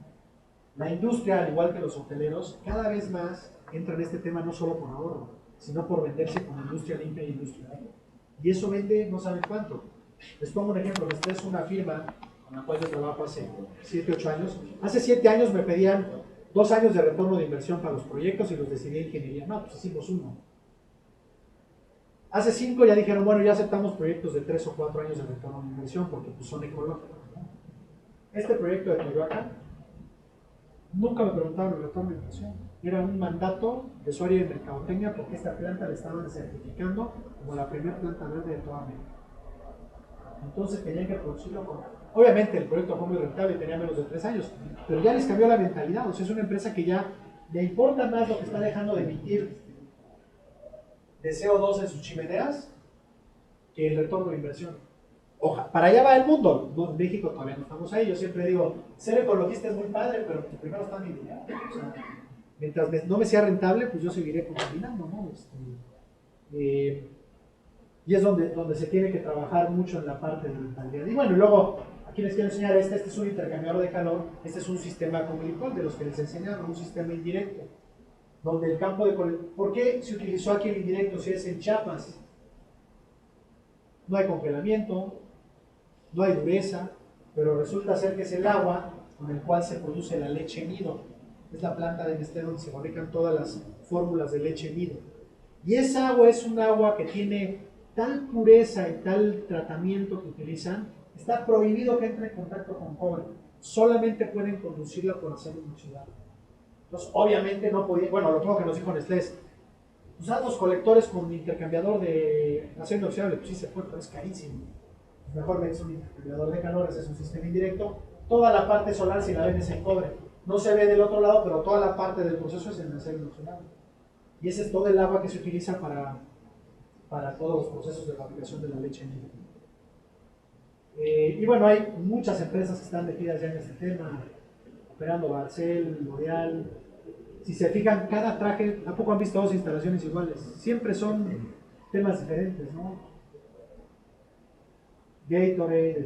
S1: La industria, al igual que los hoteleros, cada vez más entra en este tema no solo por ahorro, sino por venderse como industria limpia e industrial. Y eso vende no saben cuánto. Les pongo un ejemplo, esta es una firma con la cual yo trabajo hace 7, 8 años. Hace 7 años me pedían 2 años de retorno de inversión para los proyectos y los decidí en ingeniería. No, pues hicimos uno. Hace 5 ya dijeron, bueno, ya aceptamos proyectos de 3 o 4 años de retorno de inversión porque pues, son ecológicos, ¿no? Este proyecto de Coyoacán, nunca me preguntaron el retorno de inversión. Era un mandato de su área de mercadotecnia porque esta planta la estaban certificando como la primera planta verde de toda América. Entonces tenían que producirlo con... Obviamente el proyecto fue muy rentable y tenía menos de 3 años, pero ya les cambió la mentalidad. O sea, es una empresa que ya le importa más lo que está dejando de emitir de CO2 en sus chimeneas que el retorno de inversión. Para allá va el mundo. En México todavía no estamos ahí. Yo siempre digo, ser ecologista es muy padre, pero primero está mi dinero. O sea, mientras no me sea rentable, pues yo seguiré contaminando, ¿no? Y es donde se tiene que trabajar mucho en la parte de rentabilidad. Y bueno, y luego, aquí les quiero enseñar este es un intercambiador de calor, este es un sistema como el de los que les enseñaron, un sistema indirecto, donde el campo de... ¿Por qué se utilizó aquí el indirecto si es en Chiapas? No hay congelamiento, no hay dureza, pero resulta ser que es el agua con el cual se produce la leche nido. Es la planta de Nestlé donde se fabrican todas las fórmulas de leche nido. Y esa agua es un agua que tiene tal pureza y tal tratamiento que utilizan, está prohibido que entre en contacto con cobre. Solamente pueden conducirla por acero inoxidable. Entonces, obviamente no podía, bueno, lo primero que nos dijo Nestlé es, usar los colectores con intercambiador de acero inoxidable, pues sí se puede, pero es carísimo. Mejor metes un intercambiador de calor, ese es un sistema indirecto. Toda la parte solar, si la ven, es en cobre. No se ve del otro lado, pero toda la parte del proceso es en acero inoxidable. Y ese es todo el agua que se utiliza para todos los procesos de fabricación de la leche nido. Y bueno, hay muchas empresas que están metidas ya en este tema, operando Barcel, L'Oreal. Si se fijan, cada traje, ¿tampoco han visto 2 instalaciones iguales? Siempre son temas diferentes, ¿no? Gatorade,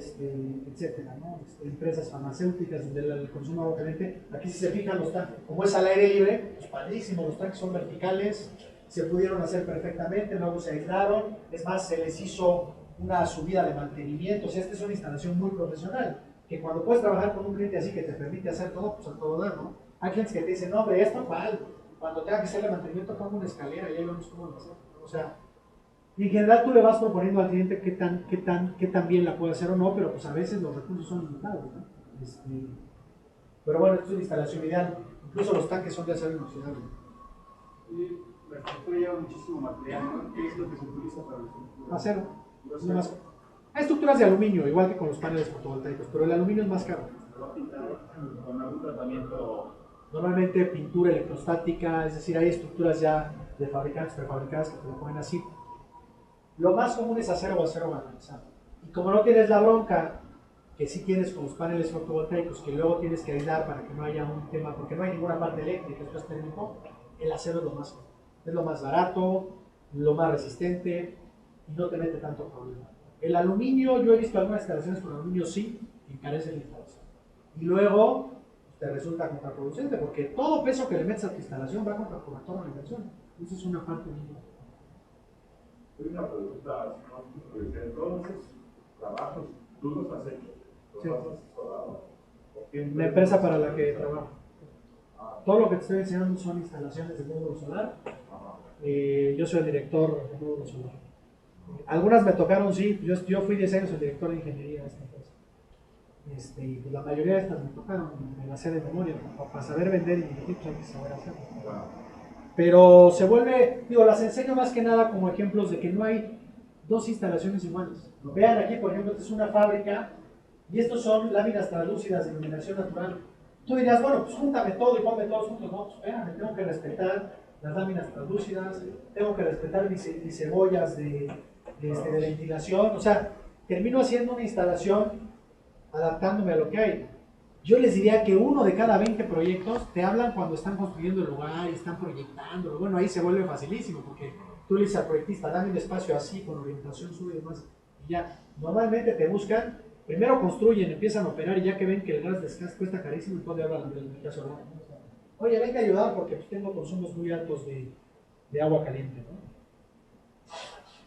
S1: etcétera, ¿no? Empresas farmacéuticas donde el consumo de agua caliente. Aquí si se fijan, los tanques, como es al aire libre, pues padrísimo, los tanques son verticales, se pudieron hacer perfectamente, luego se aislaron, es más, se les hizo una subida de mantenimiento. O sea, esta es una instalación muy profesional, que cuando puedes trabajar con un cliente así que te permite hacer todo, pues a todo dar, ¿no? Hay clientes que te dicen, no, hombre, esto mal, cuando tenga que hacerle mantenimiento pongo una escalera y ahí vemos cómo lo hacemos. O sea, y en general tú le vas proponiendo al cliente qué tan bien la puede hacer o no, pero pues a veces los recursos son limitados, ¿no? Pero bueno, esto es una instalación ideal, incluso los tanques son de acero inoxidable.
S5: La estructura lleva muchísimo material, ¿no? ¿Qué es lo que se utiliza para la estructura?
S1: Acero. Es lo más- Hay estructuras de aluminio, igual que con los paneles fotovoltaicos, pero el aluminio es más caro.
S5: ¿Se va a pintar con algún tratamiento?
S1: Normalmente pintura electrostática, es decir, hay estructuras ya de fabricantes prefabricadas que te lo ponen así. Lo más común es acero o acero galvanizado. Y como no tienes la bronca que sí tienes con los paneles fotovoltaicos, que luego tienes que aislar para que no haya un tema, porque no hay ninguna parte eléctrica, esto es térmico, el acero es lo más barato, lo más resistente y no te mete tanto problema. El aluminio, yo he visto algunas instalaciones con aluminio sí, encarece la instalación. Y luego te resulta contraproducente, porque todo peso que le metes a tu instalación va contra toda la inversión. Eso es una parte muy importante.
S8: Hay una pregunta, señor, de todos esos trabajos, tú los has hecho, los
S1: Sí.
S8: has asesorado. ¿Por qué
S1: La empresa para la que trabajo. Todo lo que te estoy enseñando son instalaciones de módulo solar. Yo soy el director de módulo solar. Algunas me tocaron, sí, yo fui 10 años el director de ingeniería de esta empresa. Y pues la mayoría de estas me tocaron, me las sé de memoria, para saber vender y dirigir, pues hay que saber hacerlo. Pero se vuelve, digo, las enseño más que nada como ejemplos de que no hay dos instalaciones iguales. Vean aquí, por ejemplo, esta es una fábrica y estos son láminas translúcidas de iluminación natural. Tú dirías, bueno, pues júntame todo y ponme todos juntos. No, pues espérame, tengo que respetar las láminas translúcidas, tengo que respetar mis cebollas de ventilación. O sea, termino haciendo una instalación adaptándome a lo que hay. Yo les diría que uno de cada 20 proyectos te hablan cuando están construyendo el lugar y están proyectando. Bueno, ahí se vuelve facilísimo porque tú le dices al proyectista, dame un espacio así, con orientación sur y demás. Y ya, normalmente te buscan, primero construyen, empiezan a operar y ya que ven que el gas descanso cuesta carísimo, entonces hablan del caso solar. Oye, venga a ayudar porque pues, tengo consumos muy altos de agua caliente, ¿no?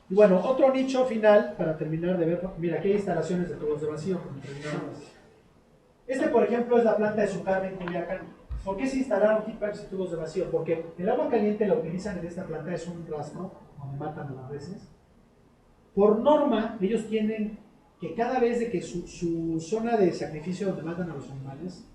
S1: Y bueno, otro nicho final, para terminar de ver, mira, aquí hay instalaciones de tubos de vacío, como terminamos. Por ejemplo, es la planta de Sucarme en Culiacán. ¿Por qué se instalaron heat pipes y tubos de vacío? Porque el agua caliente la utilizan en esta planta, es un rastro donde matan a las reses. Por norma, ellos tienen que cada vez de que su zona de sacrificio donde matan a los animales,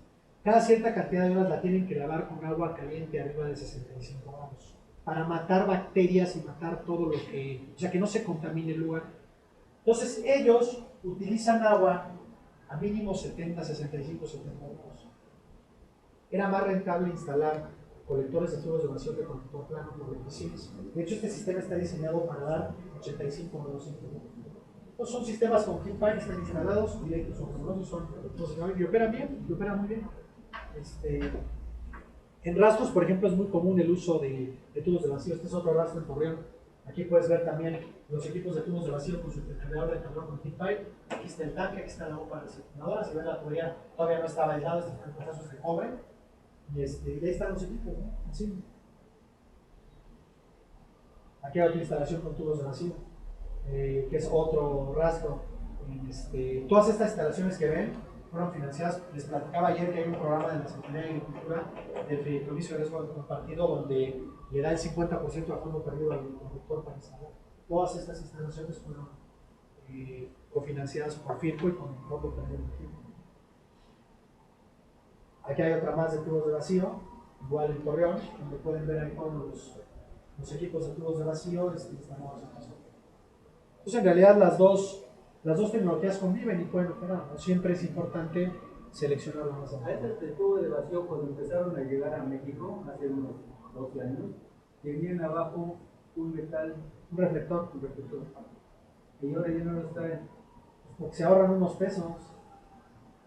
S1: cada cierta cantidad de horas la tienen que lavar con agua caliente arriba de 65 grados, para matar bacterias y matar todo lo que, o sea, que no se contamine el lugar. Entonces ellos utilizan agua a mínimo 70, 65, 70 grados. Era más rentable instalar colectores de tubos de vacío que conector plano por la eficiencia. De hecho, este sistema está diseñado para dar 85 grados centígrados. Entonces son sistemas con heat pipes, están instalados, directos o rigurosos, son y operan bien, y operan muy bien. En rastros, por ejemplo, es muy común el uso de tubos de vacío. Este es otro rastro en Torreón. Aquí puedes ver también los equipos de tubos de vacío con su intercambiador de calor con heat pipe. Aquí está el tanque, aquí está la bomba recirculadora. Si ven la tubería, todavía no estaba aislado, este fue el proceso de cobre. Y ahí están los equipos, ¿no? Así. Aquí hay otra instalación con tubos de vacío, que es otro rastro. Todas estas instalaciones que ven fueron financiadas. Les platicaba ayer que hay un programa de la Secretaría de Agricultura del Fideicomiso de Riesgo Compartido donde le da el 50% a fondo perdido al productor para instalar. Todas estas instalaciones fueron cofinanciadas por FIRCO y con el fondo perdido del FIRCO. Aquí hay otra más de tubos de vacío, igual en Torreón, donde pueden ver ahí todos los equipos de tubos de vacío instalados en paso. Entonces, en realidad, las dos tecnologías conviven y pueden operar, ¿no? Siempre es importante seleccionar la más
S7: A
S1: adecuada.
S7: este tubo de vacío, cuando empezaron a llegar a México, hace unos 12 años, tenían abajo un metal,
S1: Un reflector,
S7: y ahora ya no lo traen.
S1: porque se ahorran unos pesos.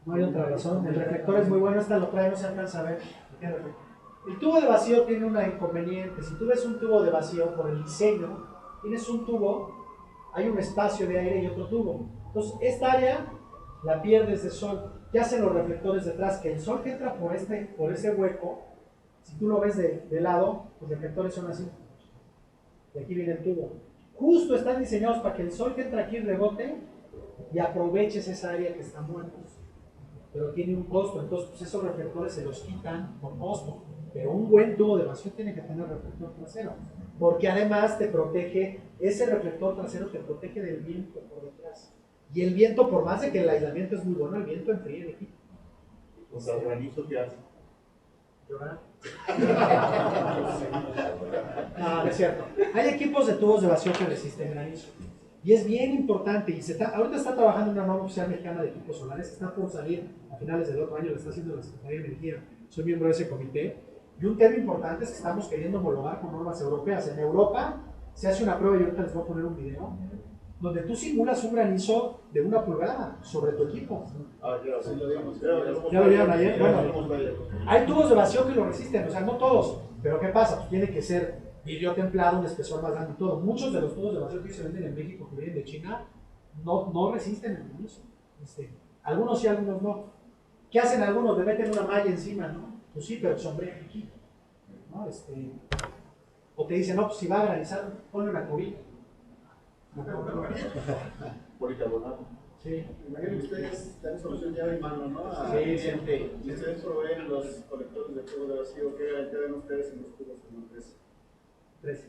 S1: No hay otra razón. El reflector es muy bueno, esta lo trae, no se alcanza a ver. El tubo de vacío tiene un inconveniente. Si tú ves un tubo de vacío por el diseño, tienes un tubo, hay un espacio de aire y otro tubo. Entonces, esta área la pierdes de sol. ¿Qué hacen los reflectores detrás? Que el sol que entra por ese hueco, si tú lo ves de lado, los reflectores son así. De aquí viene el tubo. Justo están diseñados para que el sol que entra aquí rebote y aproveches esa área que está muerta. Pero tiene un costo, entonces pues esos reflectores se los quitan por costo. Pero un buen tubo de vacío tiene que tener reflector trasero, porque además te protege, ese reflector trasero te protege del viento por detrás. Y el viento, por más de que el aislamiento es muy bueno, el viento enfría el equipo.
S6: ¿Los granizo qué hacen?
S1: ¿Llorar? No, no es cierto. Hay equipos de tubos de vacío que resisten granizo. Y es bien importante. Y ahorita está trabajando una norma oficial mexicana de equipos solares. Está por salir a finales del otro año. Lo está haciendo la Secretaría de Energía. Soy miembro de ese comité. Y un tema importante es que estamos queriendo homologar con normas europeas. En Europa se hace una prueba, y ahorita les voy a poner un video, donde tú simulas un granizo de 1 pulgada sobre tu equipo. ¿Ya lo vieron ayer? Bueno, hay tubos de vacío que lo resisten, o sea, no todos. Pero ¿qué pasa? Pues tiene que ser vidrio templado, un espesor más grande y todo. Muchos de los tubos de vacío que se venden en México, que vienen de China, no resisten el granizo. Algunos sí, algunos no. ¿Qué hacen algunos? Le meten una malla encima, ¿no? Pues sí, pero sombrea aquí, ¿no? O te dicen, no, pues si va a granizar, ponle una cubita.
S6: Policarbonato.
S1: Sí.
S9: Imagino que ustedes dan solución llave en mano, ¿no?
S1: Sí, siempre.
S9: Si ustedes proveen los colectores de tubo de vacío, ¿qué garantía dan ustedes en los tubos en los 3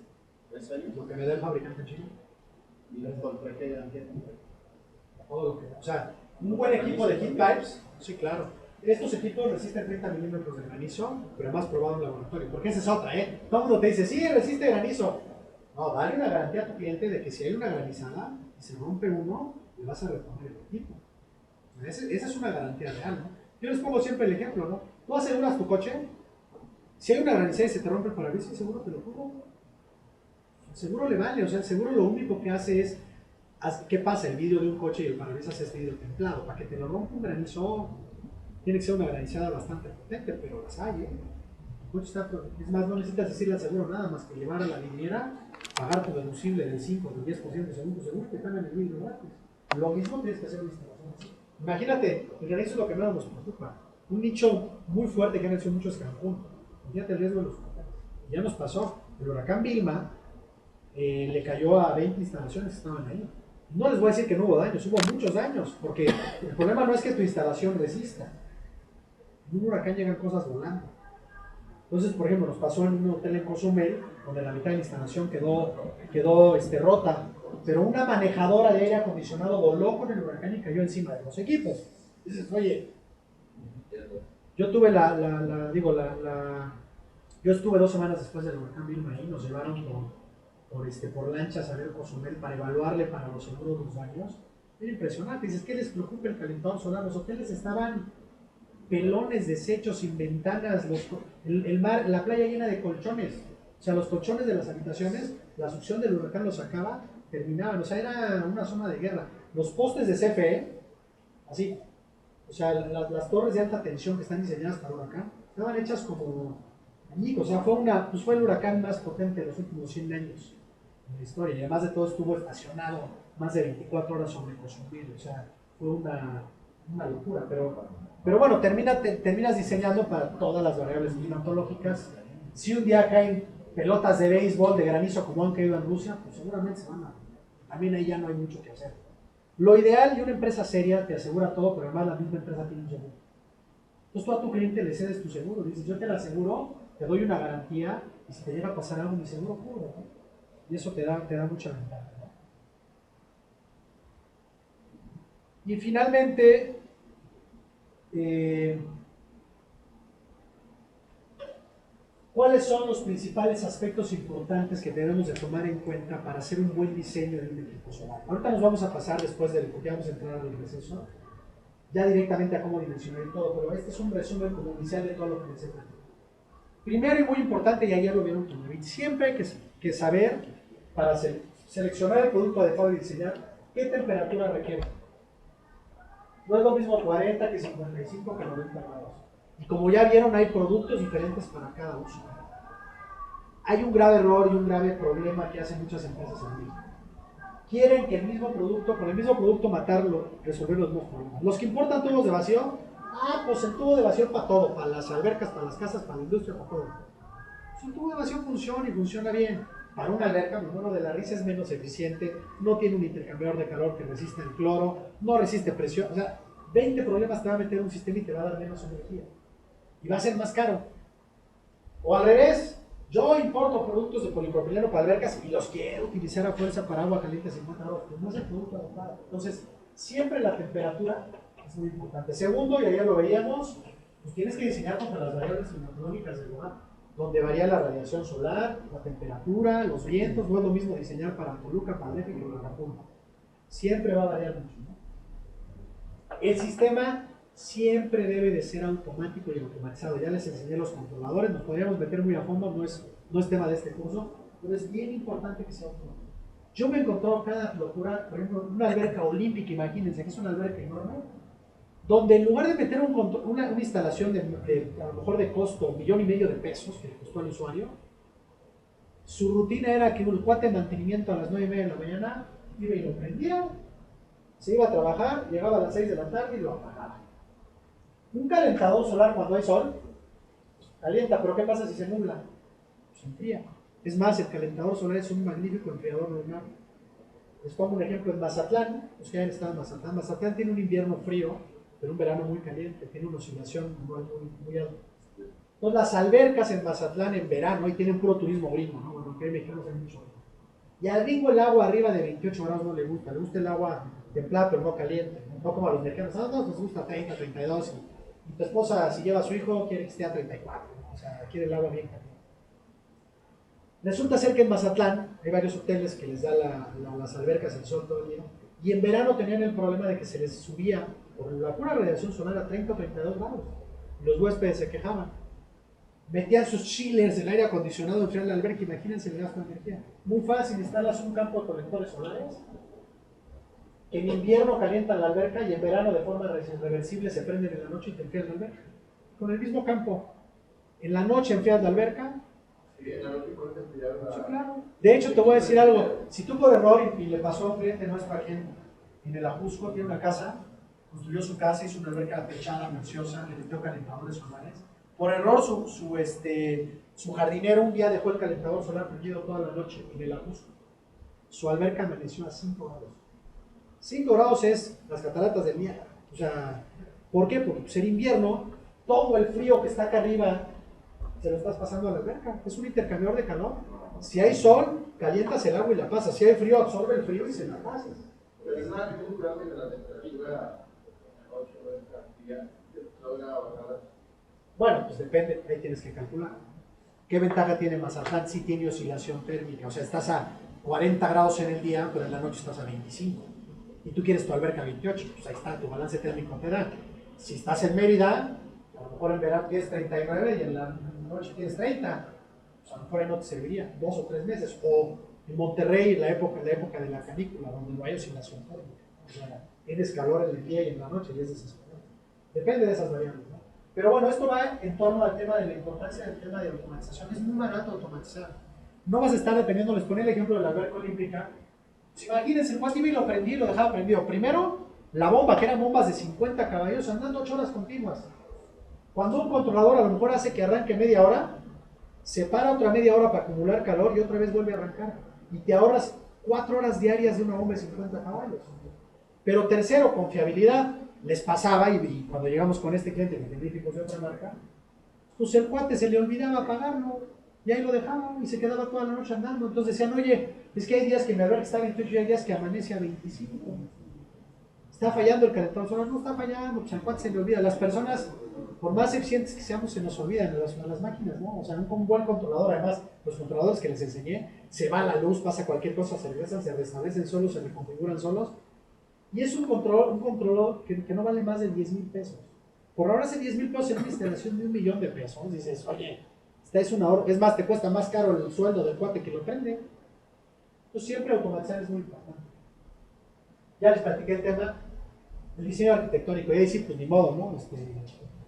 S9: años?
S1: Lo que me da el fabricante chino.
S9: ¿Y contra qué garantía?
S1: Todo lo que, o sea, un buen equipo de heat pipes, sí, claro. Estos equipos resisten 30 milímetros de granizo, pero más probado en laboratorio. Porque esa es otra, ¿eh? Todo el mundo te dice, sí, resiste granizo. No, dale una garantía a tu cliente de que si hay una granizada y se rompe uno, le vas a reponer el equipo. Esa es una garantía real, ¿no? Yo les pongo siempre el ejemplo, ¿no? Tú aseguras tu coche, si hay una granizada y se te rompe el parabrisas, seguro te lo cubro. El seguro le vale, o sea, el seguro lo único que hace es, ¿qué pasa? El vidrio de un coche y el parabrisas es vidrio templado. Para que te lo rompa un granizo, tiene que ser una granizada bastante potente, pero las hay, ¿eh? Es más, no necesitas decirle al seguro nada más que llevar a la viniera, pagar tu deducible del 5 o del 10% de seguro y te cambian el vidrio gratis. Lo mismo tienes que hacer una instalación así. Imagínate, el granizo es lo que menos nos preocupa. Un nicho muy fuerte que han hecho mucho es Cancún. Fíjate el riesgo de los huracanes. Ya nos pasó. El huracán Vilma le cayó a 20 instalaciones que estaban ahí. No les voy a decir que no hubo daños, hubo muchos daños, porque el problema no es que tu instalación resista. En un huracán llegan cosas volando. Entonces, por ejemplo, nos pasó en un hotel en Cozumel, donde la mitad de la instalación quedó rota, pero una manejadora de aire acondicionado voló con el huracán y cayó encima de los equipos. Dices, oye, yo tuve yo estuve 2 semanas después del huracán Vilma ahí, nos llevaron por lanchas a ver Cozumel para evaluarle para los seguros los daños. Era impresionante. Dices, ¿qué les preocupa el calentador solar? Los hoteles estaban pelones, desechos, sin ventanas, el mar, la playa llena de colchones. O sea, los colchones de las habitaciones, la succión del huracán los sacaba, terminaban. O sea, era una zona de guerra. Los postes de CFE, así, o sea, las torres de alta tensión que están diseñadas para huracán, estaban hechas como añicos. O sea, fue el huracán más potente de los últimos 100 años en la historia. Y además de todo estuvo estacionado más de 24 horas sobre Cozumel. O sea, fue una locura. Pero bueno, terminas diseñando para todas las variables climatológicas. Si un día caen pelotas de béisbol, de granizo, como han caído en Rusia, pues seguramente se van a... También ahí ya no hay mucho que hacer. Lo ideal, y una empresa seria te asegura todo, pero además la misma empresa tiene un seguro. Entonces tú a tu cliente le cedes tu seguro, dices, yo te lo aseguro, te doy una garantía, y si te llega a pasar algo, mi seguro cubre, ¿no? Y eso te da mucha ventaja, ¿no? Y finalmente, ¿cuáles son los principales aspectos importantes que debemos de tomar en cuenta para hacer un buen diseño de un equipo solar? Ahorita nos vamos a pasar después porque vamos a entrar al receso, ya directamente a cómo dimensionar y todo, pero este es un resumen como inicial de todo lo que les he platicado. Primero y muy importante, y ayer lo vieron con David, siempre hay que saber, para seleccionar el producto adecuado y diseñar, qué temperatura requiere. No es lo mismo 40 que 55 que 90 grados. Y como ya vieron, hay productos diferentes para cada uso. Hay un grave error y un grave problema que hacen muchas empresas en México. Quieren que con el mismo producto matarlo, resolver los mismos problemas. Los que importan tubos de vacío, pues el tubo de vacío para todo, para las albercas, para las casas, para la industria, para todo. Pues el tubo de vacío funciona y funciona bien. Para una alberca, mi mono de la risa es menos eficiente, no tiene un intercambiador de calor que resista el cloro, no resiste presión, o sea, 20 problemas te va a meter un sistema y te va a dar menos energía. Y va a ser más caro. O al revés, yo importo productos de polipropileno para albercas y los quiero utilizar a fuerza para agua caliente a 50 grados, pues no es el producto adecuado. Entonces, siempre la temperatura es muy importante. Segundo, y ayer lo veíamos, pues tienes que diseñar contra las variables climatológicas del lugar, donde varía la radiación solar, la temperatura, los vientos. No es lo mismo diseñar para Toluca, para Lepe que para Acapulco. Siempre va a variar mucho, ¿no? El sistema siempre debe de ser automático y automatizado. Ya les enseñé los controladores, nos podríamos meter muy a fondo, no es tema de este curso, pero es bien importante que sea automático. Yo me he encontrado cada locura, por ejemplo, una alberca olímpica, imagínense que es una alberca enorme, donde en lugar de meter una instalación a lo mejor de costo $1,5 millones de pesos, que le costó al usuario, su rutina era que el cuate de mantenimiento a las 9:30 de la mañana iba y lo prendía, se iba a trabajar, llegaba a las 6 de la tarde y lo apagaba. Un calentador solar cuando hay sol, calienta, pero ¿qué pasa si se nubla? Se enfría. Es más, el calentador solar es un magnífico enfriador lunar. Les pongo un ejemplo en Mazatlán, los que hayan estado en Mazatlán. Mazatlán tiene un invierno frío, pero un verano muy caliente, tiene una oscilación muy alta. Entonces las albercas en Mazatlán en verano, ahí tienen puro turismo gringo, ¿no? Bueno, que hay mexicanos en mucho. Y al gringo el agua arriba de 28 grados no le gusta el agua templada pero no caliente, no como a los mexicanos, nos gusta 30, 32, y tu esposa si lleva a su hijo quiere que esté a 34, o sea, quiere el agua bien caliente. Resulta ser que en Mazatlán hay varios hoteles que les da las albercas el sol todo el día, y en verano tenían el problema de que se les subía por la pura radiación solar a 30 o 32 grados, y los huéspedes se quejaban. Metían sus chillers del aire acondicionado entre la alberca, imagínense el gasto de energía. Muy fácil, instalas un campo de colectores solares que en invierno calientan la alberca y en verano de forma reversible se prenden en la noche y te enfrías la alberca. Con el mismo campo. En la noche enfrías la alberca.
S2: Sí, en la noche puedes enfriar la...
S1: Sí, claro. De hecho, te voy a decir algo. Si tú por error, y le pasó a un cliente nuestro aquí en el Ajusco, tiene una casa, construyó su casa, hizo una alberca techada, preciosa, le metió calentadores solares. Por error, su jardinero un día dejó el calentador solar prendido toda la noche en el Ajusco. Su alberca amaneció a 5 grados. 5 grados es las cataratas del Niágara. O sea, ¿por qué? Porque pues, en invierno, todo el frío que está acá arriba se lo estás pasando a la alberca. Es un intercambiador de calor. Si hay sol, calientas el agua y la pasas. Si hay frío, absorbe el frío y se la pasas.
S2: Pero es más que un cambio de la temperatura en la noche o en el día,
S1: bueno, pues depende, ahí tienes que calcular. ¿Qué ventaja tiene Mazatlán? Sí tiene oscilación térmica, o sea, estás a 40 grados en el día, pero en la noche estás a 25. Y tú quieres tu alberca a 28, pues ahí está, tu balance térmico te da. Si estás en Mérida, a lo mejor en verano tienes 39 y en la noche tienes 30. Pues a lo mejor ahí no te serviría, 2 o 3 meses. O en Monterrey, la época de la canícula, donde no hay oscilación térmica. O sea, tienes calor en el día y en la noche y es desesperante. Depende de esas variables, ¿no? Pero bueno, esto va en torno al tema de la importancia del tema de automatización. Es muy barato automatizar. No vas a estar dependiendo, les ponía el ejemplo de la alberca olímpica. Pues imagínense, el cuate iba y lo prendí y lo dejaba prendido. Primero, la bomba, que eran bombas de 50 caballos, andando 8 horas continuas. Cuando un controlador a lo mejor hace que arranque media hora, se para otra media hora para acumular calor y otra vez vuelve a arrancar. Y te ahorras 4 horas diarias de una bomba de 50 caballos. Pero tercero, confiabilidad. Les pasaba, y cuando llegamos con este cliente que tenía equipos de otra marca, pues el cuate se le olvidaba apagarlo, y ahí lo dejaba, y se quedaba toda la noche andando. Entonces decían, oye, es que hay días que mi alberca está a 28 y hay días que amanece a 25. ¿Está fallando el calentador solar? No está fallando, pues al cuate se le olvida. Las personas, por más eficientes que seamos, se nos olvidan a las máquinas, ¿no? O sea, un buen controlador, además, los controladores que les enseñé, se va la luz, pasa cualquier cosa, se regresan, se restablecen solos, se reconfiguran solos. Y es un controlador que no vale más de 10,000 pesos. Por ahora hace 10,000 pesos en una instalación de $1,000,000 de pesos. Dices, oye, esta es una hora. Es más, te cuesta más caro el sueldo del cuate que lo prende. Entonces siempre automatizar es muy importante. Ya les platiqué el tema del diseño arquitectónico. Y ahí sí, pues ni modo, ¿no?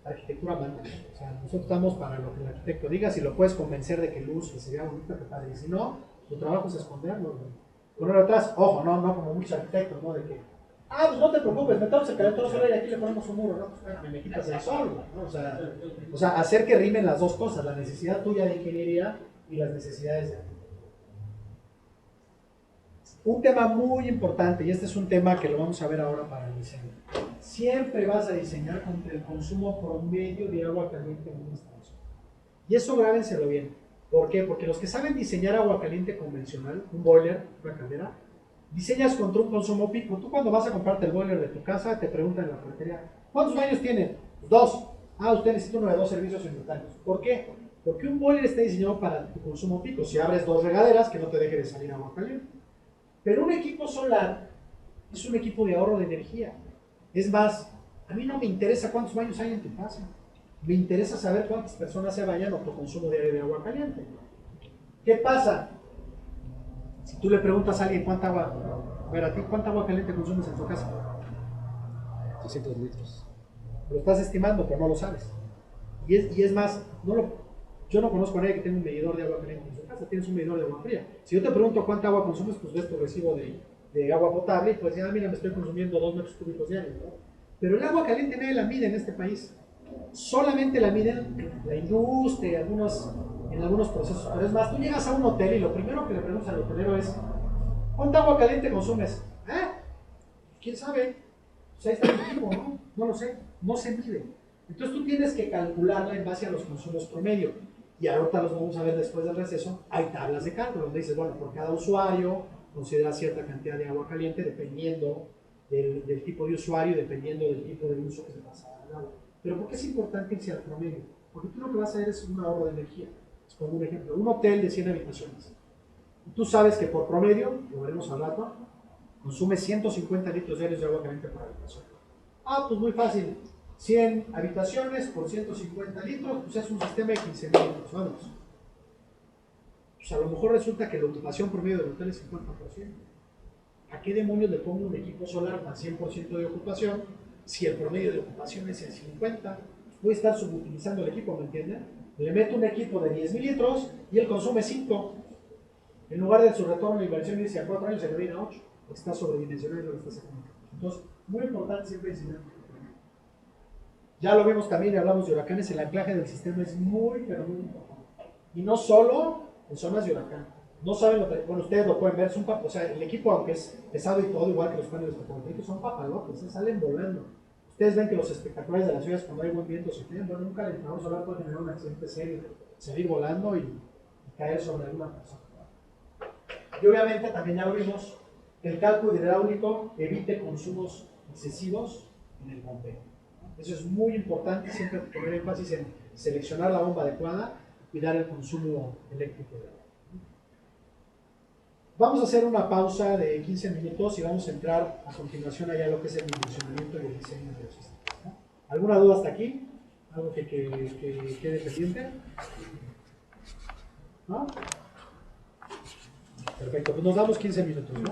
S1: Arquitectura manda. O sea, nosotros estamos para lo que el arquitecto diga. Si lo puedes convencer de que luz, que sería bonito, que padre. Y si no, tu trabajo es esconderlo. Ponerlo atrás. Ojo, no como muchos arquitectos, ¿no? De que pues no te preocupes, metamos el calentador solar y aquí le ponemos un muro, ¿no? Pues espérame, me quitas el sol, ¿no? O sea, hacer que rimen las dos cosas, la necesidad tuya de ingeniería y las necesidades de arquitectura. Un tema muy importante, y este es un tema que lo vamos a ver ahora para el diseño. Siempre vas a diseñar con el consumo promedio de agua caliente en una instalación. Y eso grábenselo bien. ¿Por qué? Porque los que saben diseñar agua caliente convencional, un boiler, una caldera, diseñas contra un consumo pico. Tú cuando vas a comprarte el boiler de tu casa, te preguntan en la ferretería, ¿cuántos baños tiene? 2. usted necesita uno de 2 servicios simultáneos. ¿Por qué? Porque un boiler está diseñado para tu consumo pico. Si abres 2 regaderas, que no te deje de salir agua caliente. Pero un equipo solar es un equipo de ahorro de energía. Es más, a mí no me interesa cuántos baños hay en tu casa. Me interesa saber cuántas personas se bañan o tu consumo diario de agua caliente. ¿Qué pasa? Si tú le preguntas a alguien cuánta agua, a ver, a ti, ¿cuánta agua caliente consumes en tu casa?
S10: 200 litros.
S1: Lo estás estimando, pero no lo sabes. Y es más, yo no conozco a nadie que tenga un medidor de agua caliente en su casa, tienes un medidor de agua fría. Si yo te pregunto cuánta agua consumes, pues ves tu recibo de agua potable y pues ya, mira, me estoy consumiendo 2 metros cúbicos diarios, ¿no? Pero el agua caliente nadie la mide en este país. Solamente la miden la industria, en algunos procesos. Pero es más, tú llegas a un hotel y lo primero que le preguntas al hotelero es ¿cuánta agua caliente consumes? ¿Quién sabe? Pues ahí está el equipo, ¿no? No lo sé, no se mide. Entonces tú tienes que calcularla en base a los consumos promedio. Y ahorita los vamos a ver después del receso. Hay tablas de cálculo donde dices, bueno, por cada usuario considera cierta cantidad de agua caliente dependiendo del tipo de usuario, dependiendo del tipo de uso que se pasa al agua. Pero ¿por qué es importante irse al promedio? Porque tú lo que vas a hacer es un ahorro de energía. Les pongo un ejemplo, un hotel de 100 habitaciones. Tú sabes que por promedio, lo veremos al rato, consume 150 litros diarios de agua caliente por habitación. Pues muy fácil. 100 habitaciones por 150 litros, pues es un sistema de 15,000 litros, vamos. Pues a lo mejor resulta que la ocupación promedio del hotel es 50%. ¿A qué demonios le pongo un equipo solar a 100% de ocupación si el promedio de ocupación es el 50%? Voy a estar subutilizando el equipo, ¿me entienden? Le meto un equipo de 10,000 litros y él consume 5. En lugar de su retorno de inversión irse a 4 años, se le viene a 8. Está sobredimensionado y lo está sacando. Entonces, muy importante siempre enseñar. Ya lo vimos también y hablamos de huracanes, el anclaje del sistema es muy, pero muy importante. Y no solo en zonas de huracán. No saben bueno, ustedes lo pueden ver, son o sea, el equipo, aunque es pesado y todo, igual que los paneles fotovoltaicos, son papalotes, salen volando. Ustedes ven que los espectaculares de las ciudades cuando hay buen viento se tienen, bueno, un calentador solar puede generar un accidente serio, salir volando y caer sobre alguna persona. Y obviamente también ya lo vimos, el cálculo hidráulico evite consumos excesivos en el bombeo. Eso es muy importante, siempre poner énfasis en seleccionar la bomba adecuada y cuidar el consumo eléctrico de agua. Vamos a hacer una pausa de 15 minutos y vamos a entrar a continuación allá a lo que es el dimensionamiento y el diseño de los sistemas, ¿no? ¿Alguna duda hasta aquí? ¿Algo que quede pendiente? ¿No? Perfecto, pues nos damos 15 minutos, ¿no?